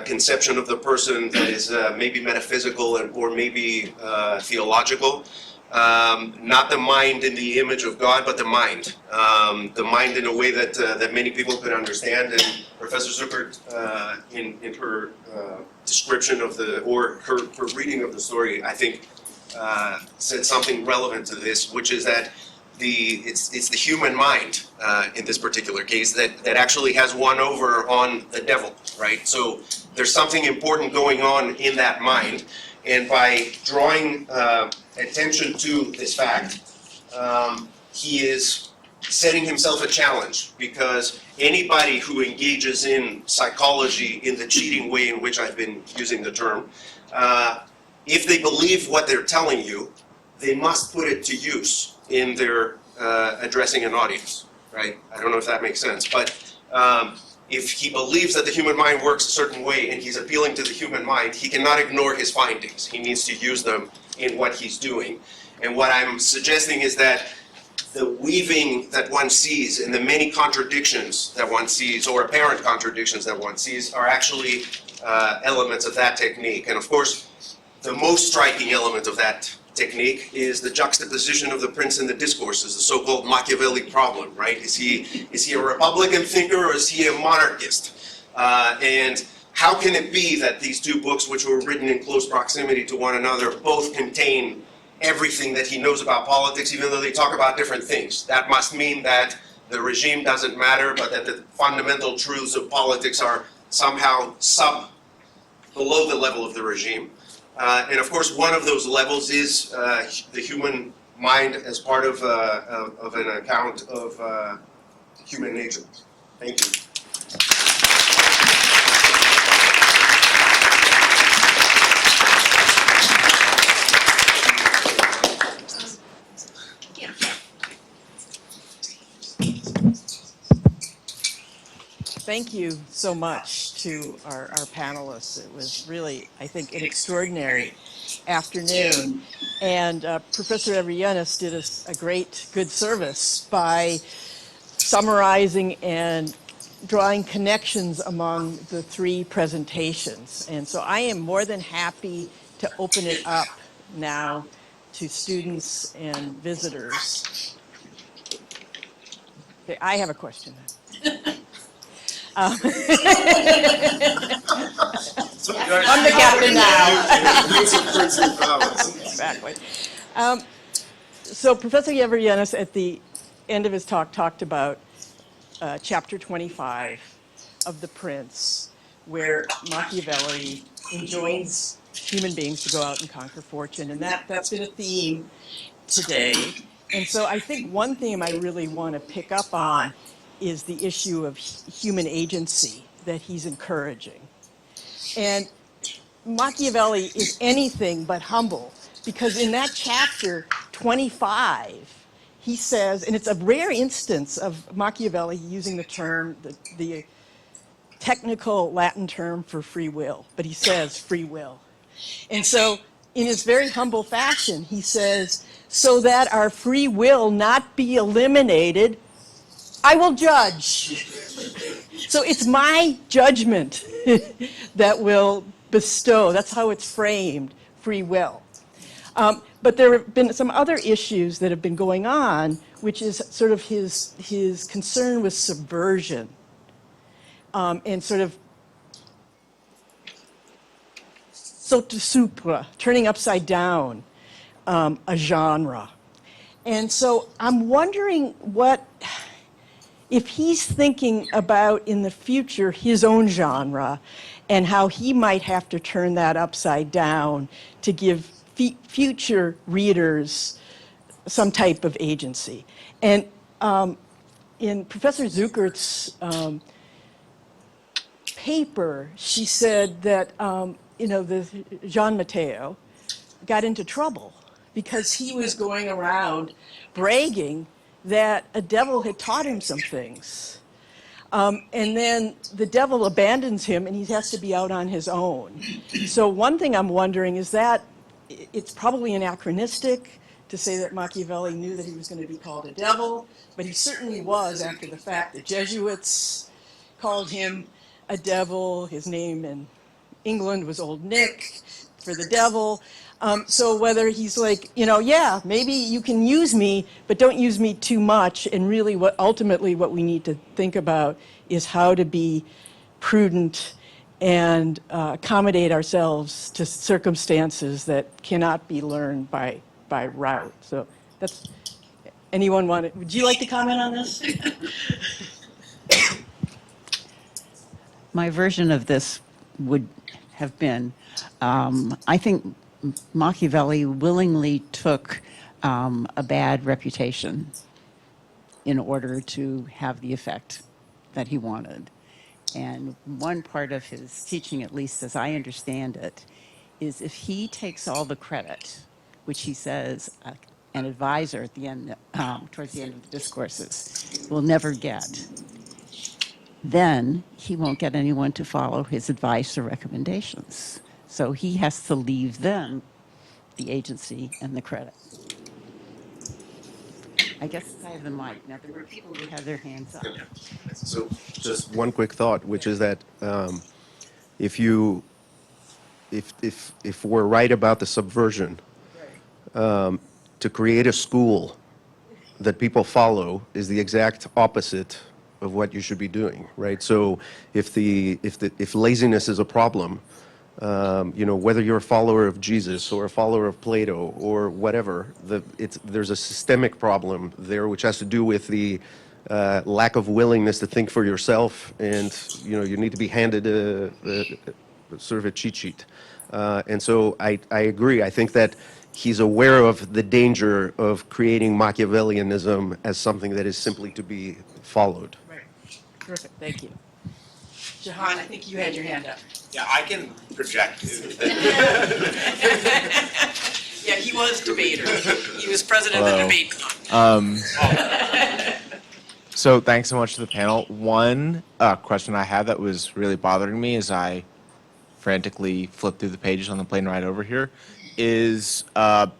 conception of the person that is maybe metaphysical or maybe theological. Not the mind in the image of God, but the mind. The mind in a way that many people could understand. And Professor Zuckert, in her description of her reading of the story, I think said something relevant to this, which is that it's the human mind in this particular case that actually has won over on the devil, right? So there's something important going on in that mind, and by drawing attention to this fact, he is setting himself a challenge, because anybody who engages in psychology in the cheating way in which I've been using the term, if they believe what they're telling you, they must put it to use in their addressing an audience, right? I don't know if that makes sense, but if he believes that the human mind works a certain way and he's appealing to the human mind, he cannot ignore his findings. He needs to use them in what he's doing. And what I'm suggesting is that the weaving that one sees and the many contradictions that one sees, or apparent contradictions that one sees, are actually elements of that technique. And of course, the most striking element of that technique is the juxtaposition of the prince and the discourses, the so-called Machiavelli problem, right? Is he a Republican thinker, or is he a monarchist? And how can it be that these two books, which were written in close proximity to one another, both contain everything that he knows about politics, even though they talk about different things? That must mean that the regime doesn't matter, but that the fundamental truths of politics are somehow below the level of the regime. And of course, one of those levels is the human mind as part of an account of human nature. Thank you. thank you so much to our panelists. It was really, I think, an extraordinary afternoon. And Professor Everianis did us a great, good service by summarizing and drawing connections among the three presentations. And so I am more than happy to open it up now to students and visitors. Okay, I have a question. I'm the captain now. Exactly. So Professor Yeverianis at the end of his talk talked about chapter 25 of The Prince, where Machiavelli enjoins human beings to go out and conquer fortune. And that's been a theme today. And so I think one theme I really want to pick up on is the issue of human agency that he's encouraging. And Machiavelli is anything but humble, because in that chapter 25, he says, and it's a rare instance of Machiavelli using the term, the technical Latin term for free will, but he says free will. And so in his very humble fashion, he says, so that our free will not be eliminated, I will judge. So it's my judgment that will bestow, that's how it's framed, free will. But there have been some other issues that have been going on, which is sort of his concern with subversion and sort of sotto supra, turning upside down a genre. And so I'm wondering if he's thinking about in the future his own genre and how he might have to turn that upside down to give future readers some type of agency. And in Professor Zuckert's paper, she said that the Jean Matteo got into trouble because he was going around bragging that a devil had taught him some things. And then the devil abandons him and he has to be out on his own. So one thing I'm wondering is that it's probably anachronistic to say that Machiavelli knew that he was going to be called a devil, but he certainly was after the fact. The Jesuits called him a devil. His name in England was Old Nick for the devil. So whether he's like, yeah, maybe you can use me, but don't use me too much. And really ultimately what we need to think about is how to be prudent and accommodate ourselves to circumstances that cannot be learned by route. So that's, would you like to comment on this? My version of this would have been, I think Machiavelli willingly took a bad reputation in order to have the effect that he wanted. And one part of his teaching, at least as I understand it, is if he takes all the credit, which he says an advisor at the end, towards the end of the discourses, will never get, then he won't get anyone to follow his advice or recommendations. So he has to leave them the agency and the credit. I guess I have the mic. Now, there were people who had their hands up. So just one quick thought, which is that if we're right about the subversion, to create a school that people follow is the exact opposite of what you should be doing, right? So if laziness is a problem, whether you're a follower of Jesus or a follower of Plato or whatever, there's a systemic problem there which has to do with the lack of willingness to think for yourself, and you need to be handed sort of a cheat sheet. And so I agree. I think that he's aware of the danger of creating Machiavellianism as something that is simply to be followed. Right. Terrific. Thank you. Jahan, I think you had your hand up. Yeah, I can project. Yeah, he was debater. He was president of the debate club. So thanks so much to the panel. One question I had that was really bothering me as I frantically flipped through the pages on the plane ride over here is the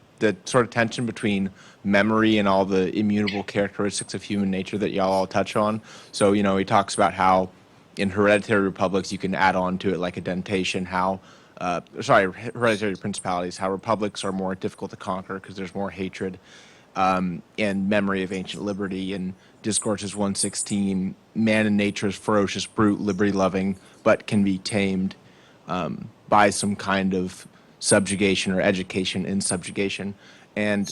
sort of tension between memory and all the immutable characteristics of human nature that y'all all touch on. So, you know, he talks about how in hereditary republics you can add on to it like a dentation, how, hereditary principalities, how republics are more difficult to conquer because there's more hatred, and memory of ancient liberty. And Discourses 116, man in nature is ferocious, brute, liberty-loving, but can be tamed by some kind of subjugation or education in subjugation. And,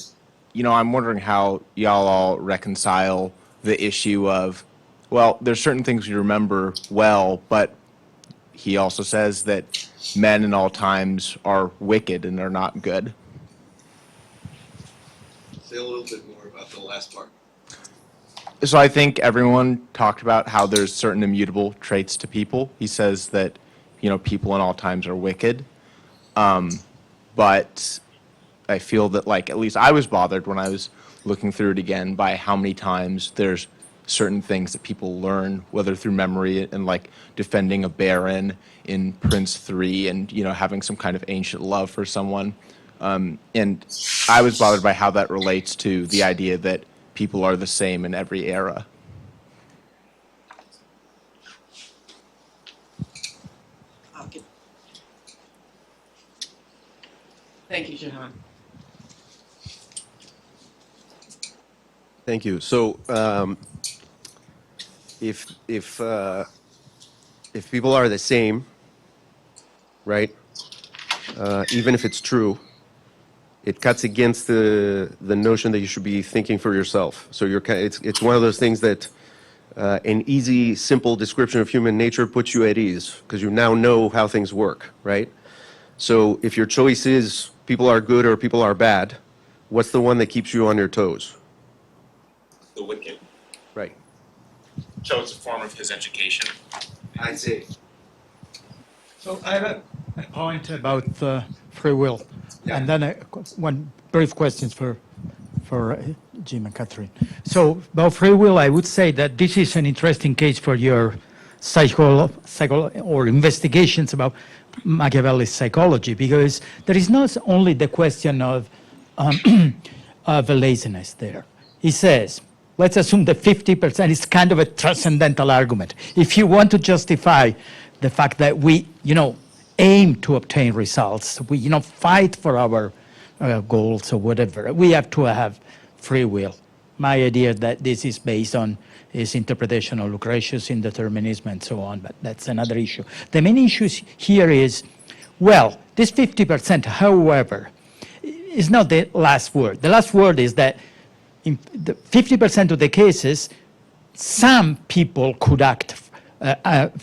you know, I'm wondering how y'all all reconcile the issue of, well, there's certain things we remember well, but he also says that men in all times are wicked and they're not good. Say a little bit more about the last part. So I think everyone talked about how there's certain immutable traits to people. He says that, you know, people in all times are wicked. But I feel that, like, at least I was bothered when I was looking through it again by how many times there's certain things that people learn, whether through memory and like defending a baron in Prince 3 and, you know, having some kind of ancient love for someone. And I was bothered by how that relates to the idea that people are the same in every era. Okay. Thank you, Jahan. Thank you. So, if people are the same, right? Even if it's true, it cuts against the notion that you should be thinking for yourself. So it's one of those things that an easy, simple description of human nature puts you at ease because you now know how things work, right? So if your choice is people are good or people are bad, what's the one that keeps you on your toes? The wicked. Right. So it's a form of his education. I see. So I have a point about free will, and then one brief questions for Jim and Catherine. So about free will, I would say that this is an interesting case for your or investigations about Machiavelli's psychology, because there is not only the question of laziness there. He says, let's assume that 50% is kind of a transcendental argument. If you want to justify the fact that we, aim to obtain results, we, fight for our goals or whatever, we have to have free will. My idea that this is based on his interpretation of Lucretius' indeterminism and so on, but that's another issue. The main issue here is, well, this 50%, however, is not the last word. The last word is that in the 50% of the cases, some people could act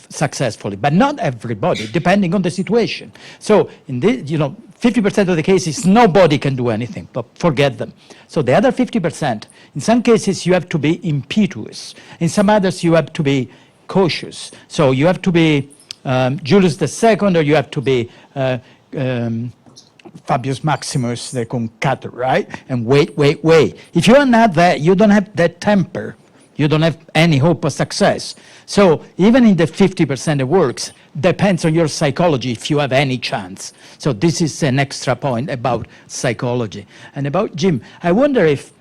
successfully, but not everybody, depending on the situation. So in this, 50% of the cases, nobody can do anything, but forget them. So the other 50%, in some cases, you have to be impetuous. In some others, you have to be cautious. So you have to be Julius II, or you have to be Fabius Maximus, the Concator, right? And wait. If you are not that, you don't have that temper, you don't have any hope of success. So even in the 50% that works, depends on your psychology if you have any chance. So this is an extra point about psychology. And about Jim, I wonder if,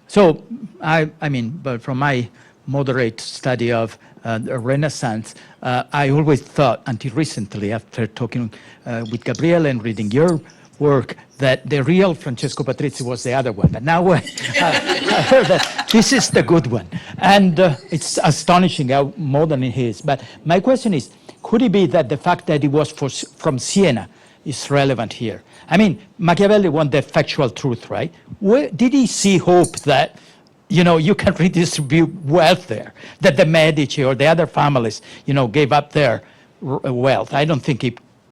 so but from my moderate study of the Renaissance, I always thought, until recently, after talking with Gabriele and reading your work, that the real Francesco Patrizzi was the other one. But now I heard that this is the good one. And it's astonishing how modern he is. But my question is, could it be that the fact that he was from Siena is relevant here? I mean, Machiavelli wanted the factual truth, right? Did he see hope that, you can redistribute wealth there, that the Medici or the other families, gave up their wealth? I don't think he